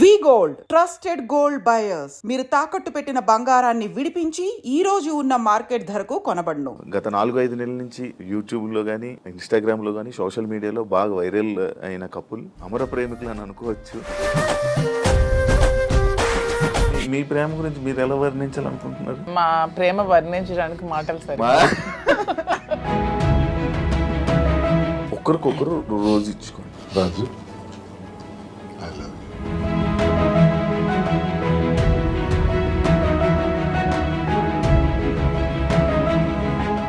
వి gold trusted gold buyers. మీరు తాకట్టు పెట్టిన బంగారాన్ని విడిపించి ఈ రోజు ఉన్న మార్కెట్ ధరకు కొనబడును. గత 4-5 నెలల నుంచి యూట్యూబ్లో కానీ ఇన్స్టాగ్రామ్లో కానీ సోషల్ మీడియాలో బాగా వైరల్ అయిన కపుల్ అమర ప్రేమికులు అని అనుకోవచ్చు. మీ ప్రేమ గురించి మీరు ఎలా వర్ణించాలనుకుంటున్నారు? మా ప్రేమ వర్ణించడానికి మాటలు సరే. ఒకరికొకరు రోజు ఇచ్చుకోండి. Raju, I love you.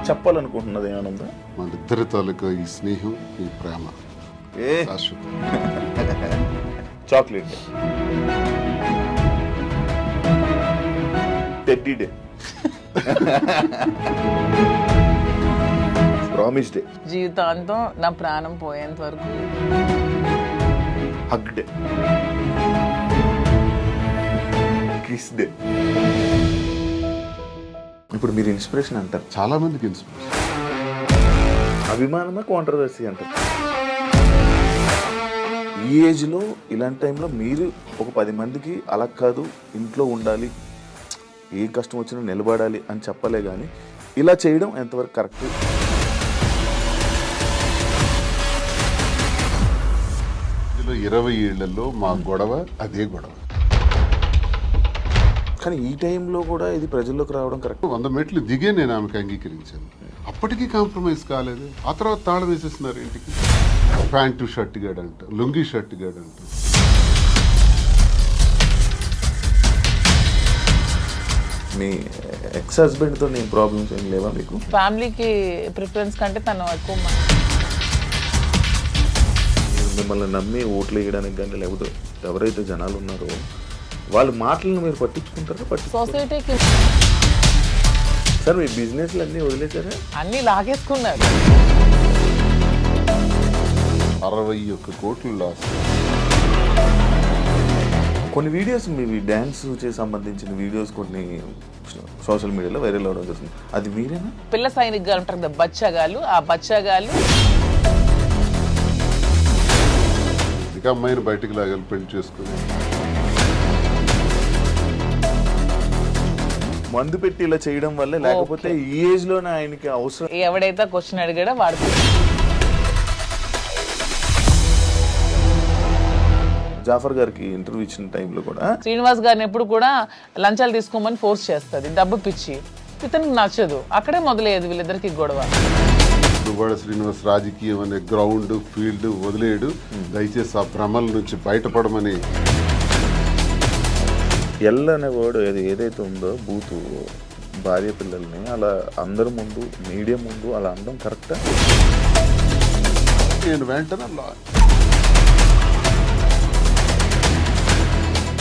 చెప్పాలనుకుంటున్నది ఏమైనా ఉందా? మన ఇద్దరి తాలూకా ఈ స్నేహం, ఈ ప్రేమ chocolate day, teddy day, promise day, జీవితాంతం నా ప్రాణం పోయేంత వరకు, హగ్ డే, కిస్ డే. ఇప్పుడు మీరు ఇన్స్పిరేషన్ అంటారు, చాలా మందికి ఇన్స్పిరేషన్. అభిమానమా కాంట్రవర్సీ అంటారు. ఈ ఏజ్లో ఇలాంటి టైంలో మీరు ఒక 10 మందికి అలా కాదు, ఇంట్లో ఉండాలి, ఏ కష్టం వచ్చినా నిలబడాలి అని చెప్పలే కానీ ఇలా చేయడం ఎంతవరకు కరెక్ట్? ఇందులో 20 ఏళ్లలో మా గొడవ అదే గొడవ. కానీ ఈ టైంలో కూడా ఇది ప్రజల్లోకి రావడం కరెక్ట్. 100 మెట్లు దిగే నేను ఆమెకు అంగీకరించాను. అప్పటికీ కాంప్రమైజ్ కాలేదు. ఆ తర్వాత తాళం వేసేస్తున్నారు ఇంటికి. ప్యాంటు షర్ట్ గాడంట, లుంగీ షర్ట్ గాడంట. మీ ఎక్స్ హస్బెండ్తో నేను ప్రాబ్లమ్స్ ఏం లేవా మీకు? ఫ్యామిలీకి ప్రిఫరెన్స్ కంటే తను ఎక్కువ మిమ్మల్ని నమ్మి ఓట్లు వేయడానికి కానీ లేకపోతే ఎవరైతే జనాలు ఉన్నారో వాళ్ళ మాటలను మీరు పట్టించుకుంటారా? సొసైటీకి సార్ మీ బిజినెస్లు అన్నీ వదిలేసారా? అన్ని లాగేసుకున్నారు. 61 కోట్లు లాస్. కొన్ని వీడియోస్ మీ డ్యాన్స్ చేసి సంబంధించిన వీడియోస్ కొన్ని సోషల్ మీడియాలో వైరల్ అవ్వడం జరుగుతుంది. అది మీరేనా? పిల్ల సైనికులు ఉంటారు కదా, బచ్చగాళ్ళు. ఆ బచ్చగాళ్ళు ఇక అమ్మాయిని బయటికి లాగాలి పెళ్లి చేసుకుని. మందు పెట్టి ఇలా చేయడం వల్ల, లేకపోతే ఈ ఏజ్ లోనే ఆయనకి అవసరం. ఎవడైతే క్వశ్చన్ అడిగాడో వాడు. జాఫర్ గారికి ఇంటర్వ్యూ ఇచ్చిన టైంలో కూడా శ్రీనివాస్ గారిని ఎప్పుడు కూడా లంచాలు తీసుకోమని ఫోర్స్ చేస్తుంది, డబ్బు పిచ్చి. ఇతనికి నచ్చదు. అక్కడే మొదలయ్యేది వీళ్ళిద్దరికి గొడవ. దువ్వాడ శ్రీనివాస్ రాజకీయం అనే గ్రౌండ్ ఫీల్డ్ వదిలేడు. దయచేసి ఆ భ్రమల నుంచి బయటపడమని. ఎల్ అనే వర్డ్ ఏదైతే ఉందో బూతు, భార్య పిల్లల్ని అలా అందరి ముందు, మీడియా ముందు అలా అనడం కరెక్టా? నేను వెంటనే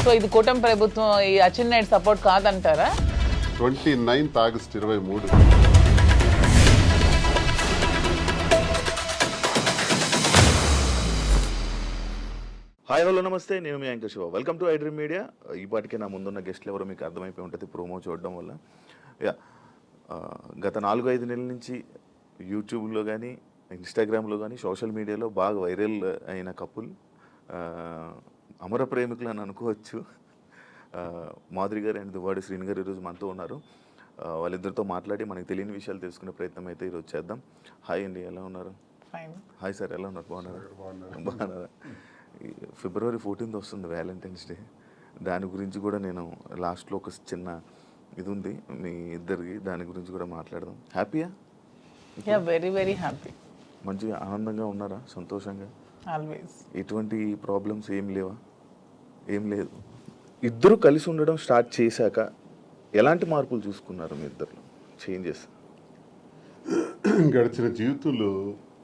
సో ఇది కూటమి ప్రభుత్వం, ఈ అచ్చెన్నాయుడు సపోర్ట్ కాదంటారా? 29 ఆగస్టు 23. హాయ్ హలో నమస్తే, నేను మీ anchor Shiva. Welcome to iDream Media. ఈ పాటికే నా ముందున్న గెస్ట్లు ఎవరో మీకు అర్థమైపోయి ఉంటుంది ప్రోమో చూడడం వల్ల. గత 4-5 నెలల నుంచి యూట్యూబ్లో కానీ ఇన్స్టాగ్రామ్లో కానీ సోషల్ మీడియాలో బాగా వైరల్ అయిన కపుల్ అమర ప్రేమికులు అని అనుకోవచ్చు. మాధురి గారు అండ్ దువ్వాడ శ్రీని గారు ఈరోజు మనతో ఉన్నారు. వాళ్ళిద్దరితో మాట్లాడి మనకు తెలియని విషయాలు తెలుసుకునే ప్రయత్నం అయితే ఈరోజు చేద్దాం. హాయ్ అండి, ఎలా ఉన్నారు? హాయ్ సార్, ఎలా ఉన్నారు? బాగున్నారా? February 14th వస్తుంది వ్యాలంటైన్స్ డే. దాని గురించి కూడా నేను లాస్ట్లో ఒక చిన్న ఇది ఉంది మీ ఇద్దరికి, దాని గురించి కూడా మాట్లాడదాం. హ్యాపీయా? Very very happy. మంచిగా ఆనందంగా ఉన్నారా? సంతోషంగా? ఆల్వేస్. ఎటువంటి ప్రాబ్లమ్స్ ఏం లేవా? ఏం లేదు. ఇద్దరు కలిసి ఉండడం స్టార్ట్ చేశాక ఎలాంటి మార్పులు చూసుకున్నారు మీ ఇద్దరు? చేంజెస్ గడిచిన జీవితంలో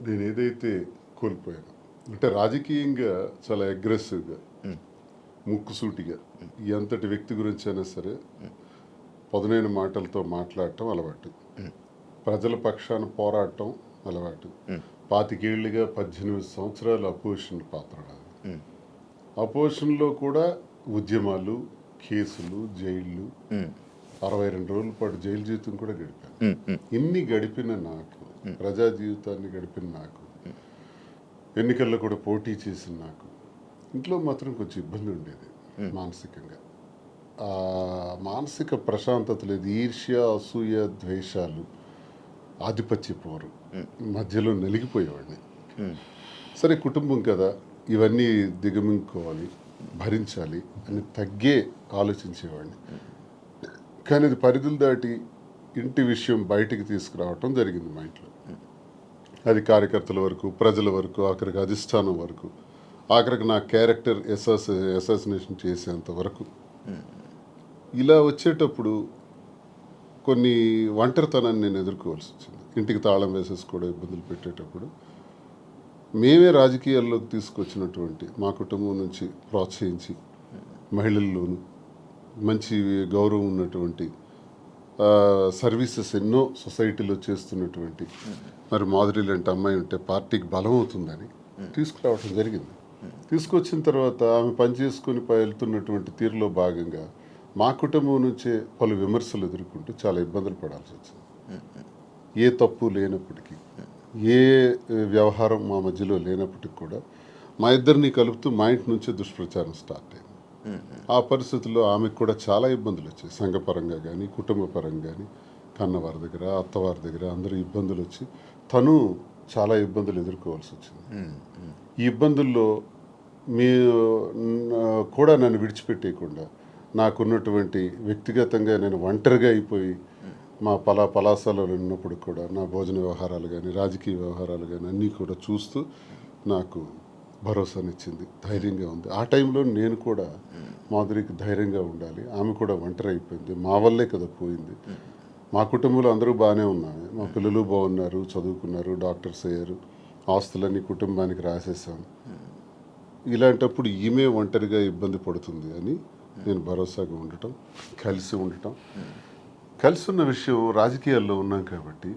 నేను ఏదైతే కోల్పోయాను అంటే రాజకీయంగా చాలా అగ్రెసివ్గా, ముక్కుసూటిగా ఎంతటి వ్యక్తి గురించి అయినా సరే పదునైన మాటలతో మాట్లాడటం అలవాటు, ప్రజల పక్షాన పోరాటం అలవాటు. 25 ఏళ్ళుగా 18 సంవత్సరాలు అపోజిషన్ పాత్ర. అపోజిషన్లో కూడా ఉద్యమాలు, కేసులు, జైళ్ళు, 62 రోజుల పాటు జైలు జీవితం కూడా గడిపాను. ఇన్ని గడిపిన నాకు, ప్రజా జీవితాన్ని గడిపిన నాకు, ఎన్నికల్లో కూడా పోటీ చేసిన నాకు ఇంట్లో మాత్రం కొంచెం ఇబ్బంది ఉండేది మానసికంగా. ఆ మానసిక ప్రశాంతత లేదు. ఈర్ష్య, అసూయ, ద్వేషాలు, ఆధిపత్య పోరు మధ్యలో నలిగిపోయేవాడిని. సరే కుటుంబం కదా, ఇవన్నీ దిగమింగుకోవాలి, భరించాలి అని తగ్గే ఆలోచించేవాడిని. కానీ అది పరిధులు దాటి ఇంటి విషయం బయటికి తీసుకురావటం జరిగింది మా ఇంట్లో. అది కార్యకర్తల వరకు, ప్రజల వరకు, ఆఖరికి అధిష్టానం వరకు, ఆఖరికి నా క్యారెక్టర్ అసాసినేషన్ చేసేంత వరకు. ఇలా వచ్చేటప్పుడు కొన్ని ఒంటరితనాన్ని నేను ఎదుర్కోవాల్సి వచ్చింది. ఇంటికి తాళం వేసేసుకోవడం, ఇబ్బందులు పెట్టేటప్పుడు మేమే రాజకీయాల్లోకి తీసుకొచ్చినటువంటి మా కుటుంబం నుంచి ప్రోత్సహించి మహిళల్లోనూ మంచి గౌరవం ఉన్నటువంటి సర్వీసెస్ ఎన్నో సొసైటీలో చేస్తున్నటువంటి మరి మాధురి లాంటి అమ్మాయి ఉంటే పార్టీకి బలం అవుతుందని తీసుకురావడం జరిగింది. తీసుకొచ్చిన తర్వాత ఆమె పనిచేసుకుని వెళ్తున్నటువంటి తీరులో భాగంగా మా కుటుంబం నుంచే పలు విమర్శలు ఎదుర్కొంటూ చాలా ఇబ్బందులు పడాల్సి వచ్చింది. ఏ తప్పు లేనప్పటికీ, ఏ వ్యవహారం మా మధ్యలో లేనప్పటికీ కూడా మా ఇద్దరిని కలుపుతూ మా ఇంటి నుంచే దుష్ప్రచారం స్టార్ట్ అయింది. ఆ పరిస్థితుల్లో ఆమెకు కూడా చాలా ఇబ్బందులు వచ్చాయి. సంఘపరంగా కానీ, కుటుంబ పరంగా కానీ, కన్నవారి దగ్గర, అత్తవారి దగ్గర అందరూ ఇబ్బందులు వచ్చి తను చాలా ఇబ్బందులు ఎదుర్కోవాల్సి వచ్చింది. ఈ ఇబ్బందుల్లో మీ కూడా నన్ను విడిచిపెట్టేయకుండా నాకున్నటువంటి వ్యక్తిగతంగా నేను ఒంటరిగా అయిపోయి మా పలాసాలలో ఉన్నప్పుడు కూడా నా భోజన వ్యవహారాలు కానీ, రాజకీయ వ్యవహారాలు కానీ అన్నీ కూడా చూస్తూ నాకు భరోసానిచ్చింది, ధైర్యంగా ఉంది. ఆ టైంలో నేను కూడా మాధురికి ధైర్యంగా ఉండాలి, ఆమె కూడా ఒంటరి అయిపోయింది, మా వల్లే కదా పోయింది. మా కుటుంబంలో అందరూ బాగానే ఉన్నారు, మా పిల్లలు బాగున్నారు, చదువుకున్నారు, డాక్టర్స్ అయ్యారు, ఆస్తులన్నీ కుటుంబానికి రాసేసాం. ఇలాంటప్పుడు ఈమె ఒంటరిగా ఇబ్బంది పడుతుంది అని నేను భరోసాగా ఉండటం, కలిసి ఉండటం. కలిసి ఉన్న విషయం రాజకీయాల్లో ఉన్నాం కాబట్టి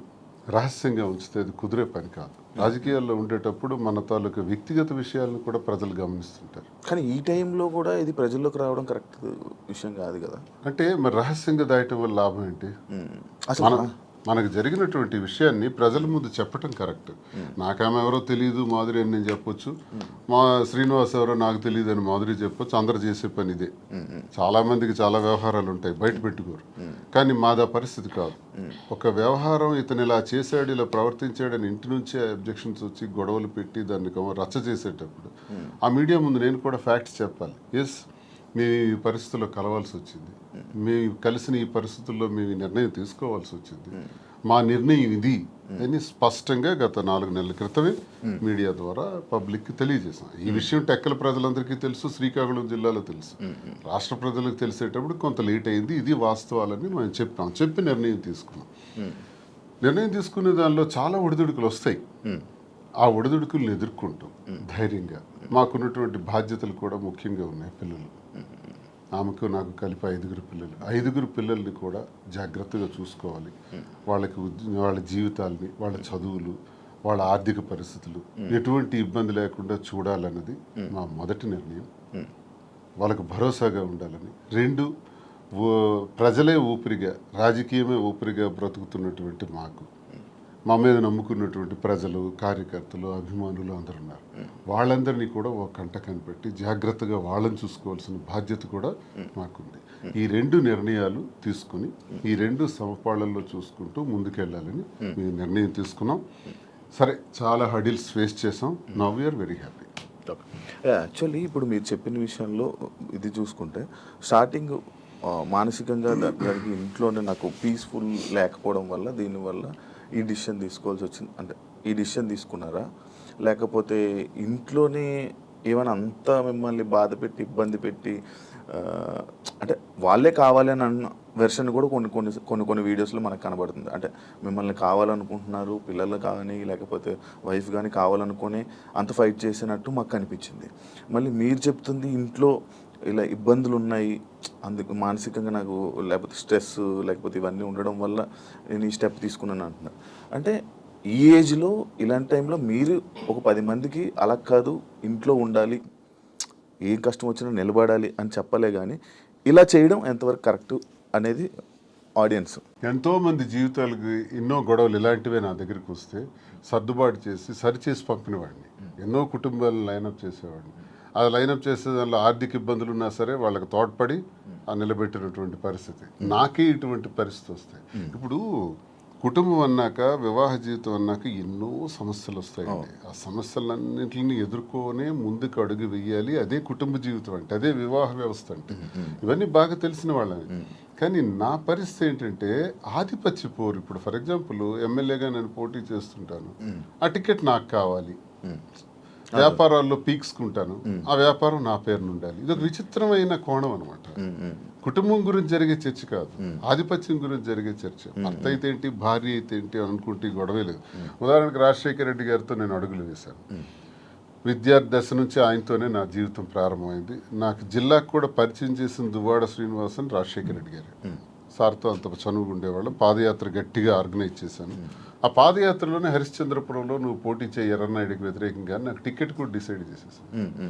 రహస్యంగా ఉంచితే అది కుదిరే పని కాదు. రాజకీయాల్లో ఉండేటప్పుడు మన తాలూకు వ్యక్తిగత విషయాలను కూడా ప్రజలు గమనిస్తుంటారు. కానీ ఈ టైంలో కూడా ఇది ప్రజల్లోకి రావడం కరెక్ట్ విషయం కాదు కదా. అంటే మరి రహస్యంగా దాయటం వల్ల లాభం ఏంటి? మనకు జరిగినటువంటి విషయాన్ని ప్రజల ముందు చెప్పటం కరెక్ట్. నాకామె ఎవరో తెలియదు మాధురి అని నేను చెప్పొచ్చు, మా శ్రీనివాస్ ఎవరో నాకు తెలియదు అని మాధురి చెప్పొచ్చు. అందరు చేసే పని ఇదే. చాలా మందికి చాలా వ్యవహారాలు ఉంటాయి, బయట పెట్టుకోరు. కానీ మాదా పరిస్థితి కాదు. ఒక వ్యవహారం ఇతను ఇలా చేశాడు, ఇలా ప్రవర్తించాడని ఇంటి నుంచే అబ్జెక్షన్స్ వచ్చి గొడవలు పెట్టి దాన్ని రచ్చ చేసేటప్పుడు ఆ మీడియా ముందు నేను కూడా ఫ్యాక్ట్స్ చెప్పాలి. ఎస్, మేము ఈ పరిస్థితుల్లో కలవాల్సి వచ్చింది, మేము కలిసిన ఈ పరిస్థితుల్లో మేము ఈ నిర్ణయం తీసుకోవాల్సి వచ్చింది, మా నిర్ణయం ఇది అని స్పష్టంగా గత 4 నెలల క్రితమే మీడియా ద్వారా పబ్లిక్కి తెలియజేసాం. ఈ విషయం టెక్కల ప్రజలందరికీ తెలుసు, శ్రీకాకుళం జిల్లాలో తెలుసు, రాష్ట్ర ప్రజలకు తెలిసేటప్పుడు కొంత లేట్ అయింది. ఇది వాస్తవాలని మేము చెప్పి నిర్ణయం తీసుకున్నాం. నిర్ణయం తీసుకునే దానిలో చాలా ఒడిదుడుకులు వస్తాయి. ఆ ఒడిదుడుకులను ఎదుర్కొంటాం ధైర్యంగా. మాకున్నటువంటి బాధ్యతలు కూడా ముఖ్యంగా ఉన్నాయి. పిల్లలు, ఆమెకు నాకు కలిపి 5 పిల్లలు. 5 పిల్లల్ని కూడా జాగ్రత్తగా చూసుకోవాలి. వాళ్ళకి వాళ్ళ జీవితాలని, వాళ్ళ చదువులు, వాళ్ళ ఆర్థిక పరిస్థితులు ఎటువంటి ఇబ్బంది లేకుండా చూడాలన్నది మా మొదటి నిర్ణయం. వాళ్ళకు భరోసాగా ఉండాలని. 2, ప్రజలే ఊపిరిగా, రాజకీయమే ఊపిరిగా బ్రతుకుతున్నటువంటి మాకు మా మీద నమ్ముకున్నటువంటి ప్రజలు, కార్యకర్తలు, అభిమానులు అందరూ ఉన్నారు. వాళ్ళందరినీ కూడా ఒక కంట కనిపెట్టి జాగ్రత్తగా వాళ్ళని చూసుకోవాల్సిన బాధ్యత కూడా మాకుంది. ఈ 2 నిర్ణయాలు తీసుకుని ఈ 2 సమపాళ్లలో చూసుకుంటూ ముందుకెళ్ళాలని మేము నిర్ణయం తీసుకున్నాం. సరే, చాలా హడిల్స్ ఫేస్ చేసాం. Now we are very happy. Actually ఇప్పుడు మీరు చెప్పిన విషయంలో ఇది చూసుకుంటే స్టార్టింగ్ మానసికంగా దానికి ఇంట్లోనే నాకు పీస్ఫుల్ లేకపోవడం వల్ల దీనివల్ల ఈ డిసిషన్ తీసుకోవాల్సి వచ్చింది. అంటే ఈ డిసిషన్ తీసుకున్నారా, లేకపోతే ఇంట్లోనే ఏమైనా అంతా మిమ్మల్ని బాధ పెట్టి, ఇబ్బంది పెట్టి, అంటే వాళ్ళే కావాలని అన్న వెర్షన్ కూడా కొన్ని వీడియోస్లో మనకు కనబడుతుంది. అంటే మిమ్మల్ని కావాలనుకుంటున్నారు, పిల్లలు కానీ లేకపోతే వైఫ్ కానీ కావాలనుకొని అంత ఫైట్ చేసినట్టు మాకు కనిపించింది. మళ్ళీ మీరు చెప్తుంది ఇంట్లో ఇలా ఇబ్బందులు ఉన్నాయి, అందుకు మానసికంగా నాకు లేకపోతే స్ట్రెస్ లేకపోతే ఇవన్నీ ఉండడం వల్ల నేను ఈ స్టెప్ తీసుకున్నాను అంటున్నారు. అంటే ఈ ఏజ్లో ఇలాంటి టైంలో మీరు ఒక 10 మందికి అలా కాదు, ఇంట్లో ఉండాలి, ఏం కష్టం వచ్చినా నిలబడాలి అని చెప్పలే, కానీ ఇలా చేయడం ఎంతవరకు కరెక్ట్ అనేది ఆడియన్స్. ఎంతోమంది జీవితాలకి ఎన్నో గొడవలు ఇలాంటివే నా దగ్గరికి వస్తే సర్దుబాటు చేసి సరిచేసి పంపినవాడిని. ఎన్నో కుటుంబాలను లైనప్ చేసేవాడిని. అది లైనప్ చేసే దానిలో ఆర్థిక ఇబ్బందులు ఉన్నా సరే వాళ్ళకి తోడ్పడి నిలబెట్టినటువంటి పరిస్థితి. నాకే ఇటువంటి పరిస్థితి వస్తాయి. ఇప్పుడు కుటుంబం అన్నాక, వివాహ జీవితం అన్నాక ఎన్నో సమస్యలు వస్తాయండి. ఆ సమస్యలన్నింటిని ఎదుర్కొనే ముందుకు అడుగు వెయ్యాలి. అదే కుటుంబ జీవితం అంటే, అదే వివాహ వ్యవస్థ అంటే. ఇవన్నీ బాగా తెలిసిన వాళ్ళని. కానీ నా పరిస్థితి ఏంటంటే ఆధిపత్య పోరు. ఇప్పుడు ఫర్ ఎగ్జాంపుల్ ఎమ్మెల్యేగా నేను పోటీ చేస్తుంటాను, ఆ టికెట్ నాకు కావాలి. వ్యాపారాల్లో పీక్స్కుంటాను, ఆ వ్యాపారం నా పేరున ఉండాలి. ఇది ఒక విచిత్రమైన కోణం అనమాట. కుటుంబం గురించి జరిగే చర్చ కాదు, ఆధిపత్యం గురించి జరిగే చర్చ. భర్త అయితే ఏంటి, భార్య అయితే ఏంటి అనుకుంటే గొడవే లేదు. ఉదాహరణకు రాజశేఖర రెడ్డి గారితో నేను అడుగులు వేశాను. విద్యార్థి దశ నుంచి ఆయనతోనే నా జీవితం ప్రారంభమైంది. నాకు జిల్లాకు కూడా పరిచయం చేసిన దువ్వాడ శ్రీనివాసన్ రాజశేఖర రెడ్డి గారు. సార్తో అంత చనువుగా ఉండేవాళ్ళం. పాదయాత్ర గట్టిగా ఆర్గనైజ్ చేశాను. ఆ పాదయాత్రలోనే హరిశ్చంద్రపురంలో నువ్వు పోటీ చేయి ఎర్రన్నాయుడికి వ్యతిరేకంగా నాకు టికెట్ కూడా డిసైడ్ చేసేసాను.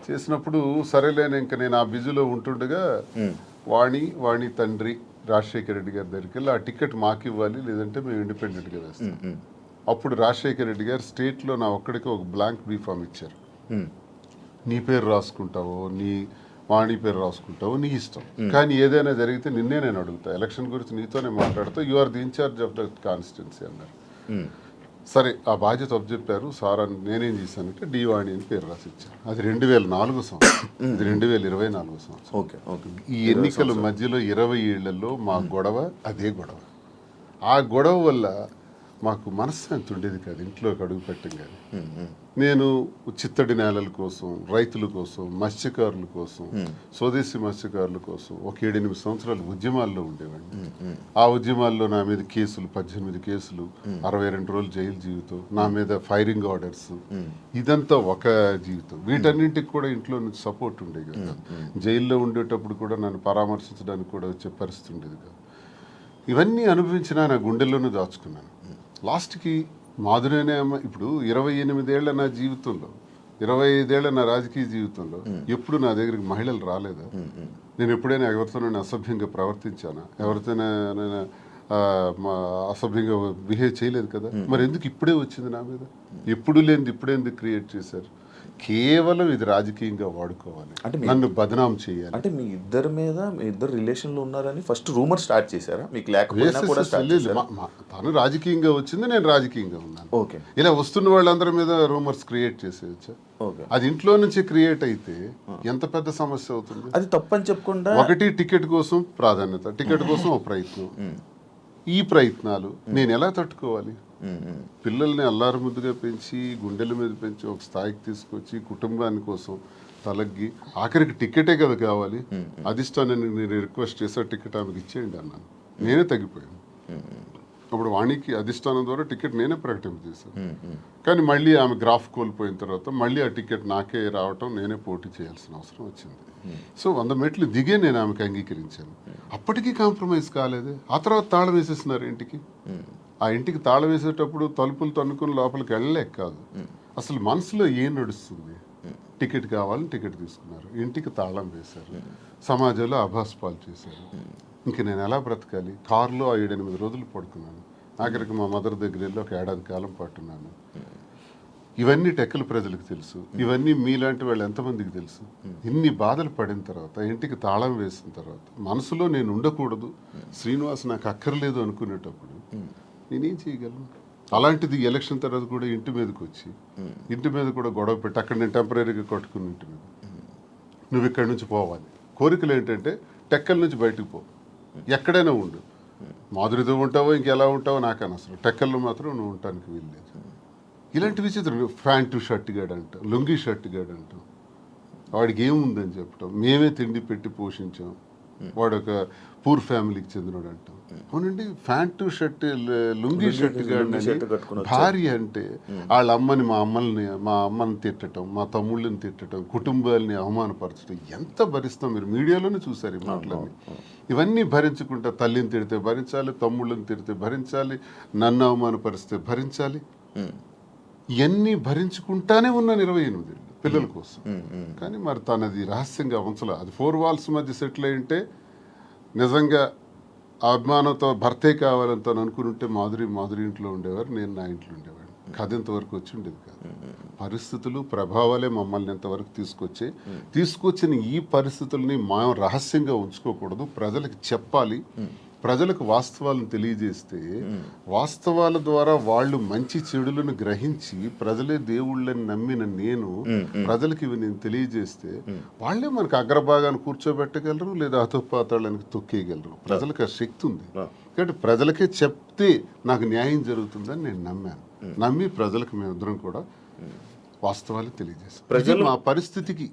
చేసినప్పుడు సరేలేని ఇంకా నేను ఆ బిజీలో ఉంటుండగా వాణి తండ్రి రాజశేఖర రెడ్డి గారి దగ్గరికి వెళ్ళి ఆ టికెట్ మాకు ఇవ్వాలి, లేదంటే మేము ఇండిపెండెంట్గా వేస్తాం. అప్పుడు రాజశేఖర రెడ్డి గారు స్టేట్లో నా ఒక్కడికి ఒక బ్లాంక్ బీఫామ్ ఇచ్చారు. నీ పేరు రాసుకుంటావో, నీ వాణి పేరు రాసుకుంటావో నీ ఇష్టం, కానీ ఏదైనా జరిగితే నిన్నే నేను అడుగుతా, ఎలక్షన్ గురించి నీతోనే మాట్లాడుతా, you are the in-charge of the constituency అన్నారు. సరే ఆ బాధ్యత చెప్పారు సార్ అని నేనేం చేశానంటే డి వాణి అని పేరు రాసి ఇచ్చాను. అది 2004 సంవత్సరం, ఇది 2024 సంవత్సరం. ఈ ఎన్నికల మధ్యలో 20 ఏళ్లలో మా గొడవ అదే గొడవ. ఆ గొడవ వల్ల మాకు మనశ్శాంతి ఉండేది కాదు ఇంట్లోకి అడుగు పెట్టగానే. నేను చిత్తడి నేలల కోసం, రైతుల కోసం, మత్స్యకారుల కోసం, స్వదేశీ మత్స్యకారుల కోసం ఒక 7-8 సంవత్సరాలు ఉద్యమాల్లో ఉండేవాడిని. ఆ ఉద్యమాల్లో నా మీద కేసులు, 18 కేసులు, 62 రోజులు జైలు జీవితం, నా మీద ఫైరింగ్ ఆర్డర్స్, ఇదంతా ఒక జీవితం. వీటన్నింటికి కూడా ఇంట్లో నుంచి సపోర్ట్ ఉండేది కదా. జైల్లో ఉండేటప్పుడు కూడా నన్ను పరామర్శించడానికి కూడా వచ్చే పరిస్థితి ఉండేది కాదు. ఇవన్నీ అనుభవించినా నా గుండెల్లోనూ దాచుకున్నాను. లాస్ట్కి మాధురేనే అమ్మ. ఇప్పుడు 28 ఏళ్ల నా జీవితంలో, 25 ఏళ్ల నా రాజకీయ జీవితంలో ఎప్పుడు నా దగ్గరికి మహిళలు రాలేదా? నేను ఎప్పుడైనా ఎవరితోనైనా అసభ్యంగా ప్రవర్తించానా? ఎవరితోనైనా అసభ్యంగా బిహేవ్ చేయలేదు కదా. మరి ఎందుకు ఇప్పుడే వచ్చింది నా మీద? ఎప్పుడు లేనిది ఇప్పుడే ఎందుకు క్రియేట్ చేశారు? కేవలం ఇది రాజకీయంగా వాడుకోవాలి, అంటే నన్ను బదనాం చేయాలి. అంటే మీ ఇద్దరు రిలేషన్లో ఉన్నారని ఫస్ట్ రూమర్ స్టార్ట్ చేశారా? మీకు లేకపోయినా కూడా తను రాజకీయంగా వచ్చింది, నేను రాజకీయంగా ఉన్నాను. ఓకే, ఇలా వస్తున్న వాళ్ళందరి మీద రూమర్స్ క్రియేట్ చేసేయచ్చా? అది ఇంట్లో నుంచి క్రియేట్ అయితే ఎంత పెద్ద సమస్య అవుతుంది. అది తప్పని చెప్పకుండా ఒకటి టికెట్ కోసం ప్రాధాన్యత, టికెట్ కోసం ఒక ప్రయత్నం. ఈ ప్రయత్నాలు నేను ఎలా తట్టుకోవాలి? పిల్లల్ని అల్లారు ముద్దుగా పెంచి, గుండెల మీద పెంచి, ఒక స్థాయికి తీసుకొచ్చి, కుటుంబాని కోసం తలగ్గి, ఆఖరికి టికెటే కదా కావాలి. అధిష్టానాన్ని నేను రిక్వెస్ట్ చేసా, టికెట్ ఆమెకి ఇచ్చేయండి అన్నాను. నేనే తగ్గిపోయాను. అప్పుడు వాణికి అధిష్టానం ద్వారా టికెట్ నేనే ప్రకటింపజేశాను. కానీ మళ్ళీ ఆమె గ్రాఫ్ కోల్పోయిన తర్వాత మళ్ళీ ఆ టికెట్ నాకే రావటం, నేనే పోటీ చేయాల్సిన అవసరం వచ్చింది. సో 100 మెట్లు దిగే నేను ఆమెకు అంగీకరించాను. అప్పటికీ కాంప్రమైజ్ కాలేదే. ఆ తర్వాత తాళం వేసేస్తున్నారు ఇంటికి. ఆ ఇంటికి తాళం వేసేటప్పుడు తలుపులు తన్నుకుని లోపలికి వెళ్ళలేక కాదు, అసలు మనసులో ఏం నడుస్తుంది? టికెట్ కావాలని టికెట్ తీసుకున్నారు, ఇంటికి తాళం వేశారు, సమాజంలో అభాస్పాలు చేశారు. ఇంక నేను ఎలా బ్రతకాలి? కారులో 7-8 రోజులు పడుకున్నాను. ఆఖరికి మా మదర్ దగ్గర వెళ్ళి ఒక 1 ఏడాది కాలం పట్టున్నాను. ఇవన్నీ టెక్కల ప్రజలకు తెలుసు, ఇవన్నీ మీలాంటి వాళ్ళు ఎంతమందికి తెలుసు? ఇన్ని బాధలు పడిన తర్వాత, ఇంటికి తాళం వేసిన తర్వాత, మనసులో నేను ఉండకూడదు, శ్రీనివాస్ నాకు అక్కర్లేదు అనుకునేటప్పుడు నేనేం చేయగలను? అలాంటిది ఎలక్షన్ తర్వాత కూడా ఇంటి మీదకి వచ్చి, ఇంటి మీద కూడా గొడవ పెట్టి, అక్కడ నేను టెంపరీగా కట్టుకుని ఇంటి మీద, నువ్వు ఇక్కడి నుంచి పోవాలి. కోరికలు ఏంటంటే టెక్కల నుంచి బయటకు పో, ఎక్కడైనా ఉండు, మాధురితో ఉంటావో ఇంకెలా ఉంటావో నాకు అనవసరం, టెక్కల్లో మాత్రం నువ్వు ఉండటానికి వీల్లేదు. ఇలాంటి విచిత్రం. ప్యాంటు షర్ట్ గాడు అంటాం, లుంగీ షర్ట్ గాడు అంటాం, వాడికి ఏముందని చెప్పటం, మేమే తిండి పెట్టి పోషించాం, వాడు ఒక పూర్ ఫ్యామిలీకి చెందినవాడు అంటాం. అవునండి, ప్యాంటు షర్ట్ లుంగీ షర్ట్ గాడు భార్య అంటే వాళ్ళ అమ్మని, మా అమ్మని తిట్టడం, మా తమ్ముళ్ళని తిట్టడం, కుటుంబాలని అవమానపరచడం ఎంత భరిస్తాం? మీరు మీడియాలోనే చూసారు ఈ మాటలన్నీ. ఇవన్నీ భరించుకుంటా, తల్లిని తిడితే భరించాలి, తమ్ముళ్ళని తిడితే భరించాలి, నన్ను అవమానపరిస్తే భరించాలి. ఇవన్నీ భరించుకుంటానే ఉన్నాను 28 ఏళ్ళు పిల్లల కోసం. కానీ మరి తనది రహస్యంగా ఉంచలే. అది 4 వాల్స్ మధ్య సెటిల్ అయింటే నిజంగా అభిమానంతో భర్తే కావాలని తను అనుకుని ఉంటే మాధురి ఇంట్లో ఉండేవారు, నేను నా ఇంట్లో ఉండేవాడిని. కథ ఇంతవరకు వచ్చి ఉండేది కాదు. పరిస్థితులు ప్రభావాలే మమ్మల్ని ఇంతవరకు తీసుకొచ్చిన ఈ పరిస్థితుల్ని మనం రహస్యంగా ఉంచుకోకూడదు, ప్రజలకు చెప్పాలి. ప్రజలకు వాస్తవాలను తెలియజేస్తే వాస్తవాల ద్వారా వాళ్ళు మంచి చెడులను గ్రహించి ప్రజలే దేవుళ్ళని నమ్మిన నేను ప్రజలకు ఇవి నేను తెలియజేస్తే వాళ్ళే మనకు అగ్రభాగాన్ని కూర్చోబెట్టగలరు, లేదా అధోపాతాళానికి తొక్కేయగలరు. ప్రజలకు ఆ శక్తి ఉంది. కాబట్టి ప్రజలకే చెప్తే నాకు న్యాయం జరుగుతుందని నేను నమ్మాను. నమ్మి ప్రజలకు మేమిద్దరం కూడా వాస్తవాలు తెలియజేస్తాం. మా పరిస్థితికి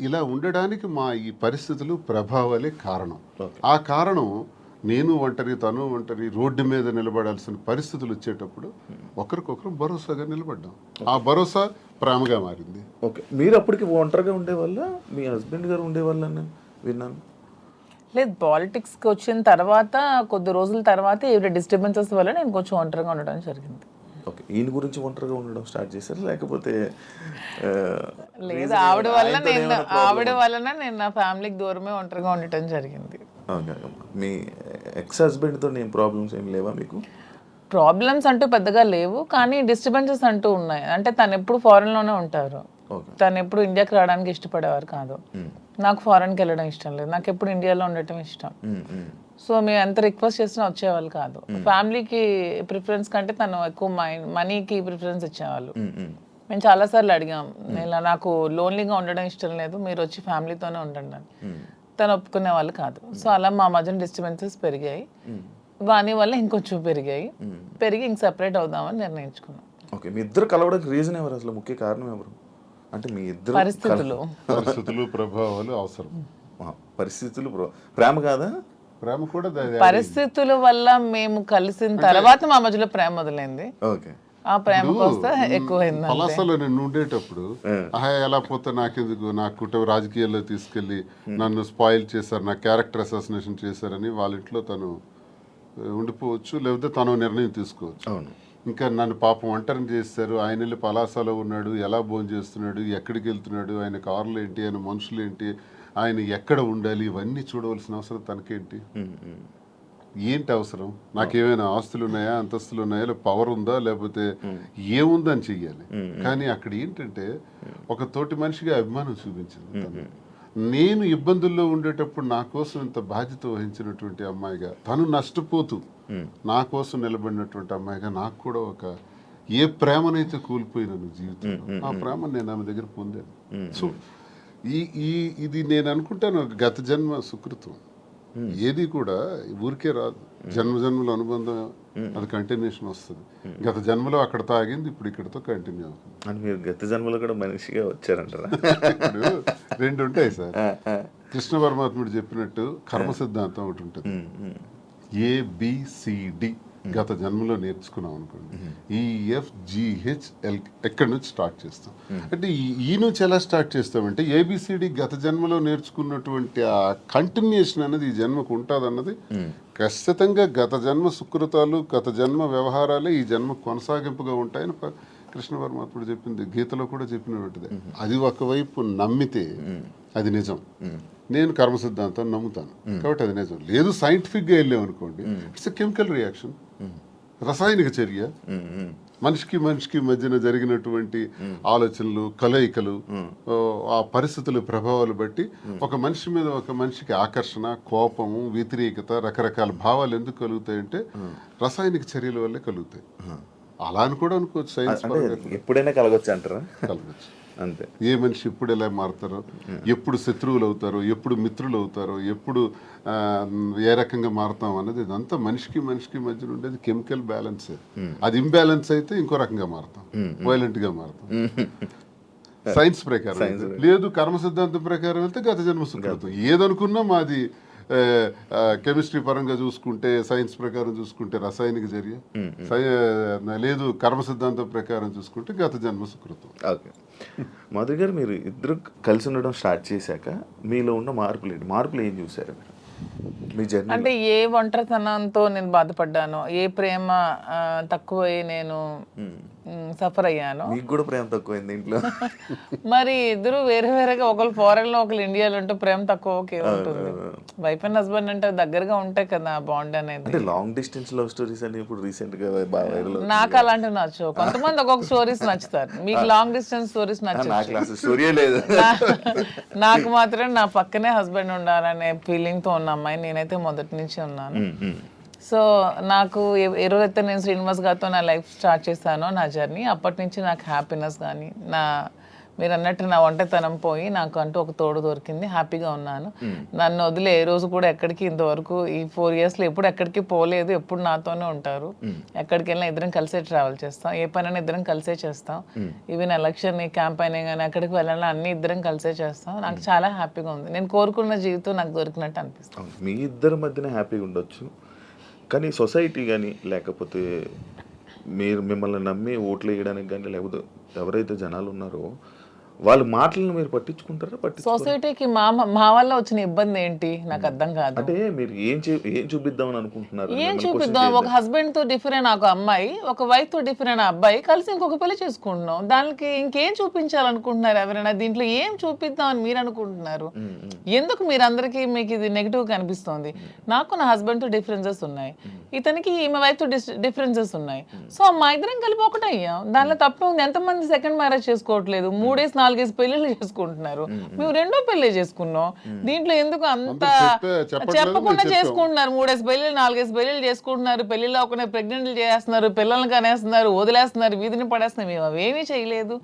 ఇలా ఉండడానికి మా ఈ పరిస్థితులు ప్రభావాలే కారణం. ఆ కారణం నేను ఒంటరి, తను ఒంటరి, రోడ్డు మీద నిలబడాల్సిన పరిస్థితులు వచ్చేటప్పుడు ఒకరికొకరు భరోసాగా నిలబడ్డాం. ఆ భరోసా ప్రేమగా మారింది. ఓకే, మీరు అప్పటికి ఒంటరిగా ఉండేవాళ్ళ, మీ హస్బెండ్ గారు ఉండేవాళ్ళని విన్నాను. లేదు, పాలిటిక్స్కి వచ్చిన తర్వాత కొద్ది రోజుల తర్వాత ఏవి డిస్టర్బెన్సెస్ వల్ల నేను కొంచెం ఒంటరిగా ఉండడం జరిగింది. ఓకే, ఈయన గురించి ఒంటరిగా ఉండడం స్టార్ట్ చేశారు, లేకపోతే లేదు ఆవిడ వలన నేను నా ఫ్యామిలీకి దూరమే ఒంటరిగా ఉండటం జరిగింది. మీ ఎక్స్ హస్బెండ్తో ఏం ప్రాబ్లమ్స్ ఏం లేవా మీకు? ప్రాబ్లమ్స్ అంటూ పెద్దగా లేవు, కానీ డిస్టర్బెన్సెస్ అంటూ ఉన్నాయి. అంటే తను ఎప్పుడు ఫారెన్లోనే ఉంటారు, తను ఎప్పుడు ఇండియాకి రావడానికి ఇష్టపడేవారు కాదు. నాకు ఫారెన్కి వెళ్ళడం ఇష్టం లేదు, నాకు ఎప్పుడు ఇండియాలో ఉండటం ఇష్టం. సో మేము ఎంత రిక్వెస్ట్ చేసినా వచ్చేవాళ్ళు కాదు. ఫ్యామిలీకి ప్రిఫరెన్స్ కంటే తను ఎక్కువ మనీకి ప్రిఫరెన్స్ ఇచ్చేవాళ్ళు. మేము చాలాసార్లు అడిగాం, ఇలా నాకు లోన్లీగా ఉండడం ఇష్టం లేదు, మీరు వచ్చి ఫ్యామిలీతోనే ఉండండి అని. తను ఒప్పుకునే వాళ్ళు కాదు. సో అలా మా మధ్యన డిస్టర్బెన్సెస్ పెరిగాయి. వాని వల్ల ఇంకొంచెం పెరిగి ఇంక సెపరేట్ అవుదామని నిర్ణయించుకున్నాం. ఓకే, మీ ఇద్దరు కలవడానికి రీజన్ ఎవరు, అసలు ముఖ్య కారణం ఎవరు? అంటే మీ ఇద్దరు పరిస్థితులు ప్రభావాలు అవసరం. పరిస్థితులు ప్రేమ కాదా? ప్రేమ కూడా పరిస్థితుల వల్ల మేము కలిసిన తర్వాత మా మధ్యలో ప్రేమ మొదలైంది. ఓకే, ఆ ప్రేమ కోస్తా ఎక్కువైంది. పలాసలో నేను ఉండేటప్పుడు ఎలా పోతే నాకెందుకు, నా కుటుంబ రాజకీయాల్లో తీసుకెళ్లి నన్ను స్పాయిల్ చేశారు, నా క్యారెక్టర్ అసాసినేషన్ చేశారని వాళ్ళ ఇంట్లో తను ఉండిపోవచ్చు, లేకపోతే తను నిర్ణయం తీసుకోవచ్చు. ఇంకా నన్ను పాపం ఒంటరిని చేస్తారు, ఆయన వెళ్ళి పలాసలో ఉన్నాడు, ఎలా భోజనం చేస్తున్నాడు, ఎక్కడికి వెళ్తున్నాడు, ఆయన కార్లు ఏంటి, ఆయన మనుషులు ఏంటి, ఆయన ఎక్కడ ఉండాలి, ఇవన్నీ చూడవలసిన అవసరం తనకేంటి? ఏంటి అవసరం? నాకేమైనా ఆస్తులు ఉన్నాయా, అంతస్తులు ఉన్నాయా, లేదా పవర్ ఉందా, లేకపోతే ఏముందని చెయ్యాలి. కానీ అక్కడ ఏంటంటే ఒక తోటి మనిషిగా అభిమానం చూపించింది తను. నేను ఇబ్బందుల్లో ఉండేటప్పుడు నా కోసం ఇంత బాధ్యత వహించినటువంటి అమ్మాయిగా, తను నష్టపోతూ నా కోసం నిలబడినటువంటి అమ్మాయిగా నాకు కూడా ఏ ప్రేమనైతే కోల్పోయినాను జీవితంలో, ఆ ప్రేమను నేను ఆమె దగ్గర పొందాను. సో ఇది నేను అనుకుంటాను గత జన్మ సుకృతం. ఏది కూడా ఊరికే రాదు, జన్మజన్మల అనుబంధం, అది కంటిన్యూషన్ వస్తుంది. గత జన్మలో అక్కడ తాగింది, ఇప్పుడు ఇక్కడతో కంటిన్యూ అవుతుంది. అని మీరు గత జన్మలో కూడా మనిషిగా వచ్చారంటారా? ఇప్పుడు రెండు ఉంటాయి సార్. కృష్ణ పరమాత్ముడు చెప్పినట్టు కర్మ సిద్ధాంతం ఒకటి ఉంటుంది. ABCD గత జన్మలో నేర్చుకున్నాం అనుకోండి, EFGHL ఎక్కడి నుంచి స్టార్ట్ చేస్తాం. అంటే ఈ నుంచి ఎలా స్టార్ట్ చేస్తామంటే ABCD గత జన్మలో నేర్చుకున్నటువంటి ఆ కంటిన్యూషన్ అనేది ఈ జన్మకు ఉంటుంది అన్నది ఖచ్చితంగా గత జన్మ సుకృతాలు, గత జన్మ వ్యవహారాలే ఈ జన్మ కొనసాగింపుగా ఉంటాయని కృష్ణ పరమాత్ముడు చెప్పింది, గీతలో కూడా చెప్పినటువంటిది. అది ఒకవైపు నమ్మితే అది నిజం. నేను కర్మ సిద్ధాంతాన్ని నమ్ముతాను కాబట్టి అది నిజం. లేదు సైంటిఫిక్గా వెళ్ళామనుకోండి, ఇట్స్ ఎ కెమికల్ రియాక్షన్, రసాయనిక చర్య. మనిషికి మధ్యన జరిగినటువంటి ఆలోచనలు, కలయికలు, ఆ పరిస్థితుల ప్రభావాలు బట్టి ఒక మనిషి మీద ఒక మనిషికి ఆకర్షణ, కోపము, వ్యతిరేకత, రకరకాల భావాలు ఎందుకు కలుగుతాయంటే రసాయనిక చర్యల వల్లే కలుగుతాయి. అలా అని కూడా అనుకోవచ్చు. సైన్స్ ఎప్పుడైనా కలగొచ్చు అంటారా? కలగచ్చు అంతే. ఏ మనిషి ఎప్పుడు ఎలా మారుతారో, ఎప్పుడు శత్రువులు అవుతారో, ఎప్పుడు మిత్రులు అవుతారో, ఎప్పుడు ఏ రకంగా మారుతాం అన్నది ఇదంతా మనిషికి మధ్య ఉండేది కెమికల్ బ్యాలెన్స్. అది ఇంబ్యాలెన్స్ అయితే ఇంకో రకంగా మారుతాం, వైలెంట్ గా మారుతాం. సైన్స్ ప్రకారం లేదు, కర్మ సిద్ధాంతం ప్రకారం వెళ్తే గత జన్మ సుకృతం. ఏదనుకున్నా మాది కెమిస్ట్రీ పరంగా చూసుకుంటే, సైన్స్ ప్రకారం చూసుకుంటే రసాయనిక చర్య, లేదు కర్మ సిద్ధాంతం ప్రకారం చూసుకుంటే గత జన్మ సుకృతం. ఓకే, మాధురి గారు, మీరు ఇద్దరు కలిసి ఉండడం స్టార్ట్ చేశాక మీలో ఉన్న మార్పులు ఏం చూసారు మీ జర్నీ? అంటే ఏ ఒంటరితనంతో నేను బాధపడ్డానో, ఏ ప్రేమ తక్కువై నేను సఫర్ అయ్యాను. మీకు కూడా ప్రేమ తక్కువైంది ఇంట్లో? మరి ఇద్దరు వేరే వేరేగా, ఒకళ్ళు ఫారెన్ లో ఒకళ్ళు ఇండియాలో ఉంటే ప్రేమ తక్కువ ఓకే ఉంటుంది. వైఫ్ అండ్ హస్బెండ్ అంటే దగ్గరగా ఉంటాయి కదా బాండ్ అనేది. అంటే లాంగ్ డిస్టెన్స్ లవ్ స్టోరీస్ అని ఇప్పుడు రీసెంట్ గా బాగా వైరల్. నాకు అలాంటివి నచ్చవు. కొంతమంది ఒక్కొక్క స్టోరీస్ నచ్చుతారు. మీకు లాంగ్ డిస్టెన్స్ స్టోరీస్ నచ్చవు. స్టోరీ లేదు. నాకు మాత్రం నా పక్కనే హస్బెండ్ ఉండాలనే ఫీలింగ్ తో ఉన్న అమ్మాయి నేనైతే మొదటి నుంచి ఉన్నాను. సో నాకు ఏ రోజైతే నేను శ్రీనివాస్ గారితో నా లైఫ్ స్టార్ట్ చేశానో నా జర్నీ, అప్పటి నుంచి నాకు హ్యాపీనెస్ కానీ మీరు అన్నట్టు నా ఒంటరితనం పోయి నాకు అంటూ ఒక తోడు దొరికింది. హ్యాపీగా ఉన్నాను. నన్ను వదిలే ఏ రోజు కూడా ఎక్కడికి ఇంతవరకు ఈ 4 yearsలో ఎప్పుడు ఎక్కడికి పోలేదు. ఎప్పుడు నాతోనే ఉంటారు. ఎక్కడికి వెళ్ళినా ఇద్దరం కలిసే ట్రావెల్ చేస్తాం. ఏ పనైనా ఇద్దరం కలిసే చేస్తాం. ఈవెన్ ఎలక్షన్ క్యాంపెయినింగ్ కానీ ఎక్కడికి వెళ్ళాలని అన్ని ఇద్దరం కలిసే చేస్తాం. నాకు చాలా హ్యాపీగా ఉంది. నేను కోరుకున్న జీవితం నాకు దొరికినట్టు అనిపిస్తుంది. మీ ఇద్దరి మధ్యన హ్యాపీగా ఉండొచ్చు, కానీ సొసైటీ కానీ లేకపోతే మీరు మిమ్మల్ని నమ్మి ఓట్లు వేయడానికి కానీ లేకపోతే ఎవరైతే జనాలు ఉన్నారో వాళ్ళ మాటలను మీరు పట్టించుకుంటారా? సొసైటీకి మా వల్ల వచ్చిన ఇబ్బంది ఏంటి నాకు అర్థం కాదు. అంటే మీరు ఏం చూపిద్దామని అనుకుంటున్నారు? ఏం చూపిద్దాం? ఒక హస్బెండ్ తో డిఫరెంట్ ఒక అమ్మాయి, ఒక వైఫ్ తో డిఫరెంట్ అబ్బాయి కలిసి ఇంకొక పెళ్లి చేసుకుంటున్నాం. దానికి ఇంకేం చూపించాలనుకుంటున్నారు ఎవరైనా? దీంట్లో ఏం చూపిద్దాం అని మీరు అనుకుంటున్నారు? ఎందుకు మీరందరికీ మీకు ఇది నెగిటివ్ కనిపిస్తుంది? నాకు నా హస్బెండ్ తో డిఫరెన్సెస్ ఉన్నాయి, ఇతనికి ఈమె వైఫ్ తో డిఫరెన్సెస్ ఉన్నాయి. సో మా ఇద్దరం కలిపి ఒకటే అయ్యాం. దానిలో తప్పే ఉంది. ఎంతమంది సెకండ్ మ్యారేజ్ చేసుకోవట్లేదు, 3-4 పెళ్లిళ్ళు చేసుకుంటున్నారు. మేము 2వ పెళ్లి చేసుకున్నాం. దీంట్లో ఎందుకు అంత చెప్పకుండా చేసుకుంటున్నారు? 3 పెళ్లిళ్ళు 4 పెళ్లిళ్ళు చేసుకుంటున్నారు. పెళ్లిలో ఒక ప్రెగ్నెంట్లు చేస్తున్నారు, పిల్లల్ని కనేస్తున్నారు, వదిలేస్తున్నారు, వీధిని పడేస్తున్నారు. మేము అవేమీ చేయలేదు.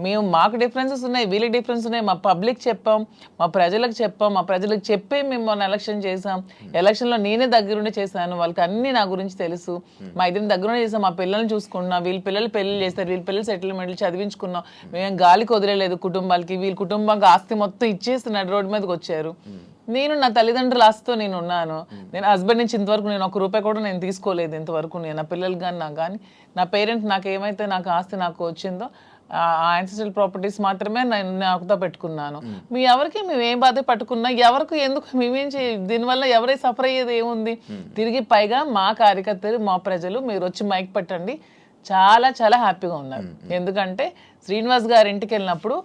మేము మాకు డిఫరెన్సెస్ ఉన్నాయి, వీళ్ళకి డిఫరెన్స్ ఉన్నాయి. మా పబ్లిక్ చెప్పాం, మా ప్రజలకు చెప్పాం, మా ప్రజలకు చెప్పే మేము మొన్న ఎలక్షన్ చేసాం. ఎలక్షన్లో నేనే దగ్గరుండి చేశాను. వాళ్ళకి అన్ని నా గురించి తెలుసు. మా ఇద్దరిని దగ్గరుండి చేసాం. మా పిల్లల్ని చూసుకున్నాం. వీళ్ళ పిల్లలు పెళ్లి చేస్తారు, వీళ్ళ పిల్లలు సెటిల్మెంట్లు చదివించుకున్నాం. మేము గాలికి వదిలేదు కుటుంబాలకి. వీళ్ళ కుటుంబానికి ఆస్తి మొత్తం ఇచ్చేస్తున్నాడు, రోడ్డు మీదకి వచ్చారు. నేను నా తల్లిదండ్రుల ఆస్తితో నేను ఉన్నాను. నేను హస్బెండ్ నుంచి ఇంతవరకు నేను ₹1 కూడా నేను తీసుకోలేదు ఇంతవరకు. నేను నా పిల్లలు కానీ నాకు కానీ నా పేరెంట్స్ నాకు ఏమైతే నాకు ఆస్తి నాకు వచ్చిందో ఆ యాన్సిస్ట్రల్ ప్రాపర్టీస్ మాత్రమే నేను నాకుతో పెట్టుకున్నాను. మీ ఎవరికి మేము ఏం బాధ పట్టుకున్నా, ఎవరికి ఎందుకు మేమేం దీనివల్ల ఎవరై సఫర్ అయ్యేది ఏముంది? తిరిగి పైగా మా కార్యకర్తలు మా ప్రజలు మీరు వచ్చి మైక్ పెట్టండి చాలా చాలా హ్యాపీగా ఉన్నారు. ఎందుకంటే శ్రీనివాస్ గారి ఇంటికి వెళ్ళినప్పుడు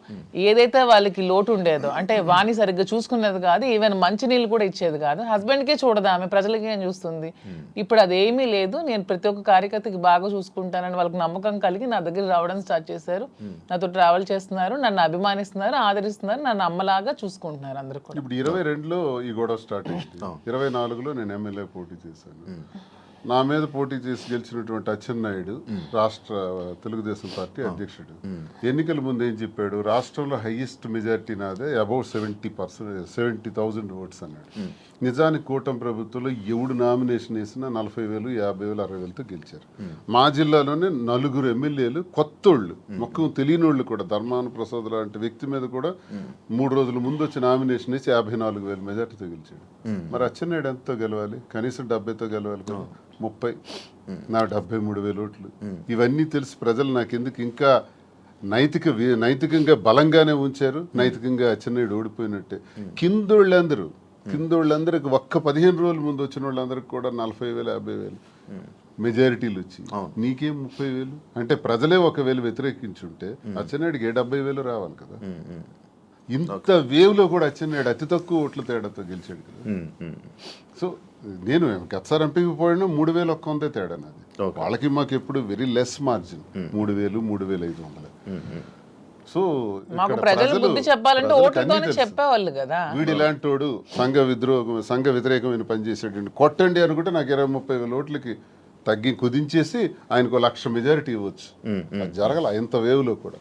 ఏదైతే వాళ్ళకి లోటు ఉండేదో, అంటే వాణి సరిగ్గా చూసుకునేది కాదు, ఈవెన్ మంచినీళ్ళు కూడా ఇచ్చేది కాదు. హస్బెండ్కే చూడదు ఆమె, ప్రజలకి ఏం చూస్తుంది. ఇప్పుడు అదేమీ లేదు. నేను ప్రతి ఒక్క కార్యకర్తకి బాగా చూసుకుంటానని వాళ్ళకి నమ్మకం కలిగి నా దగ్గర రావడం స్టార్ట్ చేశారు. నాతో ట్రావెల్ చేస్తున్నారు, నన్ను అభిమానిస్తున్నారు, ఆదరిస్తున్నారు, నన్ను అమ్మలాగా చూసుకుంటున్నారు అందరూ కూడా. ఇప్పుడు 22లో ఈ గొడవ స్టార్ట్ అయింది. 24లో నేను ఎమ్మెల్యే పోటీ చేశాను. నా మీద పోటీ చేసి గెలిచినటువంటి అచ్చెన్నాయుడు రాష్ట్ర తెలుగుదేశం పార్టీ అధ్యక్షుడు ఎన్నికల ముందు ఏం చెప్పాడు? రాష్ట్రంలో హైయెస్ట్ మెజారిటీ నాదే, అబౌట్ 70,000 ఓట్స్ అన్నాడు. నిజానికి కూటమి ప్రభుత్వంలో ఎవడు నామినేషన్ వేసినా 40,000, 50,000, 60,000తో గెలిచారు. మా జిల్లాలోనే 4 ఎమ్మెల్యేలు కొత్తోళ్ళు, మొక్కం తెలియనోళ్ళు కూడా, ధర్మాన ప్రసాద్ లాంటి వ్యక్తి మీద కూడా 3 రోజుల ముందు వచ్చి నామినేషన్ వేసి 54,000 మెజార్టీతో గెలిచాడు. మరి అచ్చెన్నాయుడు ఎంతో గెలవాలి? కనీసం 70తో గెలవాలి కదా. 30, నా 73,000 ఓట్లు. ఇవన్నీ తెలిసి ప్రజలు నాకెందుకు ఇంకా నైతికంగా బలంగానే ఉంచారు. నైతికంగా అచ్చెన్నాయుడు ఓడిపోయినట్టే. కిందోళ్ళందరికి ఒక్క 15 రోజుల ముందు వచ్చిన వాళ్ళందరికి కూడా 40,000, 50,000 మెజారిటీలు వచ్చి నీకేం 30,000? అంటే ప్రజలే ఒకవేళ వ్యతిరేకించుంటే అచ్చెన్నాయుడికి 70,000 రావాలి కదా. ఇంత వేవ్లో కూడా అచ్చెన్నాయుడు అతి తక్కువ ఓట్ల తేడాతో గెలిచాడు కదా. సో నేను గతసారి ఎంపీకి పోయినా 3,100 తేడా నాది. వాళ్ళకి మాకు ఎప్పుడు వెరీ లెస్ మార్జిన్, 3,000, 3,500. సో మాకు ప్రజలు బుద్ధి చెప్పాలంటే ఓట్లతోనే చెప్పేవాళ్ళు కదా. వీడి ఇలాంటోడు సంఘ వ్యతిరేకమైన పని చేసేటండి, కొట్టండి అనుకుంటే నాకు 20-30,000 ఓట్లకి తగ్గి కుదించేసి ఆయనకు 1,00,000 మెజారిటీ ఇవ్వచ్చు. అది జరగల ఇంత వేవ్లో కూడా.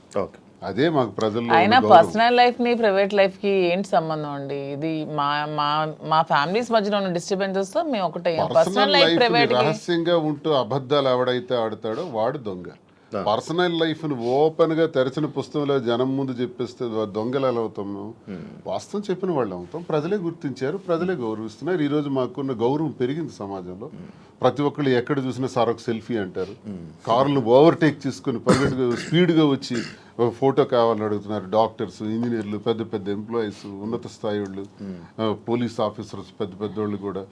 అదే మాకు ప్రజల్లో. అయినా పర్సనల్ లైఫ్ ని ప్రైవేట్ లైఫ్ కి ఏంటి సంబంధం అండి? ఇది మా ఫ్యామిలీస్ మధ్యలో ఉన్న డిస్టర్బెన్సెస్ తో మేము ఒకటే. పర్సనల్ లైఫ్ ప్రైవేట్ రహస్యంగా ఉంటూ అబద్ధాలు ఎవడైతే ఆడతాడో వాడు దొంగ. పర్సనల్ లైఫ్ ను ఓపెన్ గా తెరచిన పుస్తకంలో జనం ముందు చెప్పేస్తే దొంగలు ఎలా అవుతాము? వాస్తవం చెప్పిన వాళ్ళు అవుతాం. ప్రజలే గుర్తించారు, ప్రజలే గౌరవిస్తున్నారు. ఈ రోజు మాకున్న గౌరవం పెరిగింది సమాజంలో. ప్రతి ఒక్కళ్ళు ఎక్కడ చూసినా సార్ ఒక సెల్ఫీ అంటారు. కార్లు ఓవర్టేక్ చేసుకుని స్పీడ్గా వచ్చి ఫోటో కావాలని అడుగుతున్నారు. డాక్టర్స్, ఇంజనీర్లు, పెద్ద పెద్ద ఎంప్లాయీస్, ఉన్నత స్థాయి వాళ్ళు, పోలీస్ ఆఫీసర్స్, పెద్ద పెద్ద వాళ్ళు కూడా.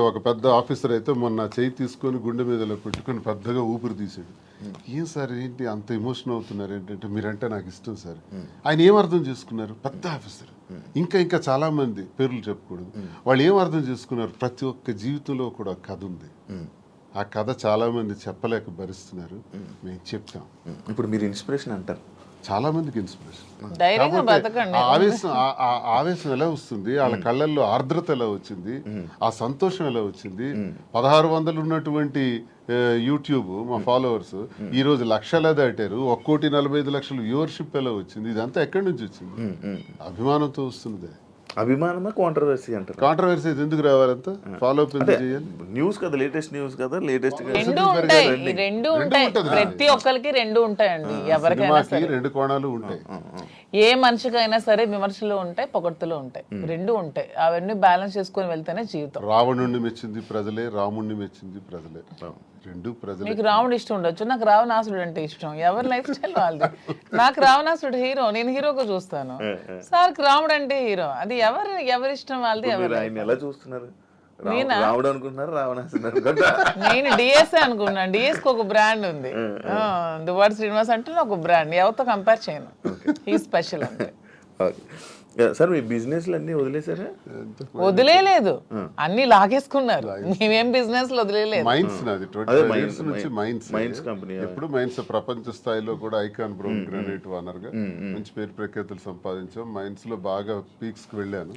ఒక పెద్ద ఆఫీసర్ అయితే మొన్న చేయి తీసుకొని గుండె మీదలో పెట్టుకొని పెద్దగా ఊపిరి తీసాడు. ఏం సార్ ఏంటి అంత ఎమోషన్ అవుతున్నారు ఏంటంటే, మీరంటే నాకు ఇష్టం సార్. ఆయన ఏం అర్థం చేసుకున్నారు? పెద్ద ఆఫీసర్, ఇంకా చాలా మంది పేర్లు చెప్పకూడదు, వాళ్ళు ఏం అర్థం చేసుకున్నారు? ప్రతి ఒక్క జీవితంలో కూడా కథ ఉంది. ఆ కథ చాలా మంది చెప్పలేక భరిస్తున్నారు. మేము చెప్తాం. ఇప్పుడు మీరు ఇన్స్పిరేషన్ అంటారు, చాలా మందికి ఇన్స్పిరేషన్. ధైర్యంగా బతకండి. ఆవేశం ఎలా వస్తుంది, వాళ్ళ కళ్ళల్లో ఆర్ద్రత ఎలా వచ్చింది, ఆ సంతోషం ఎలా వచ్చింది. 1600 ఉన్నటువంటి యూట్యూబ్ మా ఫాలోవర్స్ ఈ రోజు లక్షలా దాటారు. 1,45,00,000 వ్యూవర్షిప్ ఎలా వచ్చింది? ఇదంతా ఎక్కడి నుంచి వచ్చింది? అభిమానంతో వస్తుంది. అభిమానమా కాంట్రవర్సీ అంటారు? కాంట్రవర్సీ ఎందుకు రావాలంతా? ఫాలో అప్ ఎందుకు చేయాలి? న్యూస్ కదా, లేటెస్ట్ న్యూస్ కదా, లేటెస్ట్ రెండు ఉంటాయి, ఈ రెండు ఉంటాయి. ప్రతి ఒక్కరికి రెండు ఉంటాయండి. ఎవరికైనా సరే రెండు కోణాలు ఉంటాయి. ఏ మనిషికైనా సరే విమర్శలు ఉంటాయి, పొగడ్తలు ఉంటాయి, రెండు ఉంటాయి. అవన్నీ బ్యాలెన్స్ చేసుకొని వెళ్తేనే జీవితం. రావణుణ్ణి మెచ్చింది ప్రజలే, రాముణ్ణి మెచ్చింది ప్రజలే. రెండు ప్రజలే. మీకు రావణుడు ఇష్టం ఉండొచ్చు, నాకు రావణాసుడు అంటే ఇష్టం. ఎవరి లైఫ్ స్టైల్ వాళ్ళది. నాకు రావణాసుడు హీరో, నేను హీరోగా చూస్తాను. సార్ రాముడు అంటే హీరో. అది ఎవరి ఇష్టం వాళ్ళది. ఆయన ఎలా చూస్తున్నారు? రాముడు అనుకుంటున్నారు, రావణాసుడు? నేను డిఎస్ఏ అనుకున్నాను. డిఎస్ కి ఒక బ్రాండ్ ఉంది, దువ్వాడ శ్రీనివాస్ అంటే ఒక బ్రాండ్. ఎవరితో కంపేర్ చేయను. ఈ స్పెషల్ అంటే. సార్ మీ బిజినెస్లు అన్నీ వదిలేసారా? వదిలేదు, అన్ని లాగేసుకున్నారు. మేమేం బిజినెస్ వదిలేదు. మైన్స్ నాది 25 years నుంచి మైన్స్ కంపెనీ. ఎప్పుడు మైన్స్ ప్రపంచ స్థాయిలో కూడా ఐకాన్ బ్రౌన్ గ్రానైట్ ఓనర్ గా మంచి పేరు ప్రఖ్యాతులు సంపాదించాం. మైన్స్ లో బాగా పీక్స్ కి వెళ్ళాను.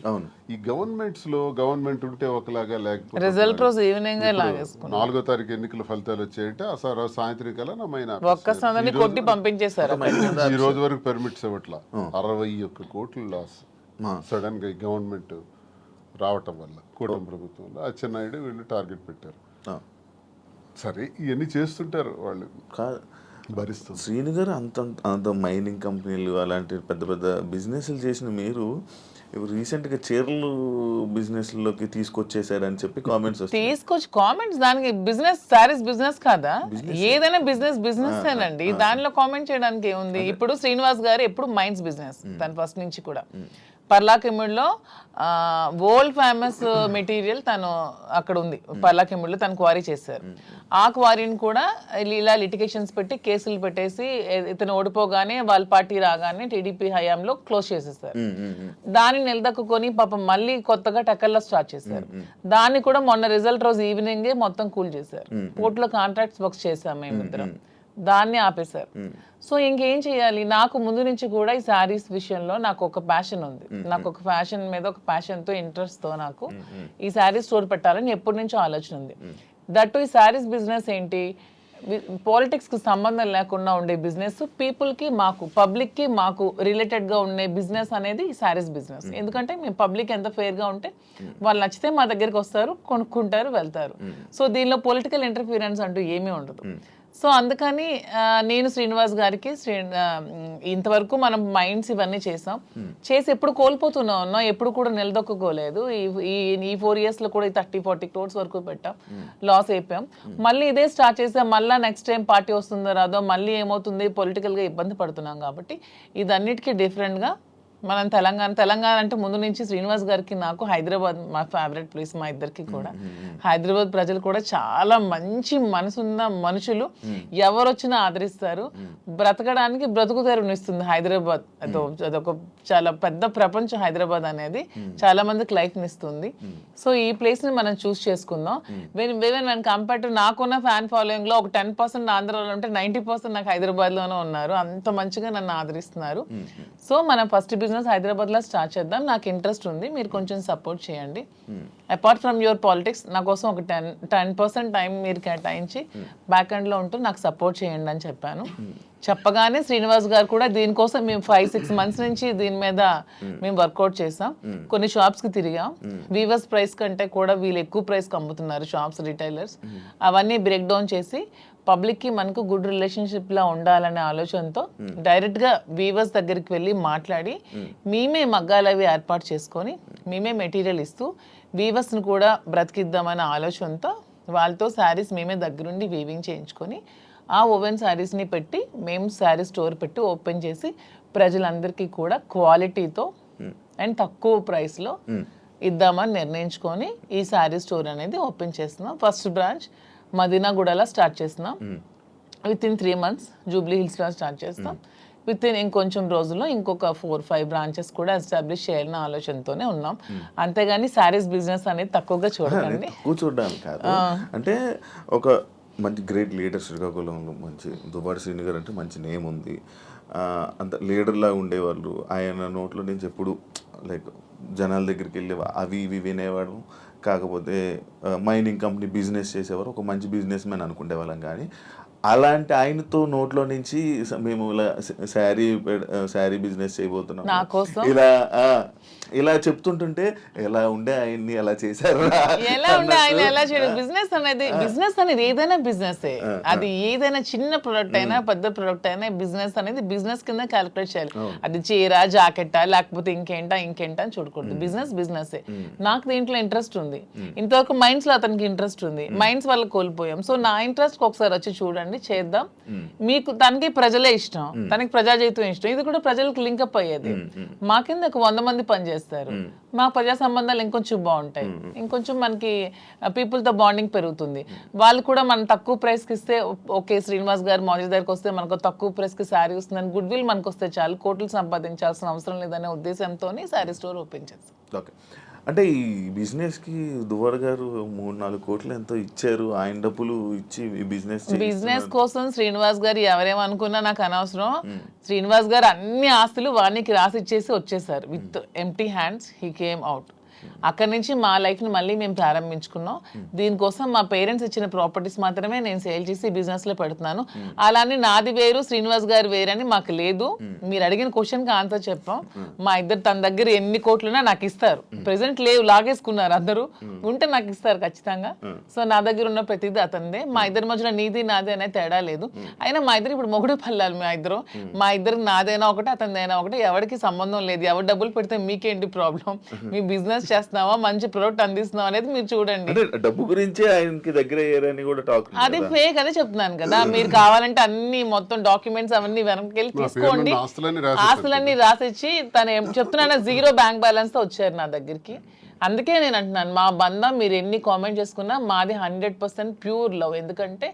ఈ గవర్నమెంట్స్ లో గవర్నమెంట్ ఉంటే ఒకలాగా, లేకపోతే రిజల్ట్ రోజు ఈవినింగ్ లాగేసుకున్నాం. 4వ తారీఖు ఎన్నికల ఫలితాలు వచ్చాయంటే ఆ సాయంత్రం కల్లా నా మైన్ ఒక్క సందని కొట్టి పంపించేశారు. ఈ రోజు వరకు పర్మిట్స్ ఇవ్వట్లా. 61 కోట్ల లాస్ సడన్ గా గవర్నమెంట్ రావటం వల్ల, కూటమి ప్రభుత్వంలో అచ్చెన్నాయుడు వీళ్ళు టార్గెట్ పెట్టారు. సరే ఇవన్నీ చేస్తుంటారు వాళ్ళు, భరిస్తారు. శ్రీను గారు అంత మైనింగ్ కంపెనీలు అలాంటి పెద్ద పెద్ద బిజినెస్లు చేసిన మీరు రీసెంట్గా చీరలు బిజినెస్లోకి తీసుకొచ్చేసారని చెప్పి కామెంట్స్ కామెంట్స్. దానికి బిజినెస్, సారీస్ బిజినెస్ కాదా? ఏదైనా బిజినెస్ ఏనండి. దానిలో కామెంట్ చేయడానికి ఏముంది? ఇప్పుడు శ్రీనివాస్ గారు ఎప్పుడు మైన్స్ బిజినెస్, తను ఫస్ట్ నుంచి కూడా. పర్లాకిమిడిలో వరల్డ్ ఫేమస్ మెటీరియల్ తను అక్కడ ఉంది. పర్లాకిమిడిలో తను క్వారీ చేశారు. ఆ క్వారీని కూడా ఇలా లిటిగేషన్స్ పెట్టి కేసులు పెట్టేసి ఇతను ఓడిపోగానే వాళ్ళ పార్టీ రాగానే టీడీపీ హయాంలో క్లోజ్ చేసేసారు. దాన్ని నిలదక్కుని పాపం మళ్ళీ కొత్తగా టెక్కల్లో స్టార్ట్ చేశారు. దాన్ని కూడా మొన్న రిజల్ట్ రోజు ఈవినింగే మొత్తం కూల్ చేశారు. పోర్టులో కాంట్రాక్ట్స్ వర్క్స్ చేశాం మేమిద్దరం. దాన్ని ఆపేశారు. సో ఇంకేం చేయాలి? నాకు ముందు నుంచి కూడా ఈ శారీస్ విషయంలో నాకు ఒక ప్యాషన్ ఉంది. నాకు ఒక ఫ్యాషన్ మీద ఒక ప్యాషన్తో, ఇంట్రెస్ట్తో నాకు ఈ శారీస్ స్టోర్ పెట్టాలని ఎప్పటి నుంచో ఆలోచన ఉంది. దట్టు ఈ శారీస్ బిజినెస్ ఏంటి, పాలిటిక్స్కి సంబంధం లేకుండా ఉండే బిజినెస్, పీపుల్కి మాకు, పబ్లిక్కి మాకు రిలేటెడ్గా ఉండే బిజినెస్ అనేది ఈ శారీస్ బిజినెస్. ఎందుకంటే మేము పబ్లిక్ ఎంత ఫెయిర్గా ఉంటే వాళ్ళు నచ్చితే మా దగ్గరికి వస్తారు, కొనుక్కుంటారు, వెళ్తారు. సో దీనిలో పొలిటికల్ ఇంటర్ఫీరెన్స్ అంటూ ఏమీ ఉండదు. సో అందుకని నేను శ్రీనివాస్ గారికి ఇంతవరకు మనం మైండ్స్ ఇవన్నీ చేసాం, చేసి ఎప్పుడు కోల్పోతూనే ఉన్నాం, ఎప్పుడు కూడా నిలదొక్కుకోలేదు. ఈ 4 years లో కూడా 30-40 crores వరకు పెట్టాం, లాస్ అయిపోయాం. మళ్ళీ ఇదే స్టార్ట్ చేసాం. మళ్ళీ నెక్స్ట్ టైం పార్టీ వస్తుందో రాదో, మళ్ళీ ఏమవుతుంది, పొలిటికల్గా ఇబ్బంది పడుతున్నాం. కాబట్టి ఇదన్నిటికీ డిఫరెంట్గా మనం తెలంగాణ అంటే ముందు నుంచి శ్రీనివాస్ గారికి నాకు హైదరాబాద్ మా ఫేవరెట్ ప్లేస్, మా ఇద్దరికి కూడా. హైదరాబాద్ ప్రజలు కూడా చాలా మంచి మనసున్న మనుషులు, ఎవరు వచ్చినా ఆదరిస్తారు. బ్రతకడానికి బ్రతుకు తెరునిస్తుంది హైదరాబాద్. అదొక చాలా పెద్ద ప్రపంచం హైదరాబాద్ అనేది, చాలా మందికి లైఫ్ని ఇస్తుంది. సో ఈ ప్లేస్ని మనం చూస్ చేసుకుందాం. వెన్ కంపేర్ టు నాకున్న ఫ్యాన్ ఫాలోయింగ్లో ఒక 10% ఆంధ్రాలో ఉంటే 90% నాకు హైదరాబాద్లోనే ఉన్నారు. అంత మంచిగా నన్ను ఆదరిస్తున్నారు. సో మనం ఫస్ట్ బిజినెస్ హైదరాబాద్లో స్టార్ట్ చేద్దాం. నాకు ఇంట్రెస్ట్ ఉంది, మీరు కొంచెం సపోర్ట్ చేయండి. అపార్ట్ ఫ్రమ్ యువర్ పాలిటిక్స్ నా కోసం ఒక 10% టైం మీరు కేటాయించి బ్యాక్ ఎండ్లో ఉంటూ నాకు సపోర్ట్ చేయండి అని చెప్పాను. చెప్పగానే శ్రీనివాస్ గారు కూడా దీనికోసం మేము 5-6 months నుంచి దీని మీద మేము వర్కౌట్ చేసాం. కొన్ని షాప్స్కి తిరిగాం. వీవర్స్ ప్రైస్ కంటే కూడా వీళ్ళు ఎక్కువ ప్రైస్కి అమ్ముతున్నారు షాప్స్, రిటైలర్స్. అవన్నీ బ్రేక్ డౌన్ చేసి పబ్లిక్కి మనకు గుడ్ రిలేషన్షిప్లా ఉండాలనే ఆలోచనతో డైరెక్ట్గా వీవర్స్ దగ్గరికి వెళ్ళి మాట్లాడి మేమే మగ్గాలు అవి ఏర్పాటు చేసుకొని మేమే మెటీరియల్ ఇస్తూ వీవర్స్ని కూడా బ్రతికిద్దామనే ఆలోచనతో వాళ్ళతో శారీస్ మేమే దగ్గరుండి వీవింగ్ చేయించుకొని ఆ ఓవెన్ శారీస్ని పెట్టి మేము శారీ స్టోర్ పెట్టి ఓపెన్ చేసి ప్రజలందరికీ కూడా క్వాలిటీతో అండ్ తక్కువ ప్రైస్లో ఇద్దామని నిర్ణయించుకొని ఈ శారీ స్టోర్ అనేది ఓపెన్ చేస్తున్నాం. ఫస్ట్ బ్రాంచ్ మదీనాగూడలో స్టార్ట్ చేస్తున్నాం. విత్ ఇన్ 3 months జూబ్లీ హిల్స్లో స్టార్ట్ చేస్తాం. విత్ ఇన్ ఇంకొంచెం రోజుల్లో ఇంకొక 4-5 బ్రాంచెస్ కూడా ఎస్టాబ్లిష్ చేయాలన్న ఆలోచనతోనే ఉన్నాం. అంతేగాని శారీస్ బిజినెస్ అనేది తక్కువగా చూడండి. కూర్చోడానికి కాదు, అంటే ఒక మంచి గ్రేట్ లీడర్ శ్రీకాకుళంలో మంచి దువ్వాడ శ్రీని గారు అంటే మంచి నేమ్ ఉంది. అంత లీడర్లా ఉండేవాళ్ళు. ఆయన నోట్లో నుంచి ఎప్పుడు లైక్ జనాల దగ్గరికి వెళ్ళి అవి ఇవి వినేవాడు. కాకపోతే మైనింగ్ కంపెనీ బిజినెస్ చేసేవారు, ఒక మంచి బిజినెస్ మ్యాన్ అనుకునే వాళ్ళం. కానీ అలాంటి ఆయనతో నోట్లో నుంచి మేము ఇలా శారీ బిజినెస్ చేయబోతున్నాం ఇలా చెప్తుంటుంటే ఎలా ఉండే ఆయన్ని ఎలా చేశారు, ఎలా ఉండే ఆయన ఎలా చేయడం. బిజినెస్ అనేది ఏదైనా బిజినెస్, అది ఏదైనా చిన్న ప్రొడక్ట్ అయినా పెద్ద ప్రొడక్ట్ అయినా బిజినెస్ అనేది బిజినెస్ కింద క్యాలిక్యులేట్ చేయాలి. అది చీర జాకెట్టా లేకపోతే ఇంకేంటా అని చూడకూడదు. బిజినెస్ నాకు దీంట్లో ఇంట్రెస్ట్ ఉంది. ఇంతవరకు మైండ్స్ లో అతనికి ఇంట్రెస్ట్ ఉంది, మైండ్స్ వల్ల కోల్పోయాం. సో నా ఇంట్రెస్ట్ ఒకసారి వచ్చి చూడండి, చేద్దాం. మీకు తనకి ప్రజలే ఇష్టం, తనకి ప్రజాజీవితం ఇష్టం, ఇది కూడా ప్రజలకు లింకప్ అయ్యేది. మా కింద ఒక 100 మంది పనిచేస్తారు, మా ప్రజా సంబంధాలు ఇంకొంచెం బాగుంటాయి, ఇంకొంచెం మనకి పీపుల్ తో బాండింగ్ పెరుగుతుంది. వాళ్ళు కూడా మనం తక్కువ ప్రైస్ కి ఇస్తే ఓకే, శ్రీనివాస్ గారు మౌజీ దగ్గరికి వస్తే మనకు తక్కువ ప్రైస్ కి శారీ వస్తుందని గుడ్ విల్ మనకు వస్తే చాలు, కోట్లు సంపాదించాల్సిన అవసరం లేదనే ఉద్దేశంతో శారీ స్టోర్ ఓపెన్ చేస్తాం. ఓకే, అంటే ఈ బిజినెస్కి దువ్వాడ గారు 3-4 కోట్లు ఎంతో ఇచ్చారు. ఆయన డబ్బులు ఇచ్చి ఈ బిజినెస్ కోసం శ్రీనివాస్ గారు ఎవరేమనుకున్నా నాకు అనవసరం. శ్రీనివాస్ గారు అన్ని ఆస్తులు వానికి రాసి ఇచ్చేసి వచ్చేసారు. With empty hands he came out. అక్కడి నుంచి మా లైఫ్ని మళ్ళీ మేము ప్రారంభించుకున్నాం. దీనికోసం మా పేరెంట్స్ ఇచ్చిన ప్రాపర్టీస్ మాత్రమే నేను సేల్ చేసి బిజినెస్లో పెడుతున్నాను. అలానే నాది వేరు శ్రీనివాస్ గారు వేరని మాకు లేదు. మీరు అడిగిన క్వశ్చన్కి ఆన్సర్ చెప్పాం. మా ఇద్దరు తన దగ్గర ఎన్ని కోట్లున్నా నాకు ఇస్తారు. ప్రెసెంట్ లేవు, లాగేసుకున్నారు అందరూ, ఉంటే నాకు ఇస్తారు ఖచ్చితంగా. సో నా దగ్గర ఉన్న ప్రతిదీ అతనిదే. మా ఇద్దరి మధ్యలో నీది నాది అనే తేడా లేదు. అయినా మా ఇద్దరు ఇప్పుడు మొగుడు పల్లాలి. మా ఇద్దరికి నాదైనా ఒకటి అతనిదైనా ఒకటి, ఎవరికి సంబంధం లేదు. ఎవరు డబ్బులు పెడితే మీకేంటి ప్రాబ్లం? మీ బిజినెస్ చేస్తున్నావా, మంచి ప్రొడక్ట్ అందిస్తున్నావా అనేది మీరు చూడండి. డబ్బు గురించి ఆయనకి దగ్గర అయ్యారని కూడా టాక్, అది ఫేక్ అదే చెప్తున్నాను కదా. మీరు కావాలంటే అన్ని మొత్తం డాక్యుమెంట్స్ అవన్నీ వెనక్కి వెళ్ళి తీసుకోండి. ఆస్తులన్నీ రాసిచ్చి తను చెప్తున్నాను 0 బ్యాంక్ బ్యాలెన్స్ తో వచ్చారు నా దగ్గరికి. అందుకే నేను అంటున్నాను, మా బంధం మీరు ఎన్ని కామెంట్ చేసుకున్నా మాది 100% ప్యూర్ లవ్. ఎందుకంటే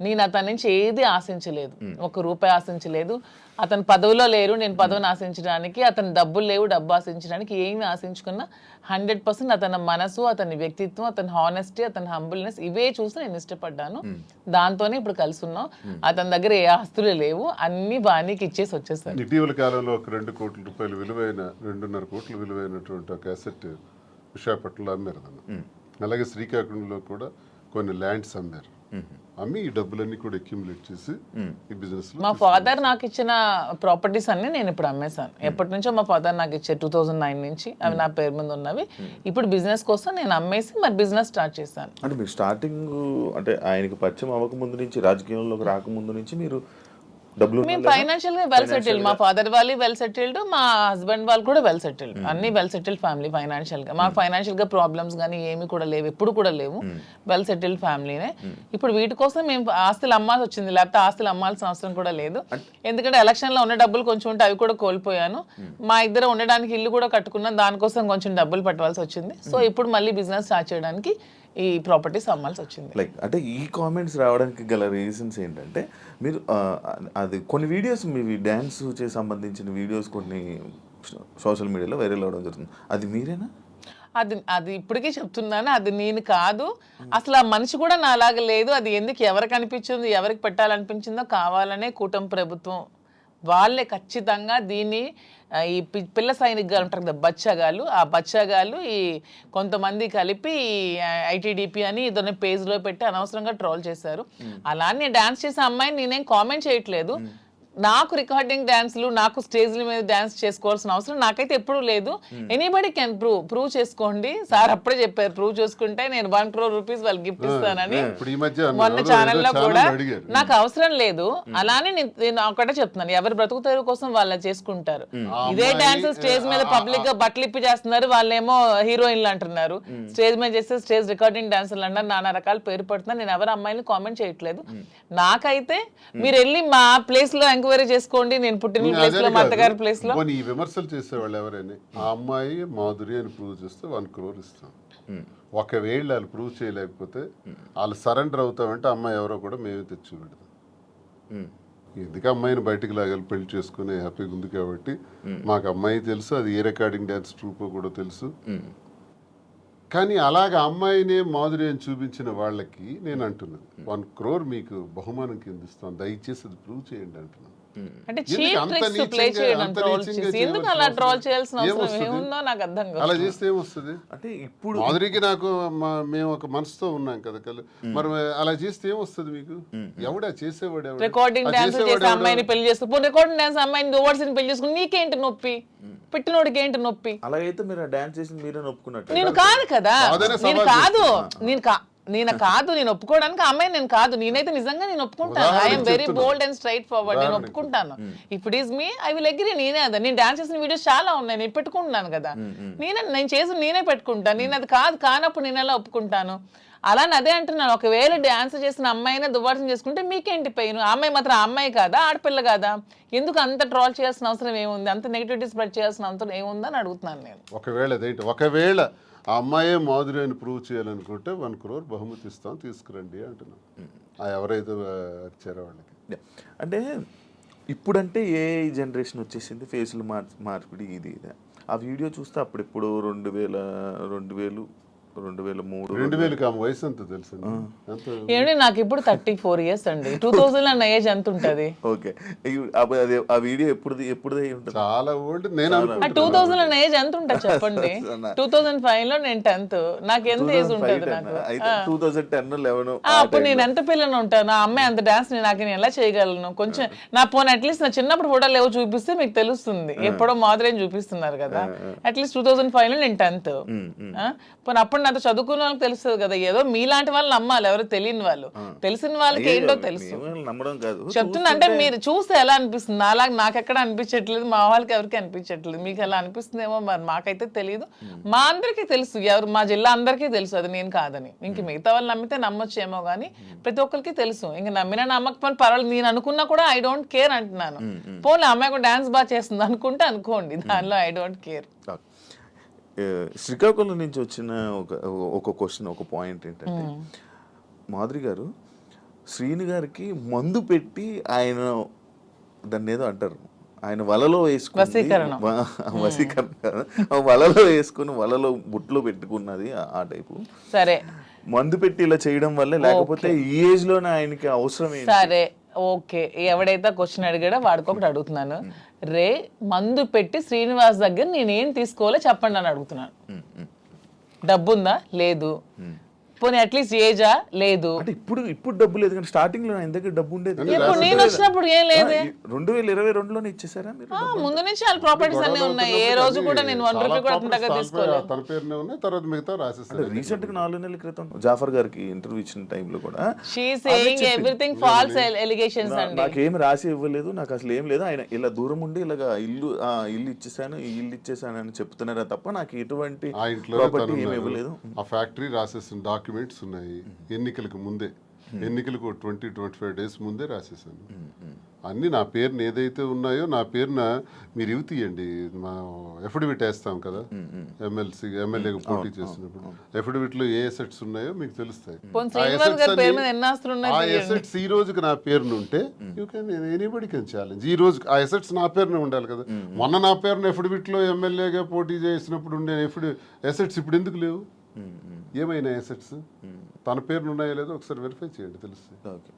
నేను అతని నుంచి ఏది ఆశించలేదు, 1 రూపాయి ఆశించలేదు. అతను పదవిలో లేరు, నేను పదవిని ఆశించడానికి, అతను డబ్బులు లేవు, డబ్బు ఆశించడానికి. ఏమి ఆశించుకున్నా 100% అతని మనసు, అతని వ్యక్తిత్వం, అతని హానెస్టీ, అతని హంబుల్నెస్ ఇవే చూసి నేను ఇష్టపడ్డాను. దాంతోనే ఇప్పుడు కలిసి ఉన్నాం. అతని దగ్గర ఏ ఆస్తులు లేవు, అన్ని బాణీకి ఇచ్చేసి వచ్చేసారు. ఇటీవల కాలంలో ఒక 2 కోట్ల రూపాయలు విలువైన 2.5 కోట్ల విలువైనటువంటి ఒక అసెట్ విశాఖపట్నంలో అమ్మారు. అలాగే శ్రీకాకుళంలో కూడా కొన్ని ల్యాండ్స్ అమ్మారు. అమ్మి ఈ డబ్బులన్నీ కూడా అక్యుములేట్ చేసి ఈ బిజినెస్. మా ఫాదర్ నాకు ఇచ్చిన ప్రాపర్టీస్ అన్ని నేను ఇప్పుడు అమ్మేశాను. ఎప్పటి నుంచో మా ఫాదర్ నాకు ఇచ్చే 2009 నుంచి అవి నా పేరు మీద ఉన్నవి. ఇప్పుడు బిజినెస్ కోసం నేను అమ్మేసి మరి బిజినెస్ స్టార్ట్ చేశాను. అంటే మీరు స్టార్టింగ్ అంటే ఆయనకి పరిచయం అవ్వక ముందు నుంచి, రాజకీయంలోకి రాకముందు నుంచి మీరు మేము ఫైనాన్షియల్ గా వెల్ సెటిల్డ్. మా ఫాదర్ వాళ్ళు వెల్ సెటిల్డ్, మా హస్బెండ్ వాళ్ళు కూడా వెల్ సెటిల్డ్. అన్ని వెల్ సెటిల్డ్ ఫ్యామిలీ ఫైనాన్షియల్ గా. మాకు ఫైనాన్షియల్ గా ప్రాబ్లమ్స్ కానీ ఏమి కూడా లేవు, ఎప్పుడు కూడా లేవు. వెల్ సెటిల్డ్ ఫ్యామిలీనే. ఇప్పుడు వీటి కోసం మేము ఆస్తులు అమ్మాల్సి వచ్చింది, లేకపోతే ఆస్తులు అమ్మాల్సిన అవసరం కూడా లేదు. ఎందుకంటే ఎలక్షన్ లో ఉన్న డబ్బులు కొంచెం ఉంటే అవి కూడా కోల్పోయాను. మా ఇద్దరు ఉండడానికి ఇల్లు కూడా కట్టుకున్నాం, దానికోసం కొంచెం డబ్బులు పెట్టవలసి వచ్చింది. సో ఇప్పుడు మళ్ళీ బిజినెస్ స్టార్ట్ చేయడానికి ఈ ప్రాపర్టీస్ అమ్మాల్సి వచ్చింది. లైక్ అంటే ఈ కామెంట్స్ రావడానికి గల రీజన్స్ ఏంటంటే, మీరు అది కొన్ని వీడియోస్ మీ డ్యాన్స్ చే సంబంధించిన వీడియోస్ కొన్ని సోషల్ మీడియాలో వైరల్ అవ్వడం జరుగుతుంది. అది మీరేనా? అది ఇప్పటికీ చెప్తున్నాను, అది నేను కాదు. అసలు ఆ మనిషి కూడా నా అలాగ లేదు. అది ఎందుకు ఎవరికి అనిపించిందో, ఎవరికి పెట్టాలనిపించిందో కావాలనే కూటమి ప్రభుత్వం వాళ్ళే ఖచ్చితంగా దీన్ని ఈ పిల్ల సైనికులు ఉంటారు కదా, బచ్చగాళ్ళు, ఆ బచ్చగాళ్ళు ఈ కొంతమంది కలిపి ఐటీడీపీ అని ఇదొన్న పేజ్లో పెట్టి అనవసరంగా ట్రోల్ చేశారు. అలానే డాన్స్ చేసే అమ్మాయిని నేనేం కామెంట్ చేయట్లేదు. నాకు రికార్డింగ్ డాన్స్లు నాకు స్టేజ్ల మీద డాన్స్ చేసుకోవాల్సిన అవసరం నాకైతే ఎప్పుడూ లేదు. ఎనీబడి కెన్ ప్రూవ్ చేసుకోండి. సార్ అప్పుడే చెప్పారు ప్రూవ్ చేసుకుంటే నేను 1 crore rupees వాళ్ళకి గిఫ్ట్ ఇస్తానని. మొన్న ఛానల్లో కూడా నాకు అవసరం లేదు. అలానే నేను ఒకటే చెప్తున్నాను, ఎవరి బ్రతుకు తెరువు కోసం వాళ్ళు చేసుకుంటారు. ఇదే డాన్స్ స్టేజ్ మీద పబ్లిక్ గా బట్టలు ఇప్పి చేస్తున్నారు, వాళ్ళేమో హీరోయిన్లు అంటున్నారు. స్టేజ్ మీద చేస్తే స్టేజ్ రికార్డింగ్ డాన్సర్లు అన్నారు, నానా రకాల పేరు పడుతున్నారు. నేను ఎవరు అమ్మాయిని కామెంట్ చేయట్లేదు. నాకైతే మీరు వెళ్ళి మా ప్లేస్ లో ఎంక్వైరీ చేసుకోండి, నేను పుట్టిన ప్లేస్ లో మా అత్తగారి ప్లేస్ లో. ఈ విమర్శలు చేసేవాళ్ళు ఎవరైనా ఆ అమ్మాయి మాధురి అని ప్రూవ్ చేస్తే 1 crore ఇస్తాం. ఒకవేళ వాళ్ళు ప్రూవ్ చేయలేకపోతే వాళ్ళు సరెండర్ అవుతామంటే అమ్మాయి ఎవరో కూడా మేమే తెచ్చి పెడతాం. ఎందుకు అమ్మాయిని బయటకు లాగాలి, పెళ్లి చేసుకుని హ్యాపీగా ఉంది కాబట్టి. మాకు అమ్మాయి తెలుసు, అది ఏ రికార్డింగ్ డ్యాన్స్ ట్రూప్ కూడా తెలుసు. కానీ అలాగ అమ్మాయినే మాధురి అని చూపించిన వాళ్ళకి నేను అంటున్నాను 1 crore మీకు బహుమానం కింద ఇస్తాం, దయచేసి అది ప్రూవ్ చేయండి అంటున్నాను. అంటే చీప్ ట్రిక్స్ ప్లే చేయడం, ట్రోల్ చేసి ఎందుకు అలా ట్రోల్ చేయాల్సిన అవసరం ఏముందో నాకు అర్థం కాదు. అలా చేస్తే ఏమొస్తుంది? అంటే ఇప్పుడు మాధురికి నాకు మేము ఒక మనసుతో ఉన్నాం కదా, మరి అలా చేస్తే ఏమొస్తుంది మీకు? ఎవడా చేసేవాడు? రికార్డింగ్ డాన్స్ చేసే అమ్మాయిని పెళ్లి చేసుకుని రికార్డింగ్ డాన్స్ అమ్మాయిని డువర్స్ని పెళ్లి చేసుకుని నీకేంటి నొప్పి? పెట్టినోడికి ఏంటి నొప్పి? అలాగైతే మీరు డాన్స్ చేసి మీరే ఒప్పుకున్నట్టు. నేను కాదు కదా, నేను ఒప్పుకోవడానికి అమ్మాయి నేను కాదు. నేనైతే నిజంగా నేను ఒప్పుకుంటాను. I'm very bold and straight forward. నేను ఒప్పుకుంటాను. If it is me I will agree. నేనే అదా నేను డాన్స్ చేసిన వీడియోస్ చాలా ఉన్నాయి, నేను పెట్టుకుంటున్నాను కదా. నేను చేసి నేనే పెట్టుకుంటాను. నేను అది కానప్పుడు నేను ఎలా ఒప్పుకుంటాను? అలానే అదే అంటున్నాను, ఒకవేళ డాన్స్ చేసిన అమ్మాయినే దువ్వాసం చేసుకుంటే మీకేంటి పెయిన్? అమ్మాయి మాత్రం అమ్మాయి కాదా, ఆడపిల్ల కాదా? ఎందుకు అంత ట్రోల్ చేయాల్సిన అవసరం ఏముంది? అంత నెగిటివిటీ స్ప్రెడ్ చేయాల్సిన అవసరం ఏముందని అడుగుతున్నాను నేను. ఒకవేళ ఆ అమ్మాయే మాధురి అని ప్రూవ్ చేయాలనుకుంటే 1 crore బహుమతి ఇస్తాం, తీసుకురండి అంటున్నాం. ఎవరైతే వచ్చారో వాళ్ళకి. అంటే ఇప్పుడంటే ఏ జనరేషన్ వచ్చేసింది, ఫేసులు మార్పిడి ఇది. ఆ వీడియో చూస్తే అప్పుడెప్పుడు 2003 2000 వయసు ఎంత తెలుసు? ఏమండి నాకు ఇప్పుడు 34 years అండి. 2000 అన్న ఏజ్ ఎంత ఉంటది? ఓకే, ఆ వీడియో ఎప్పుడు చాలా ఓల్డ్. నేను 2000 అన్న ఏజ్ ఎంత ఉంటుంది చెప్పండి? 2005 లో నేను 10th. నాకు ఎంత ఏజ్ ఉంటుంది? నాకు 2010-11 అప్పుడు నేను ఎంత పిల్లని ఉంటాను. ఆ అమ్మాయి అంత డాన్స్ నేను ఎలా చేయగలను? కొంచెం నా పోనీ అట్లీస్ట్ నా చిన్నప్పుడు ఫోటోలు ఏవో చూపిస్తే మీకు తెలుస్తుంది. ఎప్పుడో మాదిరి చూపిస్తున్నారు కదా. అట్లీస్ట్ 2005 లో నేను 10th. పోనీ అప్పుడు నాతో చదువుకున్న వాళ్ళకి తెలుస్తుంది కదా. ఏదో మీలాంటి వాళ్ళు నమ్మాలి, ఎవరు తెలియని వాళ్ళు. తెలిసిన వాళ్ళకి ఏంటో తెలుసు. చెప్తున్నా అంటే మీరు చూస్తే ఎలా అనిపిస్తుంది? అలాగే నాకు ఎక్కడ అనిపించట్లేదు, మా వాళ్ళకి ఎవరికి అనిపించట్లేదు. మీకు ఎలా అనిపిస్తుందేమో మరి, మాకైతే తెలియదు. మా అందరికీ తెలుసు, ఎవరు మా జిల్లా అందరికీ తెలుసు అది నేను కాదని. ఇంక మిగతా వాళ్ళు నమ్మితే నమ్మొచ్చేమో కానీ ప్రతి ఒక్కరికి తెలుసు. ఇంక నమ్మినా నమ్మకపోయినా పర్వాలేదు, నేను అనుకున్నా కూడా ఐ డోంట్ కేర్ అంటున్నాను. పోనీ అమ్మాయి కూడా డాన్స్ బాగా చేస్తుంది అనుకుంటే అనుకోండి, దానిలో ఐ డోంట్ కేర్. శ్రీకాకుళం నుంచి వచ్చిన ఒక క్వశ్చన్, ఒక పాయింట్ ఏంటంటే, మాధురి గారు శ్రీని గారికి మందు పెట్టి ఆయన దాన్ని ఏదో అంటారు, ఆయన వలలో వేసుకుని వలలో వేసుకుని వలలో బుట్లో పెట్టుకున్నది ఆ టైపు. సరే, మందు పెట్టి ఇలా చేయడం వల్ల, లేకపోతే ఈ ఏజ్ లోనే ఆయనకి అవసరం ఏంటి? సరే ఓకే, ఎవడైతే క్వశ్చన్ అడిగాడో వాడికి ఒకటి అడుగుతున్నాను. మందు పెట్టి శ్రీనివాస్ దగ్గర నేనేం తీసుకోవాలో చెప్పండి అని అడుగుతున్నాను. డబ్బుందా? లేదు. పోనీ అట్లీస్ట్ ఏజా? లేదు. అంటే ఇప్పుడు డబ్బు లేదు కానీ స్టార్టింగ్ లో ఆయన దగ్గర డబ్బు ఉండేది. ఇప్పుడు నేను వచ్చినప్పుడు ఏం లేదు. 2022లోనే ఇచ్చేసారా మీరు? ముందు నుంచి వాళ్ళ ప్రాపర్టీస్ అన్ని ఉన్నాయి. ఏ రోజు కూడా నేను 1 రూపీ కూడా అంతగా తీసుకోలేదు. తన పేరునే ఉన్నాయి, తర్వాత మిగతా రాసేసారు. రీసెంట్ గా 4 నెలల క్రితం జాఫర్ గారికి ఇంటర్వ్యూ ఇచ్చిన టైంలో కూడా she saying everything false allegations అండి. నాకేం రాసి ఇవ్వలేదు, నాకు అసలు ఏం లేదు, ఆయన ఇలా దూరం ఉండి ఇలాగా ఇల్లు ఇచ్చేసాను, ఈ ఇల్లు ఇచ్చేసాను అని చెప్తున్నారా తప్ప నాకు ఎటువంటి ప్రాపర్టీ ఏమి ఇవ్వలేదు. ఆ ఫ్యాక్టరీ రాసేసిన డాక్యుమెంట్స్ ఉన్నాయి. ఎన్నికలకు ముందే, ఎన్నికలకు 20-25 days ముందే రాసేసాను అన్ని. నా పేరున ఏదైతే ఉన్నాయో నా పేరున మీరు ఇవి తీయండి, మా ఎఫిడవిట్ వేస్తాం కదా ఎమ్మెల్యేగా పోటీ చేసినప్పుడు. ఎఫిడవిట్ లో ఏ అసెట్స్ ఉన్నాయో మీకు తెలుస్తాయి. ఆ అసెట్స్ ఈ రోజుకి నా పేరున ఉంటే you can anybody can challenge. ఈ రోజు ఆ అసెట్స్ నా పేరున ఉండాలి కదా. మొన్న నా పేరున ఎఫిడవిట్ లో ఎమ్మెల్యేగా పోటీ చేసినప్పుడు ఉండే అసెట్స్ ఇప్పుడు ఎందుకు లేవు? ఏమైనా అసెట్స్ తన పేరును ఉన్నాయో లేదో ఒకసారి వెరిఫై చేయండి, తెలుస్తుంది.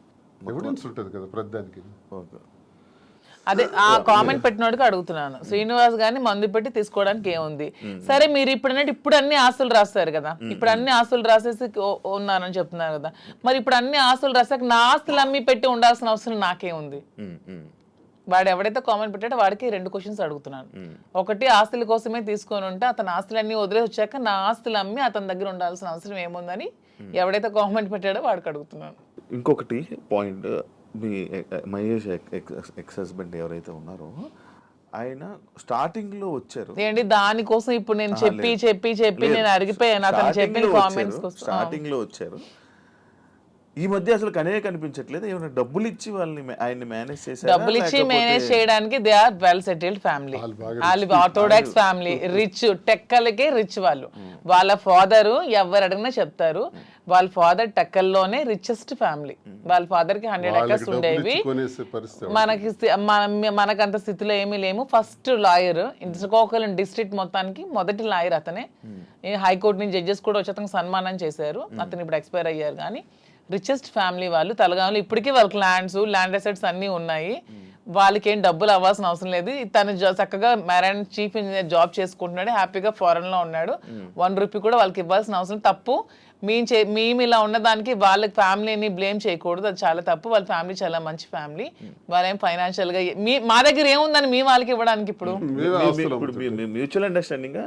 ఎవిడెన్స్ ఉంటుంది కదా ప్రతిదానికి. అదే ఆ కామెంట్ పెట్టినోడికి అడుగుతున్నాను, శ్రీనివాస్ గారిని మందు పెట్టి తీసుకోవడానికి ఏముంది? సరే, మీరు ఇప్పుడు అన్ని ఆస్తులు రాస్తారు కదా, ఇప్పుడు అన్ని ఆస్తులు రాసేసి ఉన్నానని చెప్తున్నారు కదా, మరి ఇప్పుడు అన్ని ఆస్తులు రాసాక నా ఆస్తులు అమ్మి పెట్టి ఉండాల్సిన అవసరం నాకేముంది? వాడు ఎవడైతే కామెంట్ పెట్టాడో వాడికి 2 క్వశ్చన్స్ అడుగుతున్నాను. ఒకటి, ఆస్తుల కోసమే తీసుకొని ఉంటే అతని ఆస్తులన్నీ వదిలేసి వచ్చాక నా ఆస్తులు అమ్మి అతని దగ్గర ఉండాల్సిన అవసరం ఏముందని ఎవడైతే కామెంట్ పెట్టాడో వాడికి అడుగుతున్నాను. ఇంకొకటి పాయింట్, మీ మహేష్ ఎక్స్ హస్బెండ్ ఎవరైతే ఉన్నారో ఆయన స్టార్టింగ్ లో వచ్చారు ఏంటి దానికోసం ఇప్పుడు నేను చెప్పి నేను అరిగిపోయాను అతను చెప్పిన కామెంట్స్ కోసం. స్టార్టింగ్ లో వచ్చారు, ఈ మధ్య అసలు కనిపించట్లేదు. ఏమైనా డబ్బులు ఇచ్చి వాళ్ళని ఆయన్ని మేనేజ్ చేశారు? డబ్బులు ఇచ్చి మేనేజ్ చేయడానికి they are well settled family. వాళ్ళు ఆర్థోడాక్స్ ఫ్యామిలీ, రిచ్, టెక్కలకే రిచ్ వాళ్ళు. వాళ్ళ ఫాదర్ ఎవరు అడిగినా చెప్తారు, వాళ్ళ ఫాదర్ టెక్కల్లోనే రిచెస్ట్ ఫ్యామిలీ. వాళ్ళ ఫాదర్ కి 100 acres ఉండేవి. మనకంత స్థితిలో ఏమీ లేము. ఫస్ట్ లాయర్ శ్రీకాకుళం డిస్ట్రిక్ట్ మొత్తానికి మొదటి లాయర్ అతనే. హైకోర్టు నుంచి జడ్జెస్ కూడా వచ్చి అతనికి సన్మానం చేశారు. అతను ఇప్పుడు ఎక్స్పైర్ అయ్యారు. కానీ రిచెస్ట్ ఫ్యామిలీ వాళ్ళు. తలగాములు ఇప్పటికీ వాళ్ళకి ల్యాండ్ అసెట్స్ అన్నీ ఉన్నాయి. వాళ్ళకి ఏం డబ్బులు అవ్వాల్సిన అవసరం లేదు. తను చక్కగా మెరైన్ చీఫ్ ఇంజనీర్ జాబ్ చేసుకుంటున్నాడు, హ్యాపీగా ఫారెన్ లో ఉన్నాడు. 1 రూపీ కూడా వాళ్ళకి ఇవ్వాల్సిన అవసరం. తప్పు మేము ఇలా ఉన్నదానికి వాళ్ళ ఫ్యామిలీని బ్లేమ్ చేయకూడదు, అది చాలా తప్పు. వాళ్ళ ఫ్యామిలీ చాలా మంచి ఫ్యామిలీ. వాళ్ళేం ఫైనాన్షియల్ గా మా దగ్గర ఏముందని మీ వాళ్ళకి ఇవ్వడానికి? ఇప్పుడు మ్యూచువల్ అండర్స్టాండింగ్,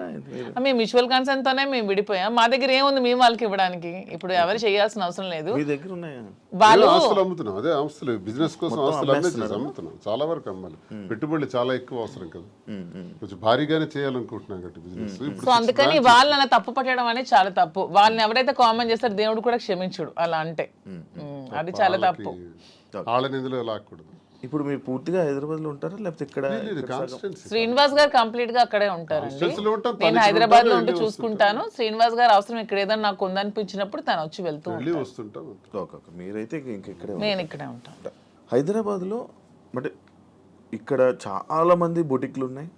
మేము మ్యూచువల్ కన్సర్న్ తోనే మేము విడిపోయాం. మా దగ్గర ఏముంది మీ వాళ్ళకి ఇవ్వడానికి? ఇప్పుడు ఎవరు చేయాల్సిన అవసరం లేదు. వాళ్ళు అమ్ముతున్నాం, అదే ఆస్తులు బిజినెస్ కోసం ఆస్తులు అమ్ముతున్నాం. చాలా వరకు అమ్మాలి, పెట్టుబడులు చాలా ఎక్కువ అవసరం కదా, కొంచెం భారీగానే చేయాలనుకుంటున్నాం కాబట్టి బిజినెస్. సో అందుకని వాళ్ళని తప్పు పట్టడం అనేది చాలా తప్పు. వాళ్ళని ఎవరైతే కామెంట్ చేస్తారు దేవుడు కూడా క్షమించుడు అలా అంటే, అది చాలా తప్పు. వాళ్ళని ఇందులో లాక్కూడదు. ఇప్పుడు మీరు పూర్తిగా హైదరాబాద్ లో ఉంటారా లేకపోతే ఇక్కడ? శ్రీనివాస్ గారు కంప్లీట్ గా అక్కడే ఉంటారండి. నేను హైదరాబాద్ లో ఉంటే చూసుకుంటాను. శ్రీనివాస్ గారు అవసరం ఇక్కడ ఏదైనా నాకు ఉందనిపించినప్పుడు తను వచ్చి వెళ్తూ మీరైతే ఇంకెక్కడే? నేను ఇక్కడే ఉంటాను హైదరాబాద్ లో. బట్ ఇక్కడ చాలా మంది బొటిక్లు ఉన్నాయి,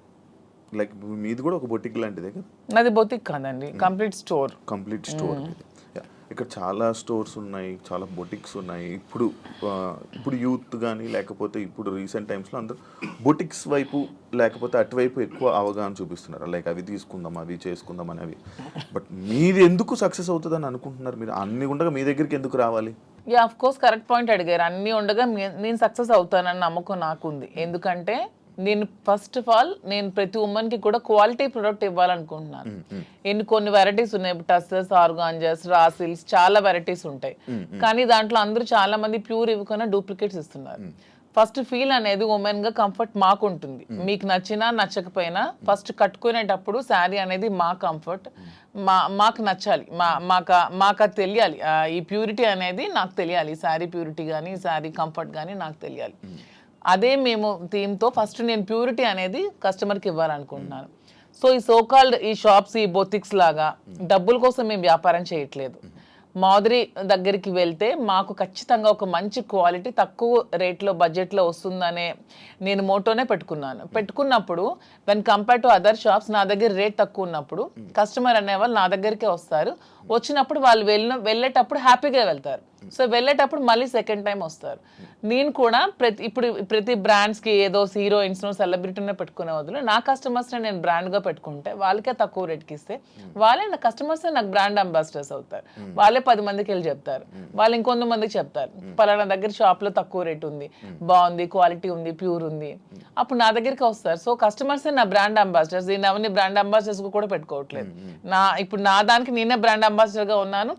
లైక్ మీది కూడా ఒక బొటిక్ లాంటిదే కదా? నాది బొటిక్ కాదండి, కంప్లీట్ స్టోర్. ఇక్కడ చాలా స్టోర్స్ ఉన్నాయి, చాలా బొటిక్స్ ఉన్నాయి. ఇప్పుడు యూత్ కానీ లేకపోతే ఇప్పుడు రీసెంట్ టైమ్స్లో అందరూ బొటిక్స్ వైపు లేకపోతే అటువైపు ఎక్కువ అవగాహన చూపిస్తున్నారు, లైక్ అవి తీసుకుందాం అవి చేసుకుందాం అనేవి. బట్ మీది ఎందుకు సక్సెస్ అవుతుందని అనుకుంటున్నారు? మీరు అన్ని ఉండగా మీ దగ్గరికి ఎందుకు రావాలి? ఆఫ్ కోర్స్ కరెక్ట్ పాయింట్ అడిగారు. అన్ని ఉండగా నేను సక్సెస్ అవుతానని నమ్మకం నాకుంది. ఎందుకంటే నేను ఫస్ట్ ఆఫ్ ఆల్ నేను ప్రతి ఉమెన్ కి కూడా క్వాలిటీ ప్రొడక్ట్ ఇవ్వాలనుకుంటున్నాను. కొన్ని వెరైటీస్ ఉన్నాయి, టస్సెస్, ఆర్గాంజాస్, రాసిల్స్, చాలా వెరైటీస్ ఉంటాయి. కానీ దాంట్లో అందరూ చాలా మంది ప్యూర్ ఇవ్వకుండా డూప్లికేట్స్ ఇస్తున్నారు. ఫస్ట్ ఫీల్ అనేది ఉమెన్ గా కంఫర్ట్ మాకు ఉంటుంది. మీకు నచ్చినా నచ్చకపోయినా ఫస్ట్ కట్టుకునేటప్పుడు శారీ అనేది మా కంఫర్ట్, మాకు నచ్చాలి, మాకు అది తెలియాలి. ఈ ప్యూరిటీ అనేది నాకు తెలియాలి. శారీ ప్యూరిటీ కానీ శారీ కంఫర్ట్ కానీ నాకు తెలియాలి. అదే మేము థీమ్తో ఫస్ట్ నేను ప్యూరిటీ అనేది కస్టమర్కి ఇవ్వాలనుకుంటున్నాను. సో ఈ సోకాల్డ్ ఈ షాప్స్, ఈ బొటిక్స్ లాగా డబ్బుల కోసం మేము వ్యాపారం చేయట్లేదు. మాధురి దగ్గరికి వెళ్తే మాకు ఖచ్చితంగా ఒక మంచి క్వాలిటీ తక్కువ రేట్లో బడ్జెట్లో వస్తుందనే నేను మోటోనే పెట్టుకున్నప్పుడు when compare to other shops నా దగ్గర రేట్ తక్కువ ఉన్నప్పుడు కస్టమర్ అనేవాళ్ళు నా దగ్గరికే వస్తారు. వచ్చినప్పుడు వాళ్ళు వెళ్ళేటప్పుడు హ్యాపీగా వెళ్తారు. సో వెళ్ళేటప్పుడు మళ్ళీ సెకండ్ టైం వస్తారు. నేను కూడా ప్రతి బ్రాండ్స్కి ఏదో హీరోయిన్స్ను సెలబ్రిటీనే పెట్టుకునే వదిలే నా కస్టమర్స్ని నేను బ్రాండ్గా పెట్టుకుంటే వాళ్ళకే తక్కువ రేట్కి ఇస్తే వాళ్ళే నా కస్టమర్స్ నాకు బ్రాండ్ అంబాసిడర్స్ అవుతారు. వాళ్ళే 10 మందికి వెళ్ళి చెప్తారు, వాళ్ళు ఇంకొంతమందికి చెప్తారు పలానా దగ్గర షాప్లో తక్కువ రేట్ ఉంది, బాగుంది, క్వాలిటీ ఉంది, ప్యూర్ ఉంది, అప్పుడు నా దగ్గరికి వస్తారు. సో కస్టమర్స్ నా బ్రాండ్ అంబాసిడర్స్. నేను అవన్నీ బ్రాండ్ అంబాసిడర్స్ కూడా పెట్టుకోవట్లేదు. ఇప్పుడు నా దానికి నేనే బ్రాండ్ అంబాసిడర్గా ఉన్నాను.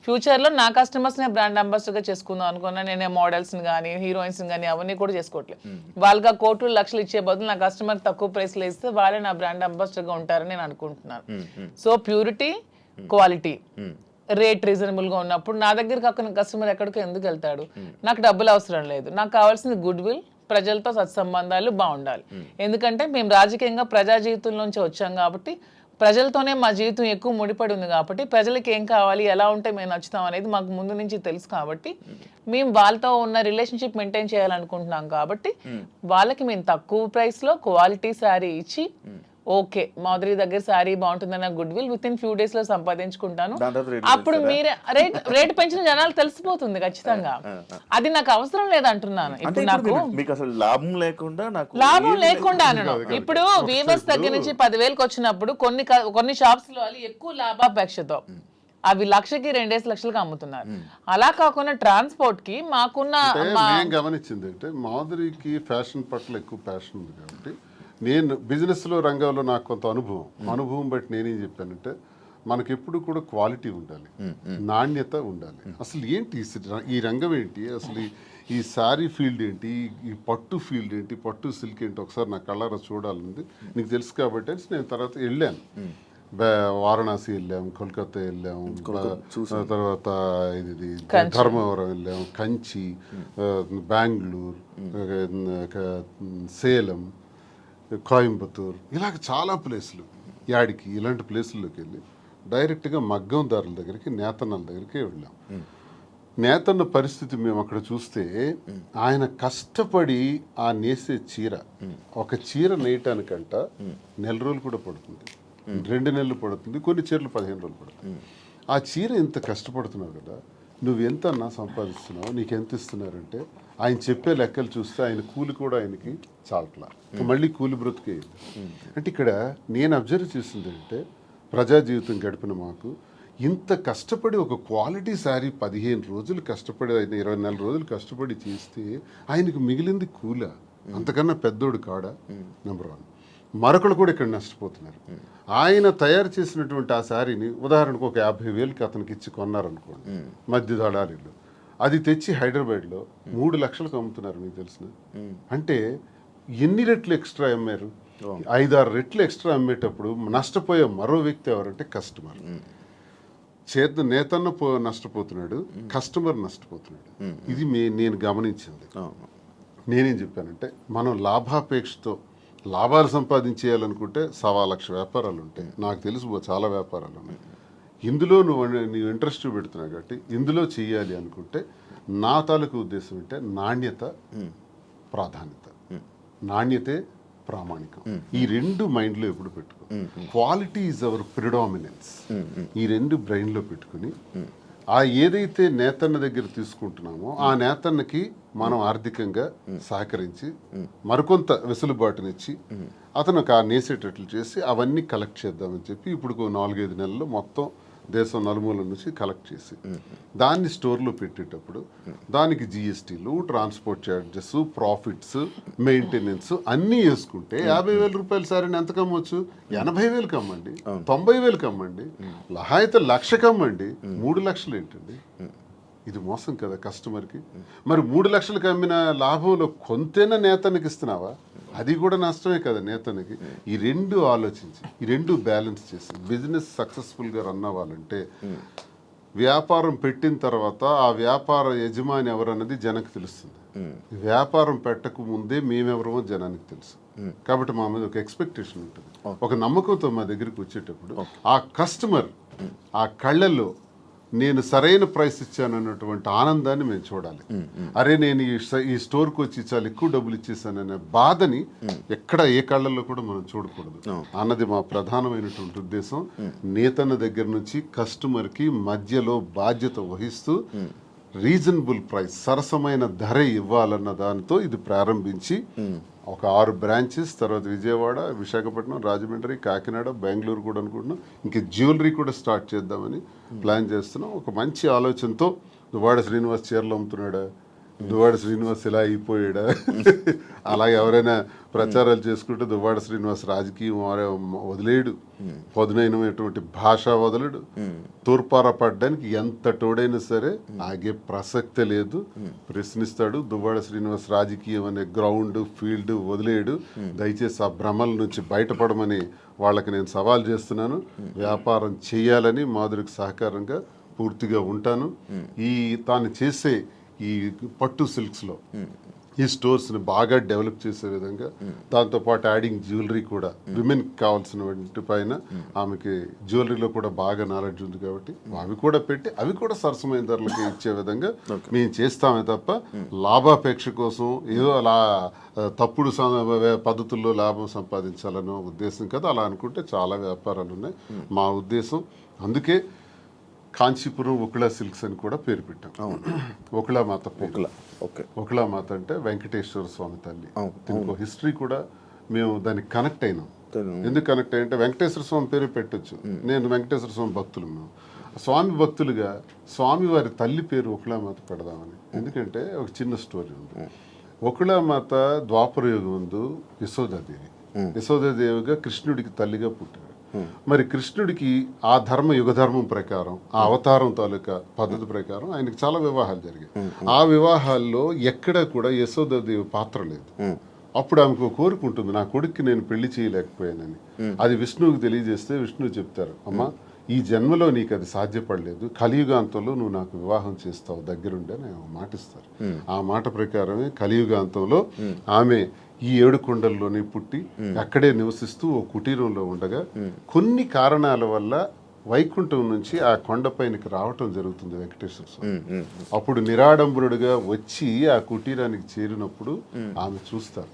ఫ్యూచర్లో నా కస్టమర్స్నే బ్రాండ్ అంబాసిడర్గా చేసుకుందాం అనుకున్నా. నేనే మోడల్స్ని కానీ హీరోయిన్స్ని కానీ అవన్నీ కూడా చేసుకోవట్లేదు. వాళ్ళకి ఆ కోట్లు లక్షలు ఇచ్చే బదులు నా కస్టమర్ తక్కువ ప్రైస్లో ఇస్తే వాళ్ళే నా బ్రాండ్ అంబాసిడర్గా ఉంటారని నేను అనుకుంటున్నాను. సో ప్యూరిటీ, క్వాలిటీ, రేట్ రీజనబుల్గా ఉన్నప్పుడు నా దగ్గరికి అక్కడ కస్టమర్ ఎక్కడికి ఎందుకు వెళ్తాడు? నాకు డబ్బులు అవసరం లేదు, నాకు కావాల్సింది గుడ్ విల్, ప్రజలతో సత్సంబంధాలు బాగుండాలి. ఎందుకంటే మేము రాజకీయంగా ప్రజా జీవితంలోంచి వచ్చాం కాబట్టి ప్రజలతోనే మా జీవితం ఎక్కువ ముడిపడి ఉంది కాబట్టి ప్రజలకి ఏం కావాలి, ఎలా ఉంటే మేము నచ్చుతాం అనేది మాకు ముందు నుంచి తెలుసు. కాబట్టి మేము వాళ్ళతో ఉన్న రిలేషన్షిప్ మెయింటైన్ చేయాలనుకుంటున్నాం. కాబట్టి వాళ్ళకి మేము తక్కువ ప్రైస్లో క్వాలిటీ శారీ ఇచ్చి ఓకే మాధురి దగ్గర శారీ బాగుంటుందన్న goodwill within few days లో సంపాదించుకుంటాను. అప్పుడు మీరే రేట్ పెంచిన జనాలు తెలిసిపోతుంది ఖచ్చితంగా. అది నాకు అవసరం లేదంటున్నాను. ఇప్పుడు నాకు లాభం లేకుండా ఇప్పుడు వీవర్స్ దగ్గర నుంచి 10,000కి వచ్చినప్పుడు కొన్ని షాప్స్ లో ఎక్కువ లాభాపేక్షతో అవి లక్షకి 2 లక్షలకి అమ్ముతున్నారు. అలా కాకుండా ట్రాన్స్పోర్ట్ కి మాకున్న నేను గమనించింది అంటే మాధురికి ఫ్యాషన్ పట్ల ఎక్కువ ప్యాషన్ ఉంది కాబట్టి నేను బిజినెస్లో రంగంలో నాకు కొంత అనుభవం బట్టి నేనేం చెప్పానంటే మనకి ఎప్పుడు కూడా క్వాలిటీ ఉండాలి, నాణ్యత ఉండాలి. అసలు ఏంటి ఈ రంగం ఏంటి, అసలు ఈ శారీ ఫీల్డ్ ఏంటి, ఈ పట్టు ఫీల్డ్ ఏంటి, పట్టు సిల్క్ ఏంటి ఒకసారి నా కళ్ళారా చూడాలని నీకు తెలుసు కాబట్టి నేను తర్వాత వెళ్ళాను. వారణాసి వెళ్ళాము, కోల్కతా వెళ్ళాము, తర్వాత ఇది ధర్మవరం వెళ్ళాము, కంచి, బెంగళూరు, సేలం, కోయంబత్తూర్, ఇలాగ చాలా ప్లేసులు, యాడికి ఇలాంటి ప్లేసుల్లోకి వెళ్ళి డైరెక్ట్గా మగ్గందారుల దగ్గరికి, నేతన్నల దగ్గరికి వెళ్ళాం. నేతన్న పరిస్థితి మేము అక్కడ చూస్తే ఆయన కష్టపడి ఆ నేసే చీర, ఒక చీర నేయటానికంట 1 నెల రోజులు కూడా పడుతుంది, 2 నెలలు పడుతుంది, కొన్ని చీరలు 15 రోజులు పడుతుంది. ఆ చీర ఇంత కష్టపడుతున్నావు కదా, నువ్వు ఎంత అన్నా సంపాదిస్తున్నావు, నీకు ఎంత ఇస్తున్నారంటే ఆయన చెప్పే లెక్కలు చూస్తే ఆయన కూలి కూడా ఆయనకి చాలట్లా, మళ్ళీ కూలి బ్రతికే. అంటే ఇక్కడ నేను అబ్జర్వ్ చేసింది అంటే ప్రజా జీవితం గడిపిన మాకు ఇంత కష్టపడి ఒక క్వాలిటీ శారీ 15 రోజులు కష్టపడి, ఆయన 24 రోజులు కష్టపడి చేస్తే ఆయనకు మిగిలింది కూల, అంతకన్నా పెద్దోడు కాడా? నెంబర్ 1. మరొకరు కూడా ఇక్కడ నష్టపోతున్నారు. ఆయన తయారు చేసినటువంటి ఆ శారీని ఉదాహరణకు ఒక 50,000కి అతనికి ఇచ్చి కొన్నారనుకోండి మధ్య దళారీలు, అది తెచ్చి హైదరాబాద్లో 3 లక్షలకు అమ్ముతున్నారు. మీకు తెలిసిన అంటే ఎన్ని రెట్లు ఎక్స్ట్రా అమ్మారు? 5-6 రెట్లు ఎక్స్ట్రా అమ్మేటప్పుడు నష్టపోయే మరో వ్యక్తి ఎవరంటే కస్టమర్. నేతన్న నష్టపోతున్నాడు, కస్టమర్ నష్టపోతున్నాడు. ఇది నేను గమనించింది. నేనేం చెప్పానంటే మనం లాభాపేక్షతో లాభాలు సంపాదించేయాలనుకుంటే 1,00,000 వ్యాపారాలు ఉంటాయి. నాకు తెలుసు చాలా వ్యాపారాలు ఉన్నాయి. ఇందులో నువ్వు ఇంట్రెస్ట్ పెడుతున్నావు కాబట్టి ఇందులో చెయ్యాలి అనుకుంటే నా తాలూకు ఉద్దేశం అంటే నాణ్యత ప్రాధాన్యత, నాణ్యతే ప్రామాణికం. ఈ 2 మైండ్లో ఎప్పుడు పెట్టుకో. Quality is our predominance. ఈ 2 బ్రెయిన్లో పెట్టుకుని ఆ ఏదైతే నేతన్న దగ్గర తీసుకుంటున్నామో ఆ నేతన్నకి మనం ఆర్థికంగా సహకరించి మరికొంత వెసులుబాటునిచ్చి అతను ఆ నేసేటట్లు చేసి అవన్నీ కలెక్ట్ చేద్దామని చెప్పి ఇప్పుడు 4-5 నెలల్లో మొత్తం దేశం నలుమూల నుంచి కలెక్ట్ చేసి దాన్ని స్టోర్లో పెట్టేటప్పుడు దానికి జిఎస్టీలు, ట్రాన్స్పోర్ట్ ఛార్జెస్, ప్రాఫిట్స్, మెయింటెనెన్స్ అన్నీ వేసుకుంటే 50,000 రూపాయలు సారీని ఎంత కమ్మొచ్చు? 80,000కి అమ్మండి, 90,000కి అమ్మండి, అయితే 1,00,000కి అమ్మండి. 3 లక్షలు ఏంటండి? ఇది మోసం కదా కస్టమర్కి. మరి 3 లక్షలకు అమ్మిన లాభంలో కొంతైనా నేతనికి ఇస్తున్నావా? అది కూడా నష్టమే కదా నేతనికి. ఈ 2 ఆలోచించి ఈ 2 బ్యాలెన్స్ చేసి బిజినెస్ సక్సెస్ఫుల్గా రన్ అవ్వాలంటే వ్యాపారం పెట్టిన తర్వాత ఆ వ్యాపార యజమాని ఎవరన్నది జనానికి తెలుస్తుంది. వ్యాపారం పెట్టక ముందే మేమెవరమో జనానికి తెలుసు. కాబట్టి మా మీద ఒక ఎక్స్పెక్టేషన్ ఉంటుంది, ఒక నమ్మకంతో మా దగ్గరికి వచ్చేటప్పుడు ఆ కస్టమర్ ఆ కళ్ళల్లో నేను సరైన ప్రైస్ ఇచ్చాను అన్నటువంటి ఆనందాన్ని మేము చూడాలి. అరే నేను ఈ స్టోర్కి వచ్చి చాలా ఎక్కువ డబ్బులు ఇచ్చేసాననే బాధని ఎక్కడ ఏ కళ్ళల్లో కూడా మనం చూడకూడదు అన్నది మా ప్రధానమైనటువంటి ఉద్దేశం. నేతన్న దగ్గర నుంచి కస్టమర్కి మధ్యలో బాధ్యత వహిస్తూ రీజనబుల్ ప్రైస్, సరసమైన ధర ఇవ్వాలన్న దానితో ఇది ప్రారంభించి ఒక 6 బ్రాంచెస్, తర్వాత విజయవాడ, విశాఖపట్నం, రాజమండ్రి, కాకినాడ, బెంగళూరు కూడా అనుకుంటున్నాం. ఇంక జ్యువెలరీ కూడా స్టార్ట్ చేద్దామని ప్లాన్ చేస్తున్నాం. ఒక మంచి ఆలోచనతో దువ్వాడ శ్రీనివాస్ చీరలు అమ్ముతున్నాడా, దువ్వాడ శ్రీనివాస్ ఇలా అయిపోయాడా, అలాగే ఎవరైనా ప్రచారాలు చేసుకుంటే దువ్వాడ శ్రీనివాస్ రాజకీయం వదిలేడు, పదునైనటువంటి భాష వదలడు, తూర్పార పడ్డానికి ఎంత తోడైనా సరే ఆగే ప్రసక్తే లేదు, ప్రశ్నిస్తాడు. దువ్వాడ శ్రీనివాస్ రాజకీయం అనే గ్రౌండ్ ఫీల్డ్ వదిలేడు. దయచేసి ఆ భ్రమల నుంచి బయటపడమని వాళ్ళకి నేను సవాల్ చేస్తున్నాను. వ్యాపారం చేయాలని మాధురికి సహకారంగా పూర్తిగా ఉంటాను. తాను చేసే ఈ పట్టు సిల్క్స్లో ఈ స్టోర్స్ని బాగా డెవలప్ చేసే విధంగా, దాంతోపాటు యాడింగ్ జ్యువెలరీ కూడా విమెన్కి కావాల్సిన వాటి పైన ఆమెకి జ్యువెలరీలో కూడా బాగా నాలెడ్జ్ ఉంది కాబట్టి అవి కూడా పెట్టి అవి కూడా సరసమైన ధరలకి ఇచ్చే విధంగా మేము చేస్తామే తప్ప లాభాపేక్ష కోసం ఏదో అలా తప్పుడు పద్ధతుల్లో లాభం సంపాదించాలనే ఉద్దేశం కదా. అలా అనుకుంటే చాలా వ్యాపారాలు ఉన్నాయి. మా ఉద్దేశం అందుకే కాంచీపురం ఒకళా సిల్క్స్ అని కూడా పేరు పెట్టాం. ఒకళామాత పేరు. ఒకళామాత అంటే వెంకటేశ్వర స్వామి తల్లి. దీనికి హిస్టరీ కూడా మేము దానికి కనెక్ట్ అయినాం. ఎందుకు కనెక్ట్ అయ్యంటే వెంకటేశ్వర స్వామి పేరు పెట్టొచ్చు. నేను వెంకటేశ్వర స్వామి భక్తులు మేము. స్వామి భక్తులుగా స్వామివారి తల్లి పేరు ఒకళామాత పెడదామని. ఎందుకంటే ఒక చిన్న స్టోరీ ఉంది. ఒకళామాత ద్వాపర యుగం ముందు యశోదాదేవి, యశోదాదేవిగా కృష్ణుడికి తల్లిగా పుట్టారు. మరి కృష్ణుడికి ఆ యుగధర్మం ప్రకారం, ఆ అవతారం తాలూకా పద్ధతి ప్రకారం ఆయనకి చాలా వివాహాలు జరిగాయి. ఆ వివాహాల్లో ఎక్కడా కూడా యశోదాదేవి పాత్ర లేదు. అప్పుడు ఆమెకు కోరిక ఉంటుంది, నా కొడుక్కి నేను పెళ్లి చేయలేకపోయానని. అది విష్ణువుకి తెలియజేస్తే విష్ణువు చెప్తారు, అమ్మా ఈ జన్మలో నీకు అది సాధ్యపడలేదు, కలియుగాంతంలో నువ్వు నాకు వివాహం చేస్తావు దగ్గరుండే అని మాటిస్తారు. ఆ మాట ప్రకారమే కలియుగాంతంలో ఆమె ఈ 7 కొండల్లోనే పుట్టి అక్కడే నివసిస్తూ ఓ కుటీరంలో ఉండగా కొన్ని కారణాల వల్ల వైకుంఠం నుంచి ఆ కొండపైనకి రావటం జరుగుతుంది వెంకటేశ్వర స్వామి. అప్పుడు నిరాడంబరుడుగా వచ్చి ఆ కుటీరానికి చేరినప్పుడు ఆమె చూస్తారు.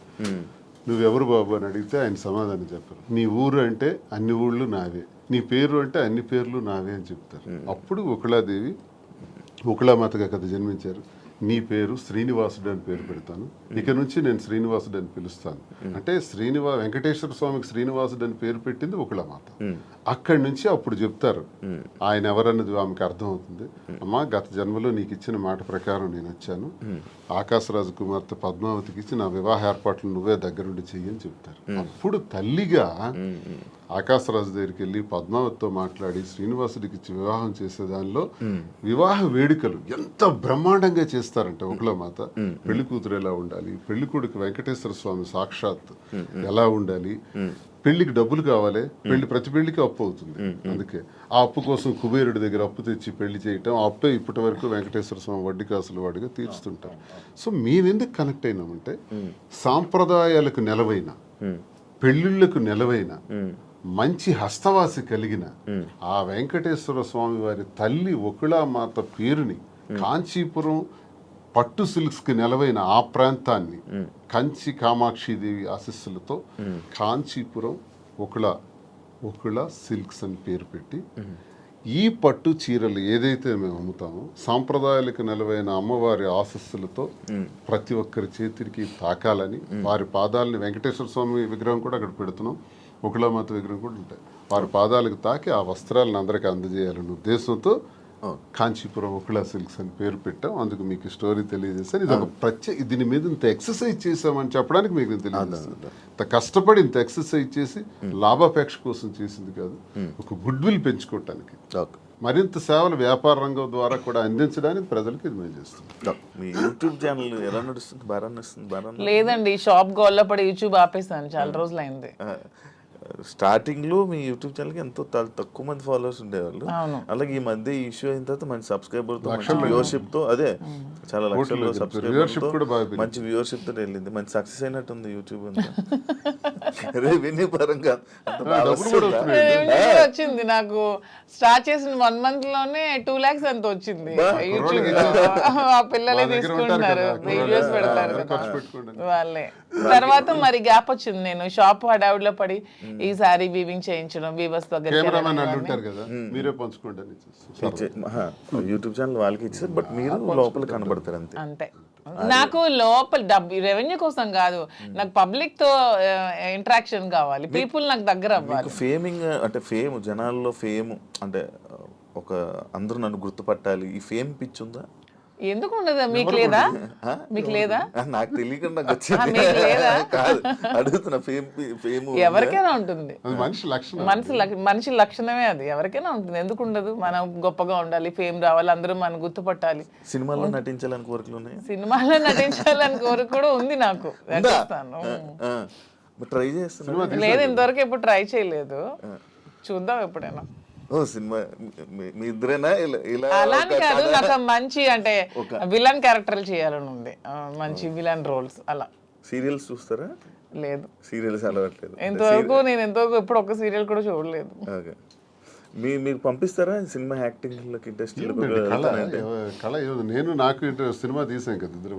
నువ్వెవరు బాబు అని అడిగితే ఆయన సమాధానం చెప్పారు, నీ ఊరు అంటే అన్ని ఊళ్ళు నావే, నీ పేరు అంటే అన్ని పేర్లు నావే అని చెప్తారు. అప్పుడు ఒకళాదేవి ఒకళామాతగా కదా జన్మించారు. నీ పేరు శ్రీనివాసుడు అని పేరు పెడతాను, ఇక నుంచి నేను శ్రీనివాసుడు అని పిలుస్తాను అంటే వెంకటేశ్వర స్వామికి శ్రీనివాసుడు అని పేరు పెట్టింది ఒకళామాత. అక్కడి నుంచి అప్పుడు చెప్తారు ఆయన ఎవరన్నది ఆమెకు అర్థమవుతుంది. అమ్మా గత జన్మలో నీకు ఇచ్చిన మాట ప్రకారం నేను వచ్చాను, ఆకాశరాజు కుమార్తె పద్మావతికి ఇచ్చి నా వివాహ ఏర్పాట్లు నువ్వే దగ్గరుండి చెయ్యని చెప్తారు. అప్పుడు తల్లిగా ఆకాశరాజు దగ్గరికి వెళ్ళి పద్మావతితో మాట్లాడి శ్రీనివాసుడికి ఇచ్చి వివాహం చేసే దానిలో వివాహ వేడుకలు ఎంత బ్రహ్మాండంగా చేస్తారంటే ఒకళామాత. పెళ్లి కూతురు ఎలా ఉండాలి, పెళ్లి కొడుకు వెంకటేశ్వర స్వామి సాక్షాత్ ఎలా ఉండాలి, పెళ్లికి డబ్బులు కావాలి, ప్రతి పెళ్లికి అప్పు అవుతుంది, అందుకే ఆ అప్పు కోసం కుబేరుడి దగ్గర అప్పు తెచ్చి పెళ్లి చేయటం, ఆ అప్పే ఇప్పటి వరకు వెంకటేశ్వర స్వామి వడ్డీ కాసులు వాడిగా తీర్చుతుంటారు. సో మేమెందుకు కనెక్ట్ అయినామంటే సాంప్రదాయాలకు నెలవైన, పెళ్లిళ్లకు నెలవైన, మంచి హస్తవాసి కలిగిన ఆ వెంకటేశ్వర స్వామి వారి తల్లి ఒకళామాత పేరుని కాంచీపురం పట్టు సిల్క్స్ కి నెలవైన ఆ ప్రాంతాన్ని కంచి కామాక్షిదేవి ఆశీస్సులతో కాంచీపురం ఒకళ సిల్క్స్ అని పేరు పెట్టి ఈ పట్టు చీరలు ఏదైతే మేము అమ్ముతామో సాంప్రదాయాలకు నెలవైన అమ్మవారి ఆశస్సులతో ప్రతి ఒక్కరి చేతికి తాకాలని, వారి పాదాలని, వెంకటేశ్వర స్వామి విగ్రహం కూడా అక్కడ పెడుతున్నాం, ఒకళామాత విగ్రహం కూడా ఉంటాయి, వారి పాదాలకు తాకి ఆ వస్త్రాలను అందరికీ అందజేయాలనే ఉద్దేశంతో కాంచీపురం ఒకళ సిల్క్స్ అని పేరు పెట్టాం. అందుకు మీకు స్టోరీ తెలియజేస్తాను. ఇది ఒక దీని మీద ఇంత ఎక్సర్సైజ్ చేసామని చెప్పడానికి మీకు నేను తెలియజేస్తాను. ఇంత కష్టపడి ఇంత ఎక్సర్సైజ్ చేసి లాభాపేక్ష కోసం చేసింది కాదు, ఒక గుడ్ విల్ పెంచుకోవటానికి, మరింత సేవలు వ్యాపార రంగం ద్వారా కూడా అందించడానికి ప్రజలకు ఇది మేము చేస్తాం. మీ యూట్యూబ్ ఛానల్ ఎలా నడుస్తుంది? బాగా నడుస్తుంది? లేదండి, షాప్ గోల్లో పడి యూట్యూబ్ ఆపేసాను, చాలా రోజులు అయింది. స్టార్టింగ్ లో మీ యూట్యూబ్ ఛానల్ కి ఎంతో తక్కువ మంది ఫాలోవర్స్ ఉండేవాళ్ళు, అలాగే ఈ మధ్య ఈ ఇష్యూ అయిన తర్వాత మంచి సబ్స్క్రైబర్ తో, మంచి వ్యూవర్షిప్ తో, అదే చాలా లక్షల్లో సబ్స్క్రైబర్, మంచి వ్యూవర్షిప్ తో వెళ్ళింది, మంచి సక్సెస్ అయినట్టుంది యూట్యూబ్ అంతా. రెవెన్యూ పరంగా వచ్చింది నాకు. స్టార్ట్ చేసిన 1 month లోనే 2 lakhs అంత వచ్చింది యూట్యూబ్ లో. ఆ పిల్లలే తీసుకుంటున్నారు, వీడియోస్ పెడతారు వాళ్ళే. తర్వాత మరి గ్యాప్ వచ్చింది, నేను షాప్ హడావుడిలో పడి ఈ సారీ వీవింగ్ చేయించడం, వీవర్స్ దగ్గర యూట్యూబ్ ఛానల్ వాళ్ళకి ఇచ్చారు, బట్ మీరు లోపల కనబడతారు అంతే. అంతే, నాకు లోపల రెవెన్యూ కోసం కాదు, నాకు పబ్లిక్ తో ఇంటరాక్షన్ కావాలి, పీపుల్ నాకు దగ్గర అవ్వాలి. ఫేమింగ్ అంటే ఫేమ్, జనాల్లో ఫేమ్ అంటే ఒక అందరూ నన్ను గుర్తుపట్టాలి, ఈ ఫేమ్ పిచ్ ఉందా? ఎందుకు ఉండదు? మీకు లేదా? మీకు లేదా? నాకు తెలియకుండా నాకు వచ్చింది కాదు, అడుగుతున్నా. ఫేమ్ ఎవరికైనా ఉంటుంది, మనిషి లక్షణమే అది, ఎవరికైనా ఉంటుంది, ఎందుకు ఉండదు? మనం గొప్పగా ఉండాలి, ఫేమ్ రావాలి, అందరూ మనం గుర్తుపట్టాలి. సినిమాలో నటించాలని కోరికలు ఉన్నాయి? సినిమాలో నటించాలని కోరిక కూడా ఉంది నాకు, ట్రై చేస్తున్నా. లేదు, ఇంతవరకు ఎప్పుడు ట్రై చేయలేదు, చూద్దాం ఎప్పుడైనా. సినిమా మీ ఇద్దరేనా? అలానే కాదు, నాకు మంచి అంటే విలన్ క్యారెక్టర్లు చేయాలని ఉంది, మంచి విలన్ రోల్స్. అలా సీరియల్స్ చూస్తారా? లేదు, సీరియల్స్ అలవాట్లేదు నేను ఎంతవరకు ఎప్పుడు ఒక సీరియల్ కూడా చూడలేదు. మీరు పంపిస్తారా సినిమా యాక్టింగ్ ఇంట్రెస్ట్? నాకు సినిమా తీసాం కదా ఇద్దరు,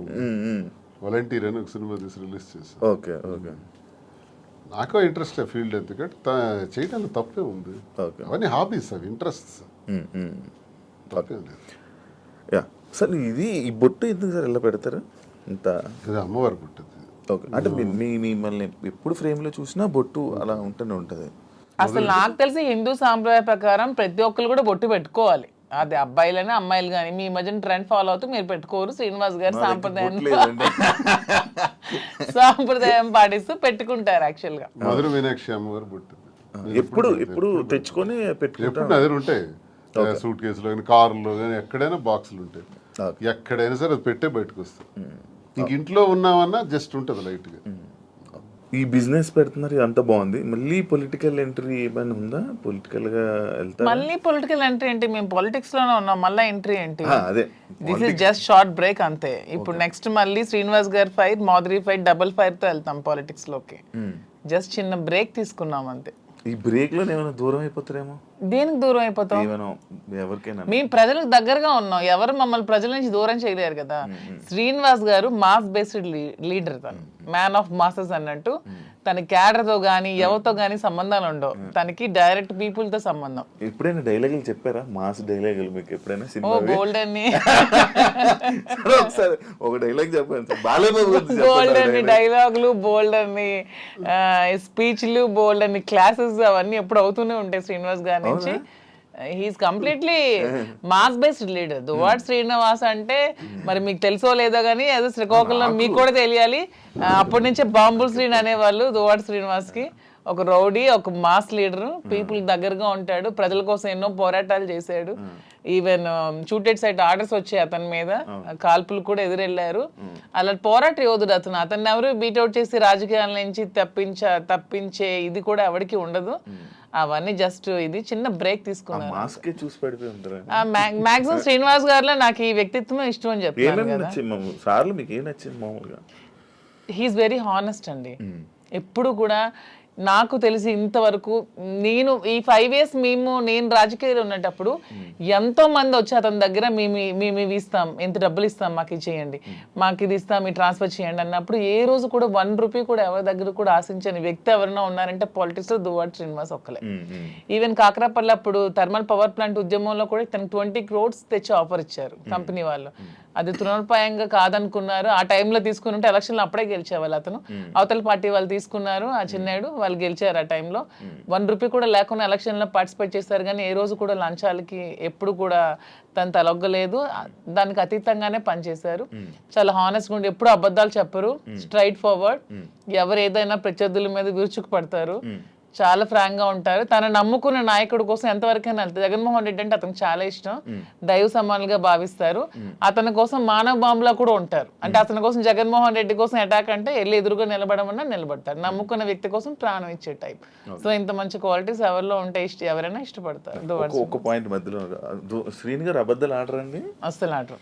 వాలంటీర్ అని ఒక సినిమా తీసి రిలీజ్ చేసాం. ఓకే ఓకే, నాకు ఇంట్రెస్ట్ ఫీల్డ్, ఎందుకంటే చేయడానికి తప్పే ఉంది, అవన్నీ హాబీస్, అవి ఇంట్రెస్ట్స్, తప్పే లేదు. సార్ ఇది ఈ బొట్టు ఎందుకు సార్ ఇలా పెడతారు? ఇంత ఇది అమ్మవారి బొట్టు. ఓకే, అంటే మిమ్మల్ని ఎప్పుడు ఫ్రేమ్లో చూసినా బొట్టు అలా ఉంటూనే ఉంటుంది. అసలు నాకు తెలిసి హిందూ సాంప్రదాయ ప్రకారం ప్రతి ఒక్కరు కూడా బొట్టు పెట్టుకోవాలి. అది అబ్బాయిలైనా అమ్మాయిలు కానీ. మీ మధ్యన ట్రెండ్ ఫాలో అవుతూ మీరు పెట్టుకోరు. శ్రీనివాస్ గారు సాంప్రదాయం పాటిస్తూ పెట్టుకుంటారు యాక్చువల్ గా. మధుర మీనాక్షి అమ్మగారు బొట్టు ఎప్పుడు తెచ్చుకొని పెట్టుకుంటాం. ఎప్పుడు అదే ఉంటాయి, సూట్ కేసులో కానీ కారులో కానీ ఎక్కడైనా బాక్సులు ఉంటాయి. ఎక్కడైనా సరే అది పెట్టే బయటకు వస్తాయి. ఇంక ఇంట్లో ఉన్నామన్నా జస్ట్ ఉంటుంది లైట్గా. ఈ బిజినెస్ పెడుతున్నారు, అంత బాగుంది. మళ్ళీ పొలిటికల్ ఎంట్రీ ఏమైనా ఉందా? పొలిటికల్ గా వెళ్తారా? మళ్ళీ పొలిటికల్ ఎంట్రీ ఏంటి? మేము పాలిటిక్స్ లోనే ఉన్నాం, మళ్ళీ ఎంట్రీ ఏంటి? అదే this is just short break అంతే. ఇప్పుడు నెక్స్ట్ మళ్ళీ శ్రీనివాస్ గారి fight, Madhuri fight, double fight తో వెళ్తాం పాలిటిక్స్ లోకి. జస్ట్ చిన్న బ్రేక్ తీసుకున్నాం అంతే. ఈ బ్రేక్ లో ఏమైనా దూరం అయిపోతారేమో. దేనికి దూరం అయిపోతాం? ఎవరికైనా మేము ప్రజలకు దగ్గరగా ఉన్నాం, ఎవరు మమ్మల్ని ప్రజల నుంచి దూరం చేయలేరు కదా. శ్రీనివాస్ గారు మాస్ బేస్డ్ లీడర్, తను మ్యాన్ ఆఫ్ మాసెస్ అన్నట్టు. తన క్యాడర్ తో గానీ ఎవరితో గానీ సంబంధాలు ఉండవు, తనకి డైరెక్ట్ పీపుల్ తో సంబంధం. ఎప్పుడైనా డైలాగులు చెప్పారా? మాస్ డైలాగులు మీకు ఎప్పుడైనా? ఓ గోల్డ్ అని ఒకసారి ఒక డైలాగ్ చెప్పండి. బోల్డ్ అని డైలాగులు, బోల్డ్ అని స్పీచ్లు, బోల్డ్ అని క్లాసెస్, అవన్నీ ఎప్పుడు అవుతూనే ఉంటాయి శ్రీనివాస్ గారి నుంచి. He is completely mass based leader. Duvvada Srinivas అంటే మరి మీకు తెలుసో లేదో కానీ ఏదో శ్రీకాకుళం మీకు కూడా తెలియాలి. అప్పటి నుంచే బాంబుల్ శ్రీని అనేవాళ్ళు దువ్వాడ శ్రీనివాస్ కి. ఒక రౌడీ, ఒక మాస్ లీడర్, పీపుల్ దగ్గరగా ఉంటాడు, ప్రజల కోసం ఎన్నో పోరాటాలు చేశాడు. ఈవెన్ షూటెడ్ సైట్ ఆర్డర్స్ వచ్చాయి అతని మీద, కాల్పులు కూడా ఎదురెళ్లారు. అలా పోరాట యోధుడు అతను. అతన్ని ఎవరు బీట్అవుట్ చేసి రాజకీయాల నుంచి తప్పించే ఇది కూడా ఎవరికి ఉండదు. అవన్నీ జస్ట్ ఇది చిన్న బ్రేక్ తీసుకున్నాను. మాక్సిమం శ్రీనివాస్ గారిలో నాకు ఈ వ్యక్తిత్వం ఇష్టం అని చెప్తాను కదా. హీఈస్ వెరీ హానెస్ట్ అండి. ఎప్పుడు కూడా నాకు తెలిసి ఇంతవరకు నేను ఈ 5 years నేను రాజకీయాలు ఉన్నప్పుడు ఎంతో మంది వచ్చి అతని దగ్గర మేము ఇస్తాం, ఎంత డబ్బులు ఇస్తాం, మాకు ఇది చేయండి, మాకు ఇది ఇస్తాం, ఈ ట్రాన్స్ఫర్ చేయండి అన్నప్పుడు ఏ రోజు కూడా 1 రూపీ కూడా ఎవరి దగ్గర కూడా ఆశించని వ్యక్తి ఎవరైనా ఉన్నారంటే పాలిటిక్స్ లో దువ్వాడ శ్రీనివాస్ ఒక్కలే. ఈవెన్ కాకరాపల్లి అప్పుడు థర్మల్ పవర్ ప్లాంట్ ఉద్యమంలో కూడా తనకు 20 crores తెచ్చి ఆఫర్ ఇచ్చారు కంపెనీ వాళ్ళు. అది తృణోపాయంగా కాదనుకున్నారు. ఆ టైంలో తీసుకుని ఉంటే ఎలక్షన్లో అప్పుడే గెలిచేవాళ్ళు. అతను అవతల పార్టీ వాళ్ళు తీసుకున్నారు, ఆ చిన్నాడు వాళ్ళు గెలిచారు. ఆ టైంలో 1 రూపీ కూడా లేకుండా ఎలక్షన్లో పార్టిసిపేట్ చేస్తారు. కానీ ఏ రోజు కూడా లంచాలకి ఎప్పుడు కూడా తను తలొగ్గలేదు. దానికి అతీతంగానే పనిచేశారు. చాలా హానెస్ట్గా ఉండి ఎప్పుడు అబద్ధాలు చెప్పరు, స్ట్రైట్ ఫార్వర్డ్. ఎవరు ఏదైనా ప్రత్యర్థుల మీద విరుచుకు పడతారు, చాలా ఫ్రాంక్ గా ఉంటారు. తన నమ్ముకున్న నాయకుడి కోసం ఎంతవరకైనా వెళ్తారు. జగన్మోహన్ రెడ్డి అంటే అతనికి చాలా ఇష్టం, దైవ సమానులుగా భావిస్తారు. అతని కోసం మానవ బాంబులా కూడా ఉంటారు. అంటే అతని కోసం, జగన్మోహన్ రెడ్డి కోసం అటాక్ అంటే వెళ్ళి ఎదురుగా నిలబడమన్నా నిలబడతారు. నమ్ముకున్న వ్యక్తి కోసం ప్రాణం ఇచ్చే టైప్. సో ఇంత మంచి క్వాలిటీస్ ఎవరిలో ఉంటే ఎవరైనా ఇష్టపడతారు. ఒక పాయింట్ మధ్యలో, శ్రీని గారు అబద్ధాలు ఆడరండి? అస్సలు ఆడరు.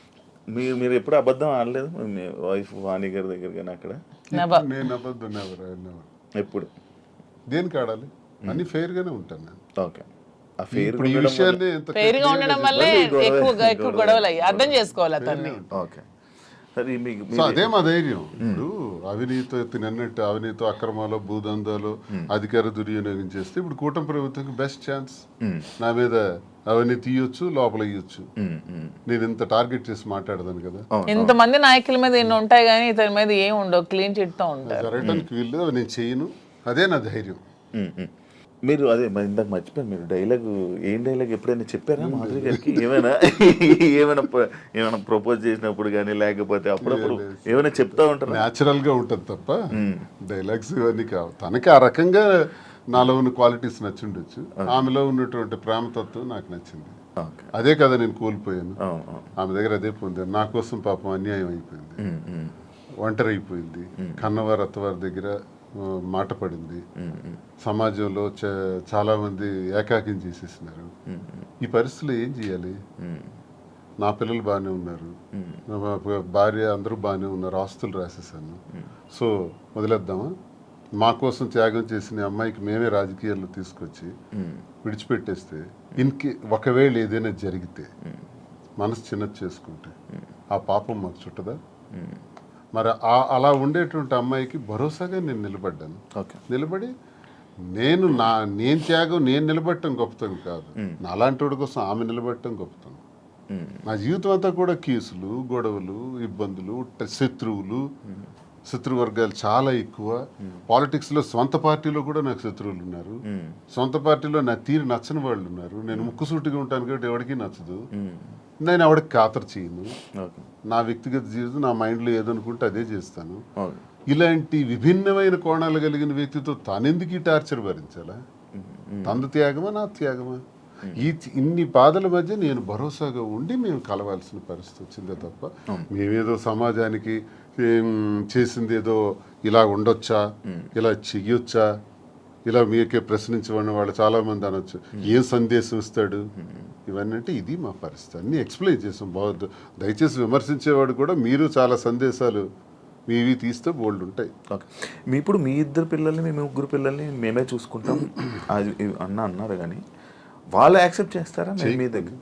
మీరు ఎప్పుడు అబద్ధం ఆడలేదు మీ వైఫ్ వాణి గారి దగ్గర? కానీ అక్కడ నేను అబద్ధం ఎప్పుడు దేనికి ఆడాలి? అన్ని ఫెయిర్ గానే ఉంటాను నేను. ఓకే. ఇప్పుడు ఈ విషయాన్ని ఫెయిర్ గా ఉండడం వల్లే ఎక్కువ గొడవలు అయ్యి అర్థం చేసుకోవాలి అతన్ని. ఓకే. సో అదే మా ధైర్యం. ఇప్పుడు అవినీతి అవినీతి అక్రమాలు, భూదందాలు, అధికార దుర్వినియోగం చేస్తే ఇప్పుడు కూటమి ప్రభుత్వంకి బెస్ట్ ఛాన్స్. నా మీద అవినీతి తీయొచ్చు, లోపల ఇయ్యొచ్చు. నేను ఇంత టార్గెట్ చేసి మాట్లాడదాను కదా. ఇంతమంది నాయకుల మీద ఎన్ని ఉంటాయి కానీ ఇతని మీద ఏం ఉండవు, క్లీన్ చిట్ తో ఉంటాయి. జరగడానికి వీళ్ళు నేను చేయను, అదే నా ధైర్యం. మీరు అదే ఇందాక మర్చిపోయాను, మీరు ఏం డైలాగ్ ఎప్పుడైనా చెప్పారా మాధురి గారికి? ఏమైనా ప్రపోజ్ చేసినప్పుడు కానీ లేకపోతే అప్పుడప్పుడు ఏమైనా చెప్తా ఉంటారు? న్యాచురల్ గా ఉంటుంది తప్ప డైలాగ్స్ ఇవన్నీ కావు. తనకి ఆ రకంగా నాలో ఉన్న క్వాలిటీస్ నచ్చుండొచ్చు. ఆమెలో ఉన్నటువంటి ప్రేమతత్వం నాకు నచ్చింది. అదే కదా నేను కోల్పోయాను. ఆమె దగ్గర అదే పొందాను. నా కోసం పాపం అన్యాయం అయిపోయింది, ఒంటరి అయిపోయింది, కన్నవారి అత్తవారి దగ్గర మాట పడింది. సమాజంలో చాలా మంది ఏకాకిం చేసేసినారు. ఈ పరిస్థితుల్లో ఏం చేయాలి? నా పిల్లలు బాగానే ఉన్నారు, భార్య అందరూ బాగానే ఉన్నారు, ఆస్తులు రాసేసాను. సో వదిలేద్దామా? మా కోసం త్యాగం చేసిన అమ్మాయికి మేమే రాజకీయాల్లో తీసుకొచ్చి విడిచిపెట్టేస్తే ఒకవేళ ఏదైనా జరిగితే మనసు చిన్నది చేసుకుంటే ఆ పాపం మాకు చుట్టదా? మరి అలా ఉండేటువంటి అమ్మాయికి భరోసాగా నేను నిలబడ్డాను. నిలబడి నేను త్యాగం నేను నిలబడటం గొప్పతనం కాదు, నాలాంటి వాడి కోసం ఆమె నిలబడటం గొప్పతనం. నా జీవితం అంతా కూడా కేసులు, గొడవలు, ఇబ్బందులు, శత్రువులు, శత్రువర్గాలు చాలా ఎక్కువ. పాలిటిక్స్లో సొంత పార్టీలో కూడా నాకు శత్రువులు ఉన్నారు, సొంత పార్టీలో నా తీరు నచ్చని వాళ్ళు ఉన్నారు. నేను ముక్కుసూటిగా ఉంటాను కాబట్టి ఎవరికి నచ్చదు, నేను ఎవరికి ఖాతరు చేయను. నా వ్యక్తిగత జీవితం నా మైండ్లో ఏదనుకుంటే అదే చేస్తాను. ఇలాంటి విభిన్నమైన కోణాలు కలిగిన వ్యక్తితో తానెందుకు ఈ టార్చర్ భరించాలా? తందు త్యాగమా నా త్యాగమా? ఇన్ని బాధల మధ్య నేను భరోసాగా ఉండి మేము కలవాల్సిన పరిస్థితి వచ్చిందే తప్ప మేమేదో సమాజానికి చేసింది ఏదో ఇలా ఉండొచ్చా, ఇలా చెయ్యొచ్చా, ఇలా మీకే ప్రశ్నించబడిన వాళ్ళు చాలామంది అనొచ్చు, ఏం సందేశం ఇస్తాడు ఇవన్నీ అంటే ఇది మా పరిస్థితి. అన్నీ ఎక్స్ప్లెయిన్ చేసాం. బాగుంది, దయచేసి విమర్శించేవాడు కూడా మీరు చాలా సందేశాలు మీవి తీస్తే బోల్డ్ ఉంటాయి. ఓకే, ఇప్పుడు మీ ఇద్దరు పిల్లల్ని మీ ముగ్గురు పిల్లల్ని మేమే చూసుకుంటాం అది అన్నారు, కానీ వాళ్ళు యాక్సెప్ట్ చేస్తారా? మీ దగ్గర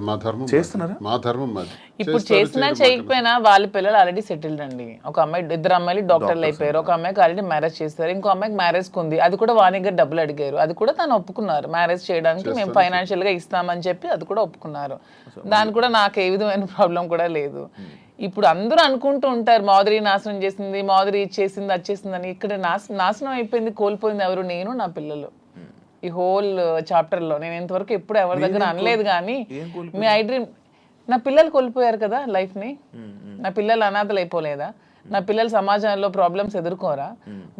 మా ధర్మం చేస్తున్నారా? మా ధర్మం మాది. ఇప్పుడు చేసినా చేయకపోయినా వాళ్ళ పిల్లలు ఆల్రెడీ సెటిల్డ్ అండి. ఒక అమ్మాయి, ఇద్దరు అమ్మాయిలు డాక్టర్లు అయిపోయారు. ఒక అమ్మాయికి ఆల్రెడీ మ్యారేజ్ చేస్తారు, ఇంకో అమ్మాయికి మ్యారేజ్ ఉంది. అది కూడా వాణి గారు డబ్బులు అడిగారు, అది కూడా తను ఒప్పుకున్నారు. మ్యారేజ్ చేయడానికి మేము ఫైనాన్షియల్ గా ఇస్తామని చెప్పి అది కూడా ఒప్పుకున్నారు. దాని కూడా నాకు ఏ విధమైన ప్రాబ్లం కూడా లేదు. ఇప్పుడు అందరూ అనుకుంటూ ఉంటారు మాధురి నాశనం చేసింది, మాధురి ఇచ్చేసింది, వచ్చేసింది అని. ఇక్కడ నాశనం అయిపోయింది, కోల్పోయింది ఎవరు? నేను, నా పిల్లలు. ఈ హోల్ చాప్టర్ లో నేను ఇంతవరకు ఎప్పుడు ఎవరి దగ్గర అనలేదు, కానీ మీ ఐ డ్రీమ్, నా పిల్లలు కోల్పోయారు కదా లైఫ్ ని. నా పిల్లలు అనాథలు అయిపోలేదా? నా పిల్లలు సమాజంలో ప్రాబ్లమ్స్ ఎదుర్కోరా?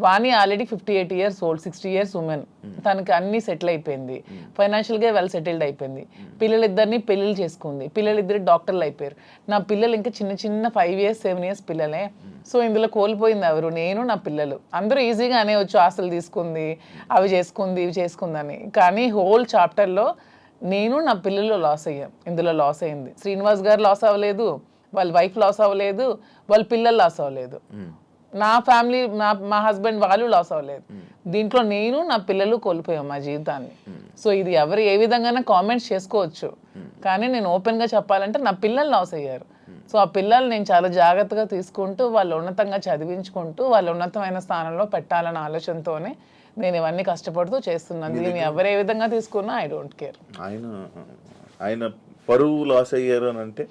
Vani already 58 years old, 60 years women. తనకి అన్ని సెటిల్ అయిపోయింది, ఫైనాన్షియల్ గా వెల్ సెటిల్డ్ అయిపోయింది. పిల్లలిద్దరిని పెళ్లిళ్ళు చేసుకుంది, పిల్లలిద్దరు డాక్టర్లు అయిపోయారు. నా పిల్లలు ఇంకా చిన్న 5 years 7 years పిల్లలే. సో ఇందులో కోల్పోయింది ఎవరు? నేను, నా పిల్లలు. అందరూ ఈజీగా అనేవచ్చు ఆస్తులు తీసుకుంది, అవి చేసుకుంది, ఇవి చేసుకుందని. కానీ హోల్ చాప్టర్లో నేను, నా పిల్లలు లాస్ అయ్యాం. ఇందులో లాస్ అయింది శ్రీనివాస్ గారు లాస్ అవ్వలేదు, వాళ్ళ వైఫ్ లాస్ అవ్వలేదు, వాళ్ళ పిల్లలు లాస్ అవ్వలేదు, నా ఫ్యామిలీ, మా హస్బెండ్ వాళ్ళు లాస్ అవ్వలేదు. దీంట్లో నేను, నా పిల్లలు కోల్పోయాం మా జీవితాన్ని. సో ఇది ఎవరు ఏ విధంగా కామెంట్స్ చేసుకోవచ్చు, కానీ నేను ఓపెన్గా చెప్పాలంటే నా పిల్లలు లాస్ అయ్యారు. సో ఆ పిల్లలు నేను చాలా జాగ్రత్తగా తీసుకుంటూ, వాళ్ళు ఉన్నతంగా చదివించుకుంటూ, వాళ్ళు ఉన్నతమైన స్థానంలో పెట్టాలన్న ఆలోచనతోనే నేను ఇవన్నీ కష్టపడుతూ చేస్తున్నాను. దీన్ని ఎవరు ఏ విధంగా తీసుకున్నా ఐ డోంట్ కేర్. ఆయన పరువు లాస్ అయ్యారు అని అంటే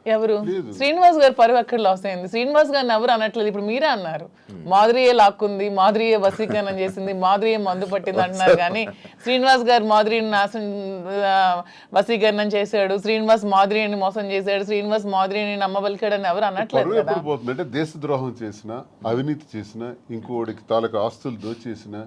ఎవరు? శ్రీనివాస్ గారు పరువు ఎక్కడ లాస్ అయింది? శ్రీనివాస్ గారిని ఎవరు అనట్లేదు. ఇప్పుడు మీరే అన్నారు మాధురియే లాక్కుంది, మాధురియే వశీకరణం చేసింది, మాధురియే మందు పట్టింది అంటున్నారు. కానీ శ్రీనివాస్ గారు మాధురిని వశీకరణం చేశాడు, శ్రీనివాస్ మాధురిని మోసం చేశాడు, శ్రీనివాస్ మాధురిని నమ్మబలికాడని ఎవరు అనట్లేదు కదా. పోతుందంటే దేశద్రోహం చేసిన, అవినీతి చేసిన, ఇంకోటికి తాలూకు ఆస్తులు దోచేసిన,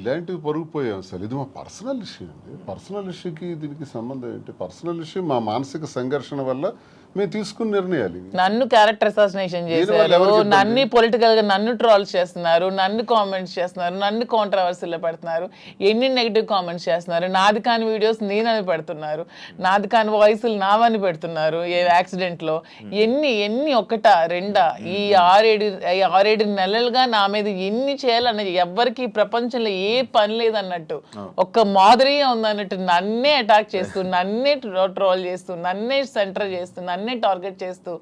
ఇలాంటివి పరుగుపోయాం. అసలు ఇది మా పర్సనల్ ఇష్యూ అండి. పర్సనల్ ఇష్యూకి దీనికి సంబంధం ఏంటి? పర్సనల్ ఇష్యూ మా మానసిక సంఘర్షణ వల్ల మేము తీసుకున్న నిర్ణయాలు. నన్ను క్యారెక్టర్ అసాసినేషన్ చేశారు, నన్ను పొలిటికల్ గా నన్ను ట్రోల్స్ చేస్తున్నారు, నన్ను కామెంట్స్ చేస్తున్నారు, నన్ను కాంట్రవర్సీలో పెడుతున్నారు, ఎన్ని నెగిటివ్ కామెంట్స్ చేస్తున్నారు, నాది కాని వీడియోస్ నేనని పెడుతున్నారు, నాది కాని వాయిస్లు నావని పెడుతున్నారు. ఏ యాక్సిడెంట్ లో ఎన్ని ఒకటా రెండా? ఈ 6-7 నెలలుగా నా మీద ఎన్ని చేయాలన్నది ఎవ్వరికి ప్రపంచంలో ఏ పని లేదన్నట్టు, ఒక్క మాధురియే ఉందన్నట్టు నన్నే అటాక్ చేస్తూ, నన్నే ట్రోల్ చేస్తూ, నన్నే సెంటర్ చేస్తూ, నన్నే టార్గెట్ చేస్తూ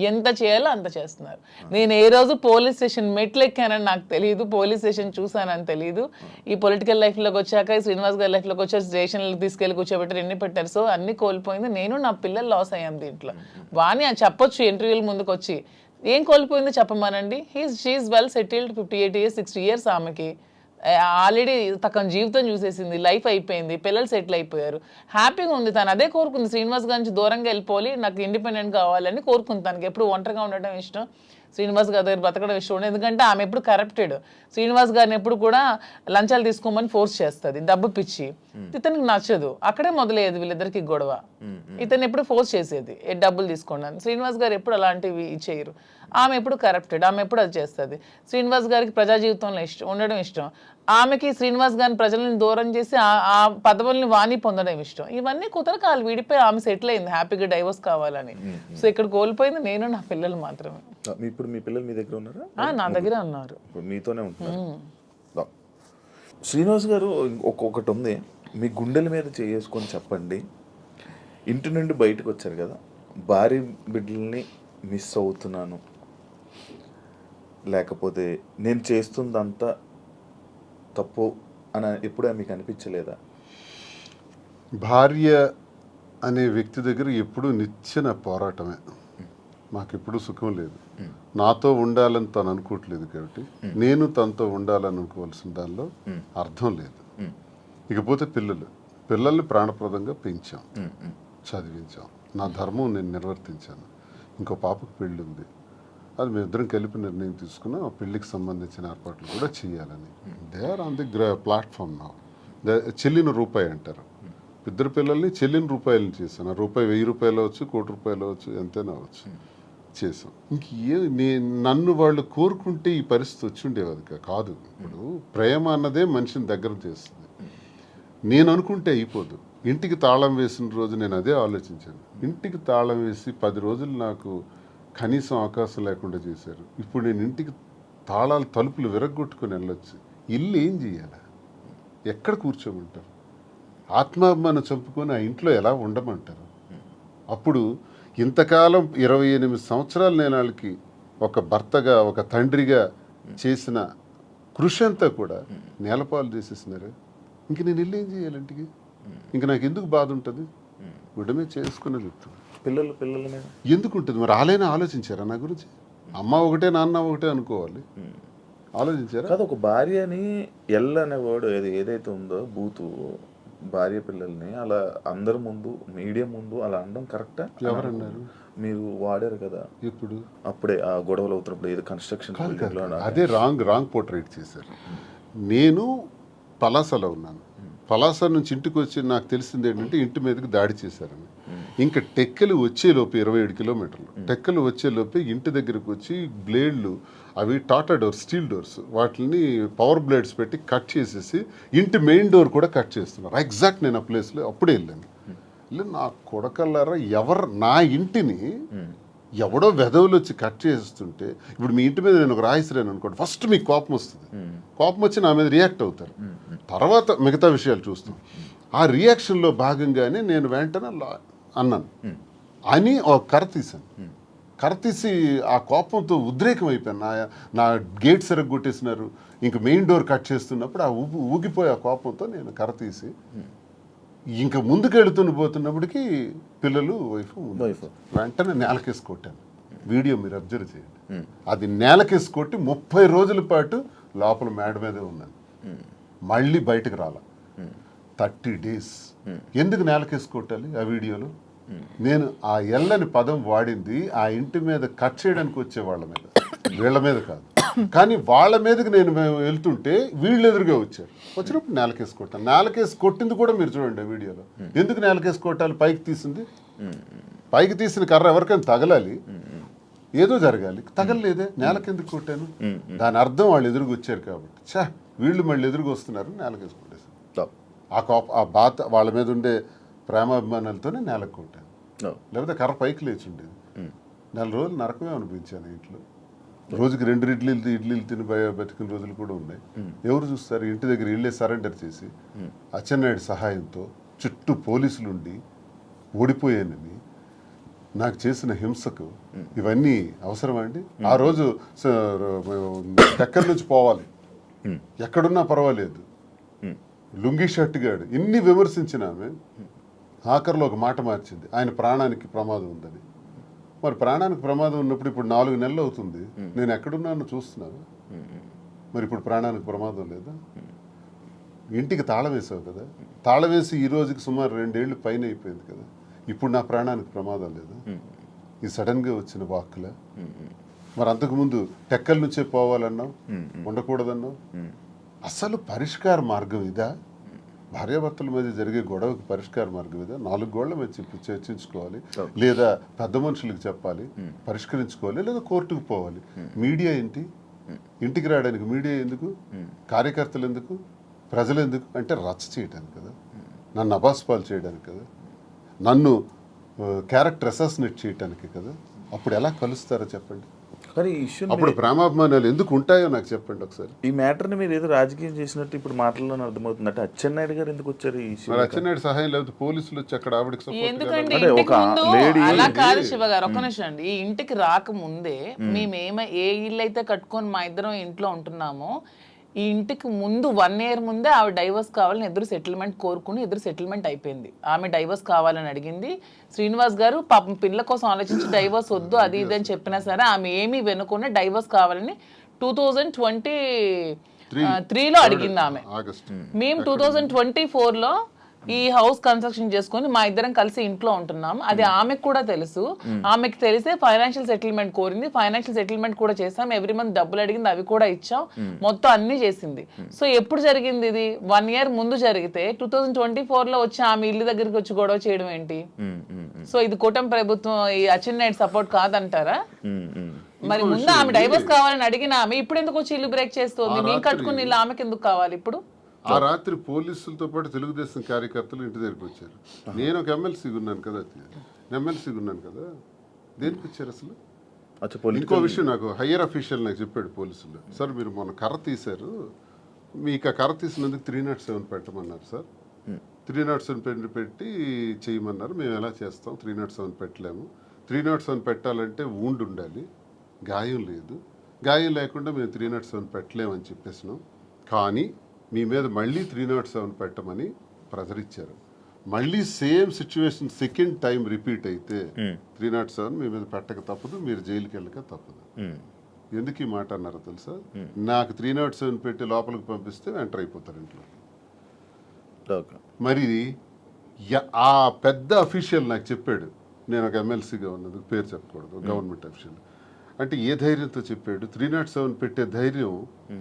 ఎంత చేయాలో అంత చేస్తున్నారు. నేను ఏ రోజు పోలీస్ స్టేషన్ మెట్లు ఎక్కానని నాకు తెలియదు, పోలీస్ స్టేషన్ చూసానని తెలియదు. ఈ పొలిటికల్ లైఫ్లోకి వచ్చాక, శ్రీనివాస్ గారి లైఫ్లోకి వచ్చాక స్టేషన్లకు తీసుకెళ్ళి కూర్చోబెట్టారు, ఎన్ని పెట్టారు. సో అన్ని కోల్పోయింది నేను, నా పిల్లలు లాస్ అయ్యాం దీంట్లో. వాణి అని చెప్పొచ్చు ఇంటర్వ్యూల ముందుకు వచ్చి, ఏం కోల్పోయిందో చెప్పమానండి. She's well settled, 58 years 60 years ఆమెకి ఆల్రెడీ తన జీవితం చూసేసింది, లైఫ్ అయిపోయింది, పిల్లలు సెటిల్ అయిపోయారు, హ్యాపీగా ఉంది. తను అదే కోరుకుంది, శ్రీనివాస్ గారి నుంచి దూరంగా వెళ్ళిపోవాలి, నాకు ఇండిపెండెంట్ కావాలని కోరుకుంది. తనకి ఎప్పుడు ఒంటరిగా ఉండటం ఇష్టం, శ్రీనివాస్ గారి దగ్గర బతకడం ఇష్టం. ఎందుకంటే ఆమె ఎప్పుడు కరప్టెడ్. శ్రీనివాస్ గారిని ఎప్పుడు కూడా లంచాలు తీసుకోమని ఫోర్స్ చేస్తుంది, డబ్బు పిచ్చి. ఇతనికి నచ్చదు, అక్కడే మొదలయ్యేది వీళ్ళిద్దరికి గొడవ. ఇతను ఎప్పుడు ఫోర్స్ చేసేది, డబ్బులు తీసుకోండి. శ్రీనివాస్ గారు ఎప్పుడు అలాంటివి చేయరు. ఆమె ఎప్పుడు కరప్టెడ్, ఆమె ఎప్పుడు అది చేస్తుంది. శ్రీనివాస్ గారికి ప్రజా జీవితంలో ఉండడం ఇష్టం, ఆమెకి శ్రీనివాస్ గారిని ప్రజలను దూరం చేసి ఆ పదవుల్ని వాణి పొందడం ఇష్టం. ఇవన్నీ కుదరక వాళ్ళు విడిపోయి ఆమె సెటిల్ అయింది, హ్యాపీగా డైవోర్స్ కావాలని. సో ఇక్కడ కోల్పోయింది నేను, నా పిల్లలు మాత్రమే. ఇప్పుడు మీ పిల్లలు మీ దగ్గర ఉన్నారా? నా దగ్గర ఉన్నారు, మీతోనే ఉంటున్నారు. శ్రీనివాస్ గారు ఒక్కొక్కటి ఉంది, మీ గుండెల మీద చేసుకొని చెప్పండి. ఇంటి నుండి బయటకు వచ్చారు కదా, భార్య బిడ్డల్ని మిస్ అవుతున్నాను, లేకపోతే నేను చేస్తుందంతా తప్పు అని ఎప్పుడూ మీకు అనిపించలేదా? భార్య అనే వ్యక్తి దగ్గర ఎప్పుడూ నిత్యన పోరాటమే. మాకు ఎప్పుడు సుఖం లేదు. నాతో ఉండాలని తను అనుకోవట్లేదు కాబట్టి నేను తనతో ఉండాలని అనుకోవాల్సిన దానిలో అర్థం లేదు. ఇకపోతే పిల్లల్ని ప్రాణప్రదంగా పెంచాం, చదివించాం, నా ధర్మం నేను నిర్వర్తించాను. ఇంకో పాపకు పెళ్ళి ఉంది, అది మేమిద్దరం కలిపి నిర్ణయం తీసుకున్నాం. ఆ పెళ్ళికి సంబంధించిన ఏర్పాట్లు కూడా చేయాలని. They are on the platform నా. చెల్లిన రూపాయి అంటారు. ఇద్దరు పిల్లల్ని చెల్లిన రూపాయలని చేశాను. ఆ రూపాయి 1000 రూపాయలు అవచ్చు, 1 కోటి రూపాయలు అవచ్చు, ఎంతైనా అవచ్చు, చేసాం. నన్ను వాళ్ళు కోరుకుంటే ఈ పరిస్థితి వచ్చి ఉండేది కాదు. ఇప్పుడు ప్రేమ అన్నదే మనిషిని దగ్గర చేస్తుంది. నేను అనుకుంటే అయిపోదు. ఇంటికి తాళం వేసిన రోజు నేను అదే ఆలోచించాను. ఇంటికి తాళం వేసి 10 రోజులు నాకు కనీసం అవకాశం లేకుండా చేశారు. ఇప్పుడు నేను ఇంటికి తలుపులు విరగొట్టుకుని వెళ్ళొచ్చు. ఇల్లు ఏం చేయాలి? ఎక్కడ కూర్చోమంటారు? ఆత్మాభిమానం చంపుకొని ఆ ఇంట్లో ఎలా ఉండమంటారు? అప్పుడు ఇంతకాలం 28 సంవత్సరాలు నేను వాళ్ళకి ఒక భర్తగా, ఒక తండ్రిగా చేసిన కృషి అంతా కూడా నేలపాలు చేసేసినారు. ఇంక నేను ఇల్లు ఏం చేయాలి? ఇంటికి ఇంక నాకు ఎందుకు బాధ ఉంటుంది? గుడ్డమే చేసుకునే చెప్తాను. పిల్లల మీద ఎందుకు ఉంటుంది మరి? ఆలైనా ఆలోచించారా నా గురించి? అమ్మ ఒకటే నాన్న ఒకటే అనుకోవాలి. ఆలోచించారా? కాదు, ఒక భార్యని అనే వర్డ్ ఏదైతే ఉందో బూతు, భార్య పిల్లల్ని అలా అందరి ముందు, మీడియా ముందు అలా అనడం కరెక్టా? ఎవరన్నారు? మీరు వాడారు కదా ఇప్పుడు. అప్పుడే ఆ గొడవలు అవుతున్నప్పుడు ఏదో కన్స్ట్రక్షన్ అదే రాంగ్ పోర్ట్రేట్ చేశారు. నేను పలాసలో ఉన్నాను. పలాస నుంచి ఇంటికి వచ్చి నాకు తెలిసింది ఏంటంటే ఇంటి మీదకి దాడి చేశారని. ఇంకా టెక్కలు వచ్చేలోపు 27 కిలోమీటర్లు టెక్కలు వచ్చేలోపే ఇంటి దగ్గరకు వచ్చి బ్లేడ్లు, అవి టాటా డోర్స్, స్టీల్ డోర్స్, వాటిని పవర్ బ్లేడ్స్ పెట్టి కట్ చేసేసి ఇంటి మెయిన్ డోర్ కూడా కట్ చేస్తున్నారు. ఎగ్జాక్ట్ నేను ఆ ప్లేస్లో అప్పుడే వెళ్ళాను. నా కొడకల్లారా, నా ఇంటిని ఎవడో వెధవులు వచ్చి కట్ చేస్తుంటే, ఇప్పుడు మీ ఇంటి మీద నేను ఒక రాయిసిరాను అనుకోండి, ఫస్ట్ మీకు కోపం వస్తుంది. కోపం వచ్చి నా మీద రియాక్ట్ అవుతారు. తర్వాత మిగతా విషయాలు చూస్తాం. ఆ రియాక్షన్లో భాగంగానే నేను వెంటనే అన్నాను అని ఒక కర్ర తీశాను. కర్ర తీసి ఆ కోపంతో ఉద్రేకం అయిపోయాను. నా గేట్ సరిగ్గొట్టేసినారు, ఇంక మెయిన్ డోర్ కట్ చేస్తున్నప్పుడు ఆ ఊగిపోయి ఆ కోపంతో నేను కర్ర తీసి ఇంకా ముందుకెళ్తున్న పోతున్నప్పటికీ పిల్లలు, వైఫ్ వెంటనే నేలకేసి కొట్టాను. వీడియో మీరు అబ్జర్వ్ చేయండి. అది నేలకేసి కొట్టి 30 రోజుల పాటు లోపల మేడ మీదే ఉన్నాను. మళ్ళీ బయటకు రాలా. 30 days. ఎందుకు నేలకేసి కొట్టాలి? ఆ వీడియోలో నేను ఆ ఎల్లని పదం వాడింది ఆ ఇంటి మీద కట్ చేయడానికి వచ్చే వాళ్ళ మీద, వీళ్ళ మీద కాదు. కానీ వాళ్ళ మీదకి నేను వెళ్తుంటే వీళ్ళు ఎదురుగా వచ్చారు. వచ్చినప్పుడు నేలకేసి కొట్టాను. నేలకేసి కొట్టింది కూడా మీరు చూడండి ఆ వీడియోలో. ఎందుకు నేలకేసి కొట్టాలి? పైకి తీసింది, పైకి తీసిన కర్ర ఎవరికైనా తగలాలి, ఏదో జరగాలి. తగలలేదే, నేలకెందుకు కొట్టాను? దాని అర్థం వాళ్ళు ఎదురుగా వచ్చారు కాబట్టి. వీళ్ళు మళ్ళీ ఎదురుగా వస్తున్నారు, నేలకేసి కొట్టేశాను. ఆ బాధ, వాళ్ళ మీద ఉండే ప్రేమాభిమానాలతోనే నేలకు కొట్టాను. లేకపోతే కర్ర పైకి లేచి ఉండేది. 4 రోజులు నరకమే అనిపించాను ఇంట్లో. రోజుకి 2 ఇడ్లీలు తిని బతికిన రోజులు కూడా ఉన్నాయి. ఎవరు చూస్తారు? ఇంటి దగ్గర ఇళ్ళే సరెండర్ చేసి అచ్చెన్నాయుడు సహాయంతో చుట్టూ పోలీసులు ఉండి ఓడిపోయానని నాకు చేసిన హింసకు ఇవన్నీ అవసరమా అండి? ఆ రోజు ఎక్కడి నుంచి పోవాలి, ఎక్కడున్నా పర్వాలేదు, లుంగీ షర్ట్ గాడు ఇన్ని విమర్శించిన ఆమె ఆఖరిలో ఒక మాట మార్చింది, ఆయన ప్రాణానికి ప్రమాదం ఉందని. మరి ప్రాణానికి ప్రమాదం ఉన్నప్పుడు ఇప్పుడు 4 నెలలు అవుతుంది, నేను ఎక్కడున్నాను చూస్తున్నాను. మరి ఇప్పుడు ప్రాణానికి ప్రమాదం లేదా? ఇంటికి తాళం వేసావు కదా, తాళం వేసి ఈ రోజుకి సుమారు 2 ఏళ్ళు పైన అయిపోయింది కదా, ఇప్పుడు నా ప్రాణానికి ప్రమాదం లేదా? ఈ సడన్గా వచ్చిన వాక్కులే. మరి అంతకుముందు టెక్కల నుంచే పోవాలన్నావు, ఉండకూడదన్నావు. అసలు పరిష్కార మార్గం ఇదా? భార్యాభర్తల మధ్య జరిగే గొడవకి పరిష్కార మార్గం ఇదా? 4 గోళ్ల మధ్య చర్చించుకోవాలి, లేదా పెద్ద మనుషులకు చెప్పాలి, పరిష్కరించుకోవాలి, లేదా కోర్టుకు పోవాలి. మీడియా ఏంటి? ఇంటికి రావడానికి మీడియా ఎందుకు? కార్యకర్తలు ఎందుకు? ప్రజలు ఎందుకు? అంటే రచ్చ చేయడానికి కదా, నన్ను అబాస్పాలు చేయడానికి కదా, నన్ను క్యారెక్టర్ అసాసినేట్ చేయడానికి కదా. అప్పుడు ఎలా కలుస్తారో చెప్పండి. కానీ ఈ ఇష్యూ, అప్పుడు ప్రేమాభిమానాలు ఎందుకు ఉంటాయో నాకు చెప్పండి ఒకసారి. ఈ మ్యాటర్ని మీరు ఏదో రాజకీయం చేసినట్టు ఇప్పుడు మాటల్లోనే అర్థమవుతుంది. అంటే అచ్చెన్నాయుడు గారు ఎందుకు వచ్చారు ఈ ఇష్యూ? మరి అచ్చెన్నాయుడు సహాయం లేదు, పోలీసులు వచ్చి అక్కడ ఆవిడకి ఎందుకంటే అంటే ఇంటికి ఒక ముందు lady- అలా కాదు శివ గారు, ఒక్క నిమిషం అండి. ఈ ఇంటికి రాకముందే మేము ఏ ఇల్లు అయితే కట్టుకొని మా ఇద్దరం ఇంట్లో ఉంటున్నామో, ఈ ఇంటికి ముందు 1 year ముందే ఆవిడ డైవర్స్ కావాలని ఎదురు సెటిల్మెంట్ కోరుకుని ఎదురు సెటిల్మెంట్ అయిపోయింది. ఆమె డైవర్స్ కావాలని అడిగింది. శ్రీనివాస్ గారు పాపం పిల్ల కోసం ఆలోచించి డైవర్స్ వద్దు అది ఇది అని చెప్పినా సరే ఆమె ఏమీ వెనుకునే డైవర్స్ కావాలని 2023లో అడిగింది ఆమె. మేము 2024లో ఈ హౌస్ కన్స్ట్రక్షన్ చేసుకొని మా ఇద్దరం కలిసి ఇంట్లో ఉంటున్నాం. అది ఆమెకు కూడా తెలుసు. ఆమెకు తెలిసే ఫైనాన్షియల్ సెటిల్మెంట్ కోరింది. ఫైనాన్షియల్ సెటిల్మెంట్ కూడా చేసాం. ఎవ్రీ మంత్ డబ్బులు అడిగింది, అవి కూడా ఇచ్చాం. మొత్తం అన్ని చేసింది. సో ఎప్పుడు జరిగింది ఇది? 1 year ముందు జరిగితే 2024లో వచ్చి ఆమె ఇల్లు దగ్గరికి వచ్చి గొడవ చేయడం ఏంటి? సో ఇది కూటమి ప్రభుత్వం ఈ అచ్చెన్నాయుడు సపోర్ట్ కాదంటారా? మరి ముందు ఆమె డైవర్స్ కావాలని అడిగిన ఆమె ఇప్పుడు ఎందుకు వచ్చి ఇల్లు బ్రేక్ చేస్తుంది? మేము కట్టుకుని ఇల్లు ఆమెకి ఎందుకు కావాలి ఇప్పుడు? ఆ రాత్రి పోలీసులతో పాటు తెలుగుదేశం కార్యకర్తలు ఇంటి దగ్గరికి వచ్చారు. నేను ఒక ఎమ్మెల్సీగా ఉన్నాను కదా, దేనికి వచ్చారు అసలు? ఇంకో విషయం నాకు హయ్యర్ అఫీషియల్ నాకు చెప్పాడు పోలీసులు, సార్ మీరు మొన్న కర్ర తీశారు, మీకు ఆ కర్ర తీసినందుకు 307 పెట్టమన్నారు సార్. 307 పెట్టి చేయమన్నారు. మేము ఎలా చేస్తాం? 307 పెట్టలేము. 307 పెట్టాలంటే వూండ్ ఉండాలి, గాయం లేదు. గాయం లేకుండా మేము 307 పెట్టలేమని చెప్పేసినాం. కానీ మీ మీద మళ్ళీ 307 పెట్టమని ప్రెజర్ ఇచ్చారు. మళ్ళీ same situation second time repeat అయితే 307 మీ మీద పెట్టక తప్పదు, మీరు జైలుకి వెళ్ళక తప్పదు. ఎందుకు ఈ మాట అన్నారో తెలుసా? నాకు 307 పెట్టి లోపలికి పంపిస్తే ఎంటర్ అయిపోతారు ఇంట్లో. మరి ఆ పెద్ద అఫీషియల్ నాకు చెప్పాడు, నేను ఒక ఎమ్మెల్సీగా ఉన్నది, పేరు చెప్పకూడదు, గవర్నమెంట్ అఫీషియల్. అంటే ఏ ధైర్యంతో చెప్పాడు? 307 పెట్టే ధైర్యం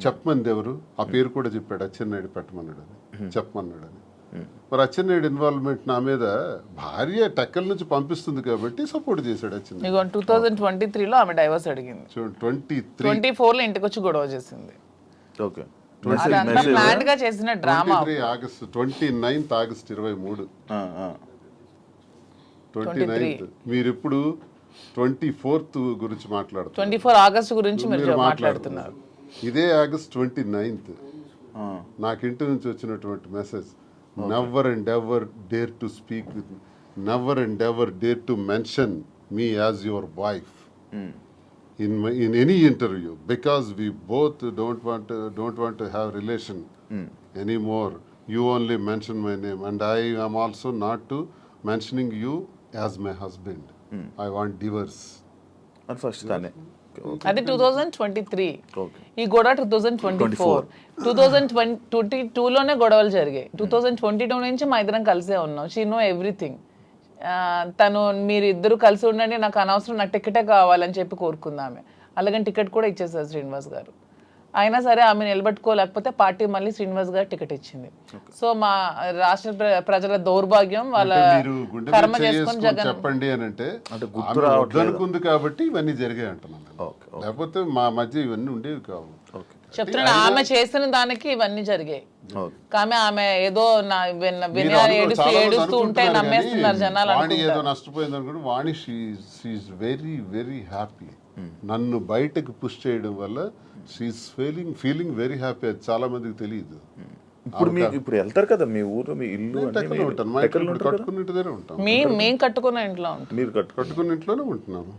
చెప్పమంది ఎవరు? ఆ పేరు కూడా చెప్పాడు, అచ్చెన్నాయుడు పెట్టమన్నాడు అని, చెప్పమన్నాడు అని. మరి అచ్చెన్నాయుడు ఇన్వాల్వ్మెంట్ నా మీద, భార్య టెక్కల నుంచి పంపిస్తుంది కాబట్టి సపోర్ట్ చేశాడు అచ్చెన్నాయుడు. 2023లో ఆమె డైవర్స్ అడిగింది. 24లో ఇంటికి వచ్చి గొడవ చేసింది. ఓకే, అదంతా ప్లాన్ గా చేసిన డ్రామా. 29th August 23 29th. మీరు ఇప్పుడు 24th గురించి మాట్లాడుతున్నారు. 24 ఆగస్ట్ గురించి మీరు మాట్లాడుతున్నారు. ఇదే ఆగస్ట్ 29th నాకు ఇంటి నుంచి వచ్చినటువంటి message, never and ever dare to speak with, never and ever dare to mention me as your wife in any interview, because we both don't want to have relation anymore. You only mention my name and I am also not to mentioning you as my husband. I want divorce. అని first తానే. అది 2023. Okay. ఈ గొడవ 2024. 2022లోనే గొడవలు జరిగాయి. 2022 నుంచి మా ఇద్దరం కలిసే ఉన్నాం. She know everything. తను మీరు ఇద్దరు కలిసి ఉండండి, నాకు అనవసరం, నాకు టికెటే కావాలని చెప్పి కోరుకుందామె. అలాగని టికెట్ కూడా ఇచ్చేసారు శ్రీనివాస్ గారు. అయినా సరే ఆమె నిలబెట్టుకోలేకపోతే పార్టీ మళ్ళీ శ్రీనివాస్ గారు టికెట్ ఇచ్చింది. సో మా రాష్ట్ర ప్రజల దౌర్భాగ్యం, వాళ్ళ కర్మ చేసుకొని జగన్ చెప్పండి అని అంటే అనుకుంది కాబట్టి ఇవన్నీ జరిగాయి అంటున్నాను. లేకపోతే మా మధ్య ఇవన్నీ ఉండేవి కావు. చెప్తున్నా, ఆమె చేసిన దానికి ఇవన్నీ జరిగాయి. ఆమె ఏదో ఏడుస్తూ ఉంటే నమ్మేస్తున్నారు జనాలు. వాణి ఏదో నష్టపోయింది అనుకుంటే, వాణి షీఈస్ వెరీ వెరీ హ్యాపీ. నన్ను బయటకు పుష్ చేయడం వల్ల షీఈస్ ఫీలింగ్ వెరీ హ్యాపీ. అది చాలా మందికి తెలియదు. ఇప్పుడు మీకు ఇప్పుడు వెళ్తారు కదా మీ ఊరు, మీ ఇల్లు కట్టుకున్న ఇంటిదే ఉంటాం. మేము కట్టుకున్న ఇంట్లో ఉంటాం. మీరు కట్టుకున్న ఇంట్లోనే ఉంటున్నాము.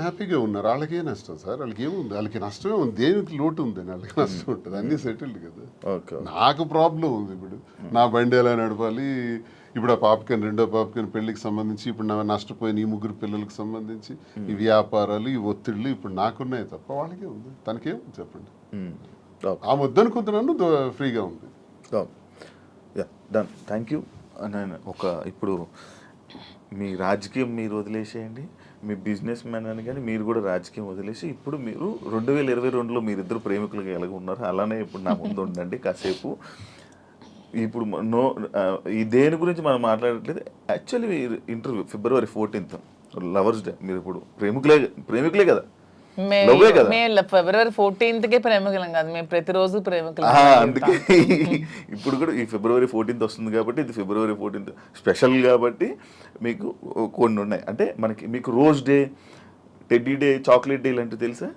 హ్యాపీగా ఉన్నారు. వాళ్ళకి ఏ నష్టం సార్? వాళ్ళకి ఏముంది? వాళ్ళకి నష్టమే ఉంది. దేనికి లోటు ఉంది? వాళ్ళకి నష్టం ఉంటుంది. అన్ని సెటిల్డ్ కదా. నాకు ప్రాబ్లం ఉంది. ఇప్పుడు నా బండి ఎలా నడపాలి, ఇప్పుడు ఆ పాపకని రెండో పాపకని పెళ్లికి సంబంధించి, ఇప్పుడు నా నష్టపోయిన ఈ 3 పిల్లలకు సంబంధించి ఈ వ్యాపారాలు, ఈ ఒత్తిళ్ళు ఇప్పుడు నాకున్నాయి తప్ప వాళ్ళకే ఉంది. తనకేముంది చెప్పండి? ఆ వద్దనుకుంటున్నాను, ఫ్రీగా ఉంది. Done, thank you. నేను ఇప్పుడు మీ రాజకీయం మీరు వదిలేసేయండి, మీ బిజినెస్ మ్యాన్ అని కానీ మీరు కూడా రాజకీయం వదిలేసి ఇప్పుడు మీరు 2022లో మీరిద్దరు ప్రేమికులుగా ఎలాగ ఉన్నారు అలానే ఇప్పుడు నా ముందు ఉండండి కాసేపు. ఇప్పుడు ఈ దేని గురించి మనం మాట్లాడట్లేదు. Actually interview February 14th lovers day. మీరు ఇప్పుడు ప్రేమికులే కదా? February 14th ప్రేమికులం కాదు, మేము ప్రతిరోజు ప్రేమికులం. అందుకే ఇప్పుడు కూడా ఈ February 14th వస్తుంది కాబట్టి, ఇది February 14th స్పెషల్ కాబట్టి మీకు కొన్ని ఉన్నాయి. అంటే మీకు rose day, teddy day, chocolate day ఇలాంటివి తెలుసా?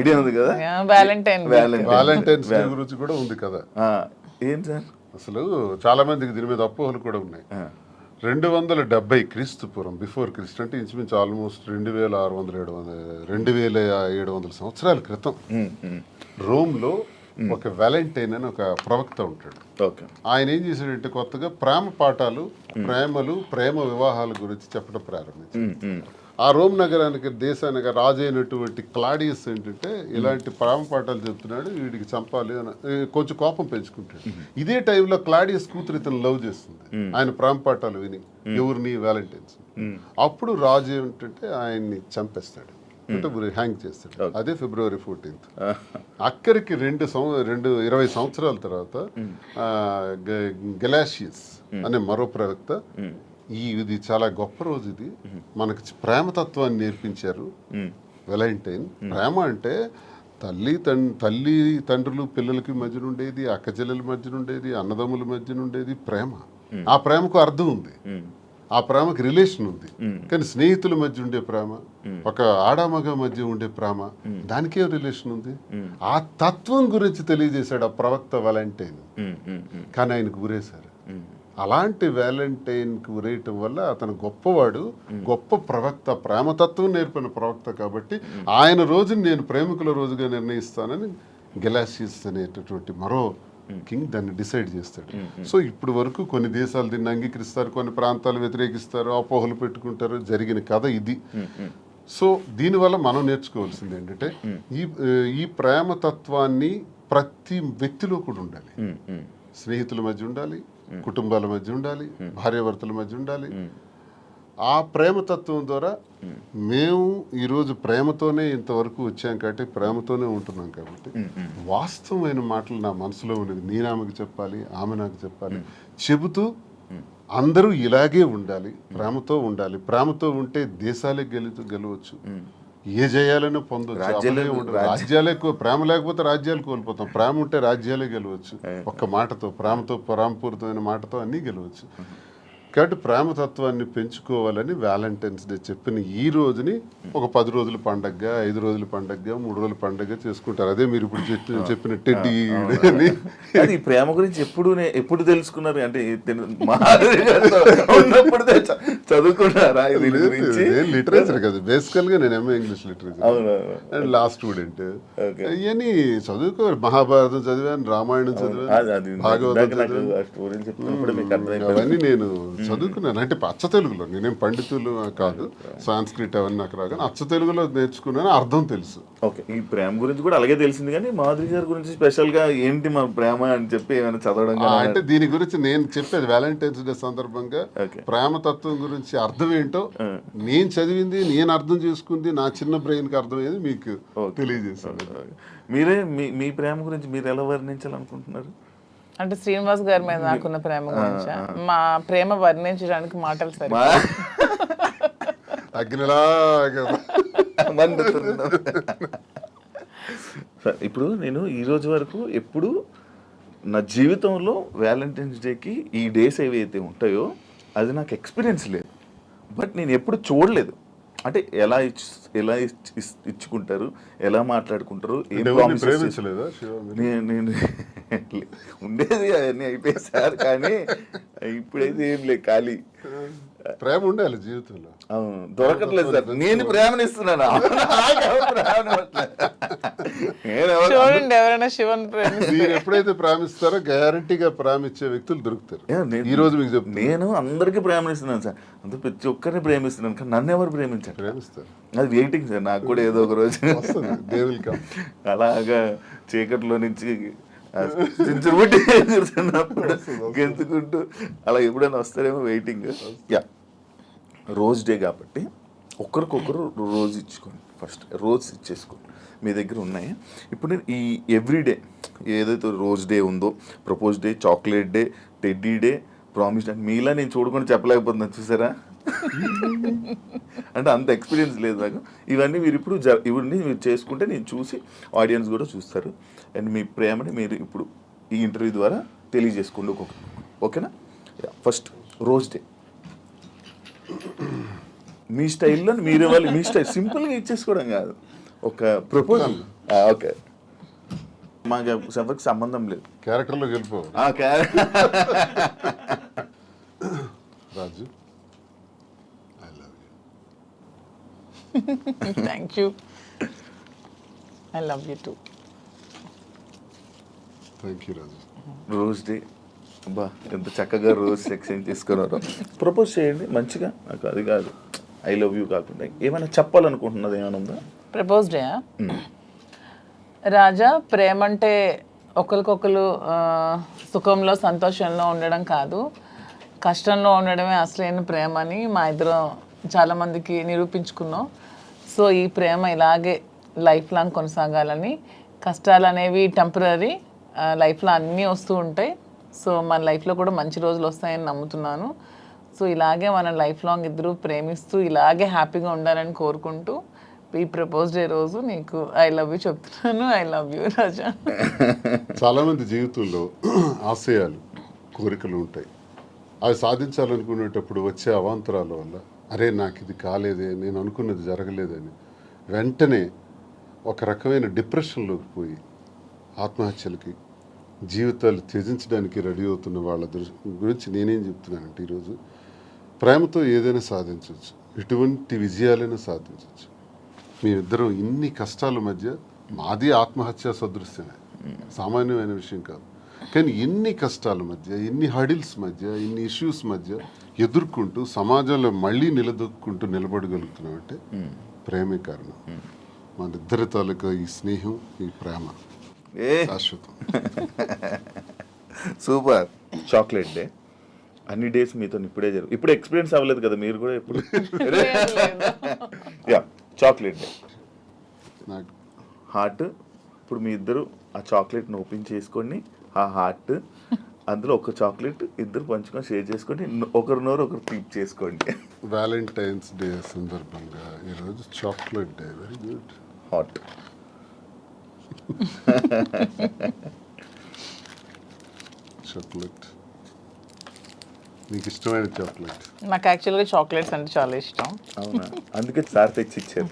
ఐడియా ఉంది కదా? వ్యాలంటైన్స్ డే గురించి కూడా ఉంది కదా. ఏం సార్ అసలు చాలా మందికి దీని మీద అపోహలు కూడా ఉన్నాయి. 270 క్రీస్తుపూర్వం, బిఫోర్ క్రీస్తు, అంటే ఇంచుమించు ఆల్మోస్ట్ 2700 సంవత్సరాల క్రితం రోమ్లో ఒక వ్యాలంటైన్ అని ఒక ప్రవక్త ఉంటాడు. ఓకే. ఆయన ఏం చేశాడంటే కొత్తగా ప్రేమ పాఠాలు, ప్రేమ వివాహాల గురించి చెప్పడం ప్రారంభించాడు. ఆ రోమ్ నగరానికి దేశానికి రాజు అయినటువంటి క్లాడియస్ ఏంటంటే ఇలాంటి ప్రేమ పాఠాలు చెప్తున్నాడు, వీడికి చంపాలి అని కొంచెం కోపం పెంచుకుంటాడు. ఇదే టైంలో క్లాడియస్ కూతురు ఇతను లవ్ చేస్తుంది ఆయన ప్రేమ పాఠాలు విని, ఎవరిని వ్యాలంటైన్స్. అప్పుడు రాజు ఏమిటంటే ఆయన్ని చంపేస్తాడు, అంటే హ్యాంగ్ చేస్తాడు. అదే February 14th. అక్కడికి 20 సంవత్సరాల తర్వాత గెలాషియస్ అనే మరో ప్రవక్త ఇది చాలా గొప్ప రోజు, ఇది మనకి ప్రేమతత్వాన్ని నేర్పించారు వ్యాలంటైన్. ప్రేమ అంటే తల్లి తండ్రులు పిల్లలకి మధ్యన ఉండేది, అక్క చెల్లెల మధ్యన ఉండేది, అన్నదమ్ముల మధ్యన ఉండేది ప్రేమ. ఆ ప్రేమకు అర్థం ఉంది, ఆ ప్రేమకి రిలేషన్ ఉంది. కానీ స్నేహితుల మధ్య ఉండే ప్రేమ, ఒక ఆడామగ మధ్య ఉండే ప్రేమ, దానికే రిలేషన్ ఉంది. ఆ తత్వం గురించి తెలియజేశాడు ఆ ప్రవక్త వ్యాలంటైన్. కానీ ఆయనకు గురేశారు. అలాంటి వ్యాలంటైన్కి ఉరేయటం వల్ల అతను గొప్పవాడు, గొప్ప ప్రవక్త, ప్రేమతత్వం నేర్పిన ప్రవక్త. కాబట్టి ఆయన రోజుని నేను ప్రేమికుల రోజుగా నిర్ణయిస్తానని గెలాషియస్ అనేటటువంటి మరో కింగ్ దాన్ని డిసైడ్ చేస్తాడు. సో ఇప్పుడు వరకు కొన్ని దేశాలు దీన్ని అంగీకరిస్తారు, కొన్ని ప్రాంతాలు వ్యతిరేకిస్తారు, అపోహలు పెట్టుకుంటారు. జరిగిన కథ ఇది. సో దీనివల్ల మనం నేర్చుకోవాల్సింది ఏంటంటే ఈ ప్రేమతత్వాన్ని ప్రతి వ్యక్తిలో కూడా ఉండాలి. స్నేహితుల మధ్య ఉండాలి, కుటుంబాల మధ్య ఉండాలి, భార్యాభర్తల మధ్య ఉండాలి. ఆ ప్రేమతత్వం ద్వారా మేము ఈరోజు ప్రేమతోనే ఇంతవరకు వచ్చాం కాబట్టి, ప్రేమతోనే ఉంటున్నాం కాబట్టి వాస్తవమైన మాటలు నా మనసులో ఉన్నది నేను ఆమెకు చెప్పాలి, ఆమె నాకు చెప్పాలి. చెబుతూ అందరూ ఇలాగే ఉండాలి, ప్రేమతో ఉండాలి. ప్రేమతో ఉంటే దేశాలే గెలవచ్చు, ఏ జయాలను పొందొచ్చు. రాజ్యాలే ప్రేమ లేకపోతే రాజ్యాలు కోల్పోతాం, ప్రేమ ఉంటే రాజ్యాలే గెలవచ్చు. ఒక్క మాటతో, ప్రేమపూరితమైన మాటతో అన్నీ గెలవచ్చు. కాబట్టి ప్రేమతత్వాన్ని పెంచుకోవాలని వ్యాలంటైన్స్ డే చెప్పిన ఈ రోజుని ఒక 10 రోజుల పండగగా, 5 రోజుల పండగగా, 3 రోజుల పండగగా చేసుకుంటారు. అదే మీరు ఇప్పుడు చెప్పిన టెడ్డీ అని. ఈ ప్రేమ గురించి ఎప్పుడు తెలుసుకున్నారు? అంటే ఉన్నప్పుడు చదువుకున్నారా? లిటరేచర్ కదా బేసికల్ గా. నేను MA English literature and law student. ఇవన్నీ చదువుకోవాలి. మహాభారతం చదివాను, రామాయణం చదివాను, భాగవతం చదివాను. అవన్నీ నేను చదువుకున్నాను. అంటే అచ్చ తెలుగులో, నేనేం పండితులు కాదు, సాంస్క్రిట్ అవన్నీ నాకు రాగా అచ్చ తెలుగులో నేర్చుకున్నాను, అర్థం తెలుసు. ఓకే. ఈ ప్రేమ గురించి కూడా అలాగే తెలిసింది. కానీ మాధురి గారి గురించి స్పెషల్ గా ఏంటి మా ప్రేమ అని చెప్పి ఏమైనా చదవడం? అంటే దీని గురించి నేను చెప్పేది వ్యాలంటైన్స్ డే సందర్భంగా ప్రేమతత్వం గురించి అర్థం ఏంటో నేను చదివింది, నేను అర్థం చేసుకుంది, నా చిన్న బ్రెయిన్ కి అర్థమయ్యేది మీకు తెలియజేశాను. మీరే మీ ప్రేమ గురించి మీరు ఎలా వర్ణించాలనుకుంటున్నారు? అంటే శ్రీనివాస్ గారి మీద నాకున్న ప్రేమ గురించి, మా ప్రేమ వర్ణించడానికి మాటలు సరే. ఇప్పుడు నేను ఈ రోజు వరకు ఎప్పుడు నా జీవితంలో వ్యాలంటైన్స్ డేకి ఈ డేస్ ఏవైతే ఉంటాయో అది నాకు ఎక్స్పీరియన్స్ లేదు. బట్ నేను ఎప్పుడు చూడలేదు. అంటే ఎలా ఇచ్చుకుంటారు, ఎలా మాట్లాడుకుంటారు, నేను ఉండేది అవన్నీ అయిపోయి సార్. కానీ ఇప్పుడైతే ఏం లేదు, ఖాళీ. ప్రేమ ఉండాలి జీవితంలో. దొరకట్లేదు సార్. నేను ప్రేమనిస్తున్నాను. చూడండి, ఎవరైనా శివన్ మీరు ఎప్పుడైతే ప్రేమిస్తారో గ్యారంటీగా ప్రేమించే వ్యక్తులు దొరుకుతారు. ఈ రోజు మీకు చెప్తాను, నేను అందరికీ ప్రేమనిస్తున్నాను సార్. అందరూ ప్రతి ఒక్కరిని ప్రేమిస్తున్నాను. కానీ నన్ను ఎవరు ప్రేమించారు? ప్రేమిస్తారు. అది వెయిటింగ్ సార్. నాకు కూడా ఏదో ఒక రోజు అలాగా చీకట్లో నుంచి గెంతుకుంటూ అలా ఎప్పుడైనా వస్తారేమో వెయిటింగ్. యా, రోజ్ డే కాబట్టి ఒకరికొకరు రోజు ఇచ్చుకోండి. ఫస్ట్ రోజు ఇచ్చేసుకోండి. మీ దగ్గర ఉన్నాయి. ఇప్పుడు నేను ఈ ఎవ్రీడే ఏదైతే రోజ్ డే ఉందో, propose day, chocolate day, teddy day, promise day, మీలా నేను చూడకుండా చెప్పలేకపోతున్నాను. చూసారా? అంటే అంత ఎక్స్పీరియన్స్ లేదు నాకు. ఇవన్నీ మీరు ఇవన్నీ మీరు చేసుకుంటే నేను చూసి ఆడియన్స్ కూడా చూస్తారు. అండ్ మీ ప్రేమని మీరు ఇప్పుడు ఈ ఇంటర్వ్యూ ద్వారా తెలియజేసుకోండి ఒక్కొక్కరు. ఓకేనా? ఫస్ట్ రోజ్ డే మీ స్టైల్లో మీరు ఇవ్వాలి. మీ స్టైల్ సింపుల్గా ఇచ్చేసుకోవడం కాదు, ఒక ప్రపోజల్. ఓకే, మాకు ఎవరికి సంబంధం లేదు. క్యారెక్టర్లోకి వెళ్ళిపో. Raju, I love you. Thank you. I love you too. Thank you Raju. Rose day బా ఎంత చక్కగా రోజ్ ఎక్స్చేంజ్ చేసుకున్నారో. ప్రపోజ్ చేయండి మంచిగా, నాకు అది కాదు ఐ లవ్ యూ కాకుండా ఏమైనా చెప్పాలనుకుంటున్నది ఏమైనా ఉందా? ప్రపోజ్ డే రాజా, ప్రేమ అంటే ఒకరికొకరు సుఖంలో సంతోషంలో ఉండడం కాదు, కష్టంలో ఉండడమే అసలైన ప్రేమ అని మా ఇద్దరం చాలామందికి నిరూపించుకున్నాం. సో ఈ ప్రేమ ఇలాగే లైఫ్ లాంగ్ కొనసాగాలని. కష్టాలు అనేవి టెంపరీ, లైఫ్లో అన్నీ వస్తూ ఉంటాయి. సో మన లైఫ్లో కూడా మంచి రోజులు వస్తాయని నమ్ముతున్నాను. సో ఇలాగే మన లైఫ్ లాంగ్ ఇద్దరు ప్రేమిస్తూ ఇలాగే హ్యాపీగా ఉండాలని కోరుకుంటూ ఈ ప్రపోజ్ డే రోజు నీకు ఐ లవ్ యూ చెప్తున్నాను. ఐ లవ్ యూ రాజా. చాలామంది జీవితంలో ఆశయాలు, కోరికలు ఉంటాయి. అవి సాధించాలనుకునేటప్పుడు వచ్చే అవాంతరాల వల్ల అరే నాకు ఇది కాలేదే, నేను అనుకున్నది జరగలేదని వెంటనే ఒక రకమైన డిప్రెషన్లోకి పోయి ఆత్మహత్యలకి, జీవితాలు త్యజించడానికి రెడీ అవుతున్న వాళ్ళ గురించి నేనేం చెప్తున్నానంటే, ఈరోజు ప్రేమతో ఏదైనా సాధించవచ్చు, ఎటువంటి విజయాలైనా సాధించవచ్చు. మేమిద్దరం ఇన్ని కష్టాల మధ్య, మాది ఆత్మహత్య సదృశ్యమే, సామాన్యమైన విషయం కాదు. కానీ ఎన్ని కష్టాల మధ్య, ఎన్ని హడిల్స్ మధ్య, ఇన్ని ఇష్యూస్ మధ్య ఎదుర్కొంటూ సమాజంలో మళ్ళీ నిలదొక్కుంటూ నిలబడగలుగుతున్నామంటే ప్రేమే కారణం. మన ఇద్దరి తాలూకా ఈ స్నేహం, ఈ ప్రేమ శాశ్వతం. సూపర్. చాక్లెట్ డే అన్ని డేస్ మీతో ఇప్పుడే ఇప్పుడు ఎక్స్పీరియన్స్ అవ్వలేదు కదా మీరు కూడా ఎప్పుడు? యా, చాక్లెట్ డే నాకు హార్ట్. ఇప్పుడు మీ ఇద్దరు ఆ చాక్లెట్ని ఓపెన్ చేసుకొని ఆ హార్ట్ అందులో ఒక చాక్లెట్ ఇద్దరు పంచుకొని షేర్ చేసుకొని ఒకరి నోరు ఒకరు తీప్ చేసుకోండి. వ్యాలంటైన్స్ డే సందర్భంగా ఈరోజు chocolate day. Very good. Hot. Chocolate, నీకు ఇష్టమైన చాక్లెట్? నాకు యాక్చువల్గా చాక్లెట్స్ అంటే చాలా ఇష్టం. అవునా? అందుకే సార్ తెచ్చి ఇచ్చారు.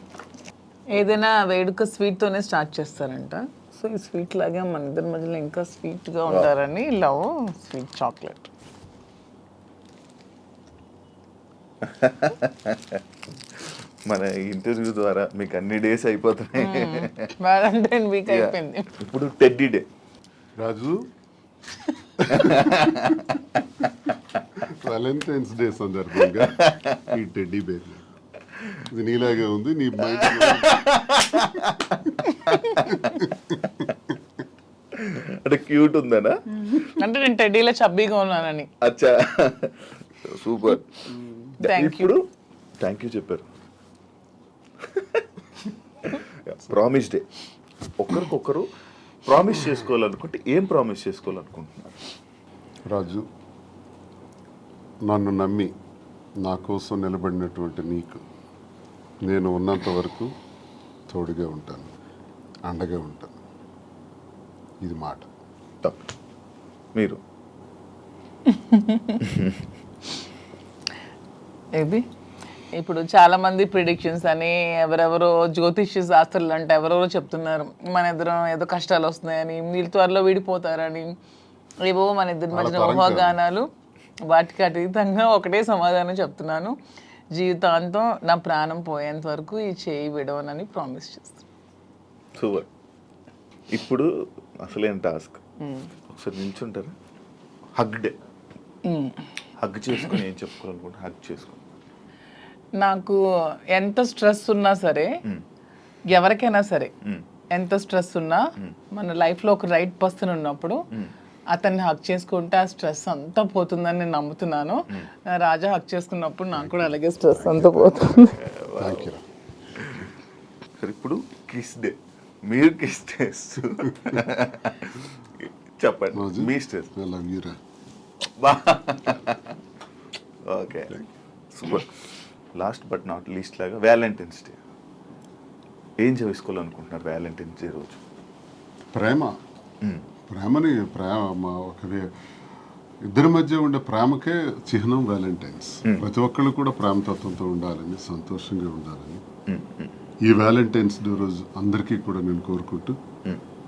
ఏదైనా వేడుక స్వీట్తోనే స్టార్ట్ చేస్తారంట. సో ఈ స్వీట్ లాగే మన ఇద్దరి మధ్యలో ఇంకా స్వీట్గా ఉంటారని లవ్ స్వీట్ చాక్లెట్. మన ఇంటర్వ్యూ ద్వారా మీకు అన్ని డేస్ అయిపోతున్నాయి. వ్యాలంటైన్ వీక్ అయిపోయింది. ఇప్పుడు టెడ్డీ డే. రాజు, వ్యాలంటైన్స్ డే సందర్భంగా ఈ టెడ్డీ బేర్ ఇది నీలాగే ఉంది, నీ మైండ్ అంటే క్యూట్ ఉందనా? అంటే నేను టెడ్డీలో చబ్బీగా ఉన్నానని. అచ్చా, సూపర్. Thank you. ఇప్పుడు థ్యాంక్ యూ చెప్పారు. Promise day. ఒకరికొకరు ప్రామిస్ చేసుకోవాలనుకుంటే ఏం ప్రామిస్ చేసుకోవాలనుకుంటున్నారు? రాజు, నన్ను నమ్మి నా కోసం నిలబడినటువంటి నీకు నేను ఉన్నంత వరకు తోడుగా ఉంటాను, అండగా ఉంటాను. ఇది మాట. తప్పు. మీరు ఇది ఇప్పుడు చాలా మంది ప్రిడిక్షన్స్ అని ఎవరెవరో జ్యోతిష్య శాస్త్రులు అంటే ఎవరెవరో చెప్తున్నారు మన ఇద్దరం ఏదో కష్టాలు వస్తున్నాయని, వీళ్ళు త్వరలో విడిపోతారని, ఏవో మన ఇద్దరి మధ్యన ఊహాగానాలు. వాటికి అతీతంగా ఒకటే సమాధానం చెప్తున్నాను, జీవితాంతం నా ప్రాణం పోయేంత వరకు ఈ చేయి విడవనని ప్రామిస్ చేస్తాను. సూపర్. ఇప్పుడు అసలేం టాస్క్. ఒకసారి నిల్చుంటారా? Hug day. హగ్ చేసుకుని ఏం చెప్పుకోవాలనుకుంటే హగ్ చేసుకోండి. నాకు ఎంత స్ట్రెస్ ఉన్నా సరే, ఎవరికైనా సరే ఎంత స్ట్రెస్ ఉన్నా, మన లైఫ్లో ఒక రైట్ పర్సన్ ఉన్నప్పుడు అతన్ని హక్ చేసుకుంటే ఆ స్ట్రెస్ అంతా పోతుందని నేను నమ్ముతున్నాను. రాజా హక్ చేసుకున్నప్పుడు నాకు కూడా అలాగే స్ట్రెస్ అంతా పోతుంది. సరే, ఇప్పుడు కిస్ డే. మీరు కిస్ చేస్తూ చెప్పండి మీ stress. Okay, super. Last but not least లాగా వ్యాలంటైన్స్ డే ఏం చేసుకోవాలనుకుంటున్నారు? వ్యాలంటైన్స్ డే రోజు ప్రేమని ఇద్దరి మధ్య ఉండే ప్రేమకే చిహ్నం వ్యాలంటైన్స్. ప్రతి ఒక్కళ్ళు కూడా ప్రేమతత్వంతో ఉండాలని, సంతోషంగా ఉండాలని ఈ వ్యాలంటైన్స్ డే రోజు అందరికీ కూడా నేను కోరుకుంటూ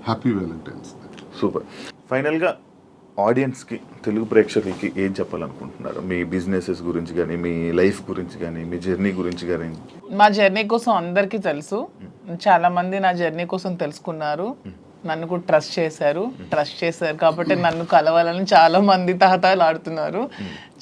హ్యాపీ వ్యాలంటైన్స్ డే. సూపర్. ఫైనల్గా ఆడియన్స్కి, తెలుగు ప్రేక్షకులకి ఏం చెప్పాలనుకుంటున్నారు? మీ బిజినెసెస్ గురించి కానీ, మీ లైఫ్ గురించి కానీ, మీ జర్నీ గురించి కానీ. మా జర్నీ కోసం అందరికీ తెలుసు, చాలా మంది నా జర్నీ కోసం తెలుసుకున్నారు. నన్ను కూడా ట్రస్ట్ చేశారు కాబట్టి నన్ను కలవాలని చాలా మంది తహతాలు ఆడుతున్నారు.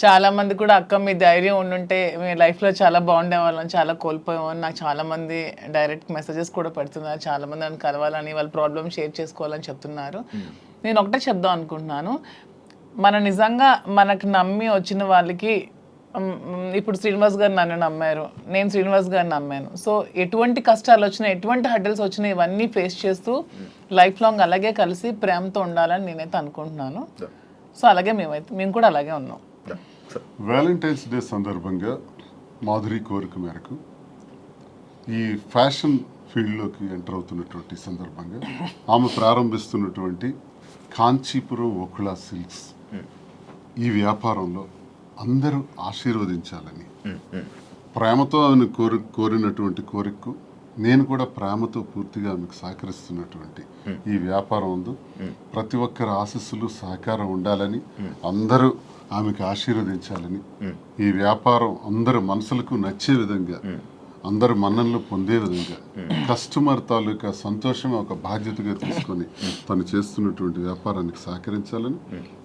చాలా మంది కూడా అక్క మీ ధైర్యం ఉండుంటే మీ లైఫ్లో చాలా బాగుండేవాళ్ళని, చాలా కోల్పోయామని నాకు చాలా మంది డైరెక్ట్ మెసేజెస్ కూడా పెడుతున్నారు. చాలా మంది నన్ను కలవాలని, వాళ్ళ ప్రాబ్లమ్ షేర్ చేసుకోవాలని చెప్తున్నారు. నేను ఒకటే చెప్దాం అనుకుంటున్నాను, నిజంగా మనకు నమ్మి వచ్చిన వాళ్ళకి, ఇప్పుడు శ్రీనివాస్ గారు నన్ను నమ్మారు, నేను శ్రీనివాస్ గారిని నమ్మాను. సో ఎటువంటి కష్టాలు వచ్చినా, ఎటువంటి హడ్డల్స్ వచ్చినా ఇవన్నీ ఫేస్ చేస్తూ లైఫ్ లాంగ్ అలాగే కలిసి ప్రేమతో ఉండాలని నేనైతే అనుకుంటున్నాను. సో అలాగే మేము కూడా అలాగే ఉన్నాం. వ్యాలంటైన్స్ డే సందర్భంగా మాధురి కోరిక మేరకు ఈ ఫ్యాషన్ ఫీల్డ్లోకి ఎంటర్ అవుతున్నటువంటి సందర్భంగా ఆమె ప్రారంభిస్తున్నటువంటి కాంచీపురం ఒకుళ సిల్క్స్ ఈ వ్యాపారంలో అందరూ ఆశీర్వదించాలని, ప్రేమతో ఆమెను కోరినటువంటి కోరికకు నేను కూడా ప్రేమతో పూర్తిగా ఆమెకు సహకరిస్తున్నటువంటి ఈ వ్యాపారం ఉంది. ప్రతి ఒక్కరి ఆశీస్సులు సహకారం ఉండాలని, అందరూ ఆమెకు ఆశీర్వదించాలని, ఈ వ్యాపారం అందరు మనసులకు నచ్చే విధంగా, అందరు మన్ననలు పొందే విధంగా, కస్టమర్ తాలూకా సంతోషం ఒక బాధ్యతగా తీసుకొని తను చేస్తున్నటువంటి వ్యాపారానికి సహకరించాలని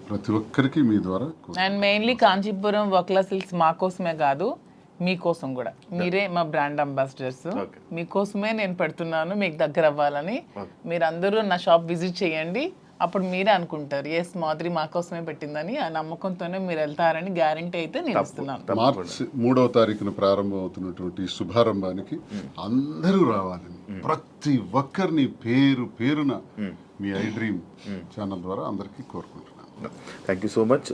ప్రతి ఒక్కరికి మీ ద్వారా అండ్ మెయిన్లీ కాంచీపురం వక్లా సిల్క్స్ మా కోసమే కాదు, మీకోసం కూడా. మీరే మా బ్రాండ్ అంబాసిడర్స్. మీకోసమే నేను పెడుతున్నాను, మీకు దగ్గర అవ్వాలని. మీరందరూ నా షాప్ విజిట్ చేయండి, అప్పుడు మీరే అనుకుంటారు ఎస్ మాధురి మా కోసమే పెట్టిందని. ఆ నమ్మకంతోనే మీరు వెళ్తారని గ్యారంటీ అయితే నేను ఇస్తున్నాను. మార్చి 3వ తారీఖున ప్రారంభం అవుతున్నటువంటి శుభారంభానికి అందరూ రావాలని ప్రతి ఒక్కరిని పేరు పేరున మీ ఐ డ్రీమ్ ఛానల్ ద్వారా అందరికీ కోరుకుంటున్నాను. Thank you so much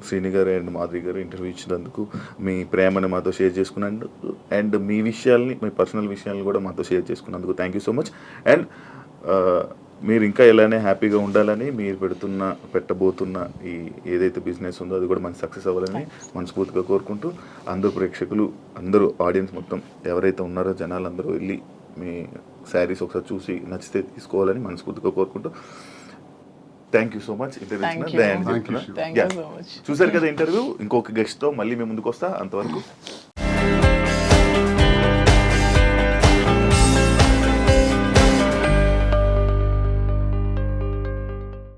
Srini గారు అండ్ మాధురి గారు ఇంటర్వ్యూ ఇచ్చినందుకు, మీ ప్రేమను మాతో షేర్ చేసుకున్నందుకు, అండ్ మీ విషయాల్ని, మీ పర్సనల్ విషయాలను కూడా మాతో షేర్ చేసుకున్నందుకు thank you so much. And మీరు ఇంకా ఇలానే హ్యాపీగా ఉండాలని, మీరు పెట్టబోతున్న ఈ ఏదైతే బిజినెస్ ఉందో అది కూడా మంచి సక్సెస్ అవ్వాలని మనస్ఫూర్తిగా కోరుకుంటూ, అందరూ ప్రేక్షకులు, అందరూ ఆడియన్స్ మొత్తం ఎవరైతే ఉన్నారో జనాలందరూ వెళ్ళి మీ శారీస్ ఒకసారి చూసి నచ్చితే తీసుకోవాలని మనస్ఫూర్తిగా కోరుకుంటూ thank you so much. Interview చూసారు కదా ఇంటర్వ్యూ. ఇంకొక గెస్ట్తో మళ్ళీ మేము ముందుకు వస్తా. అంతవరకు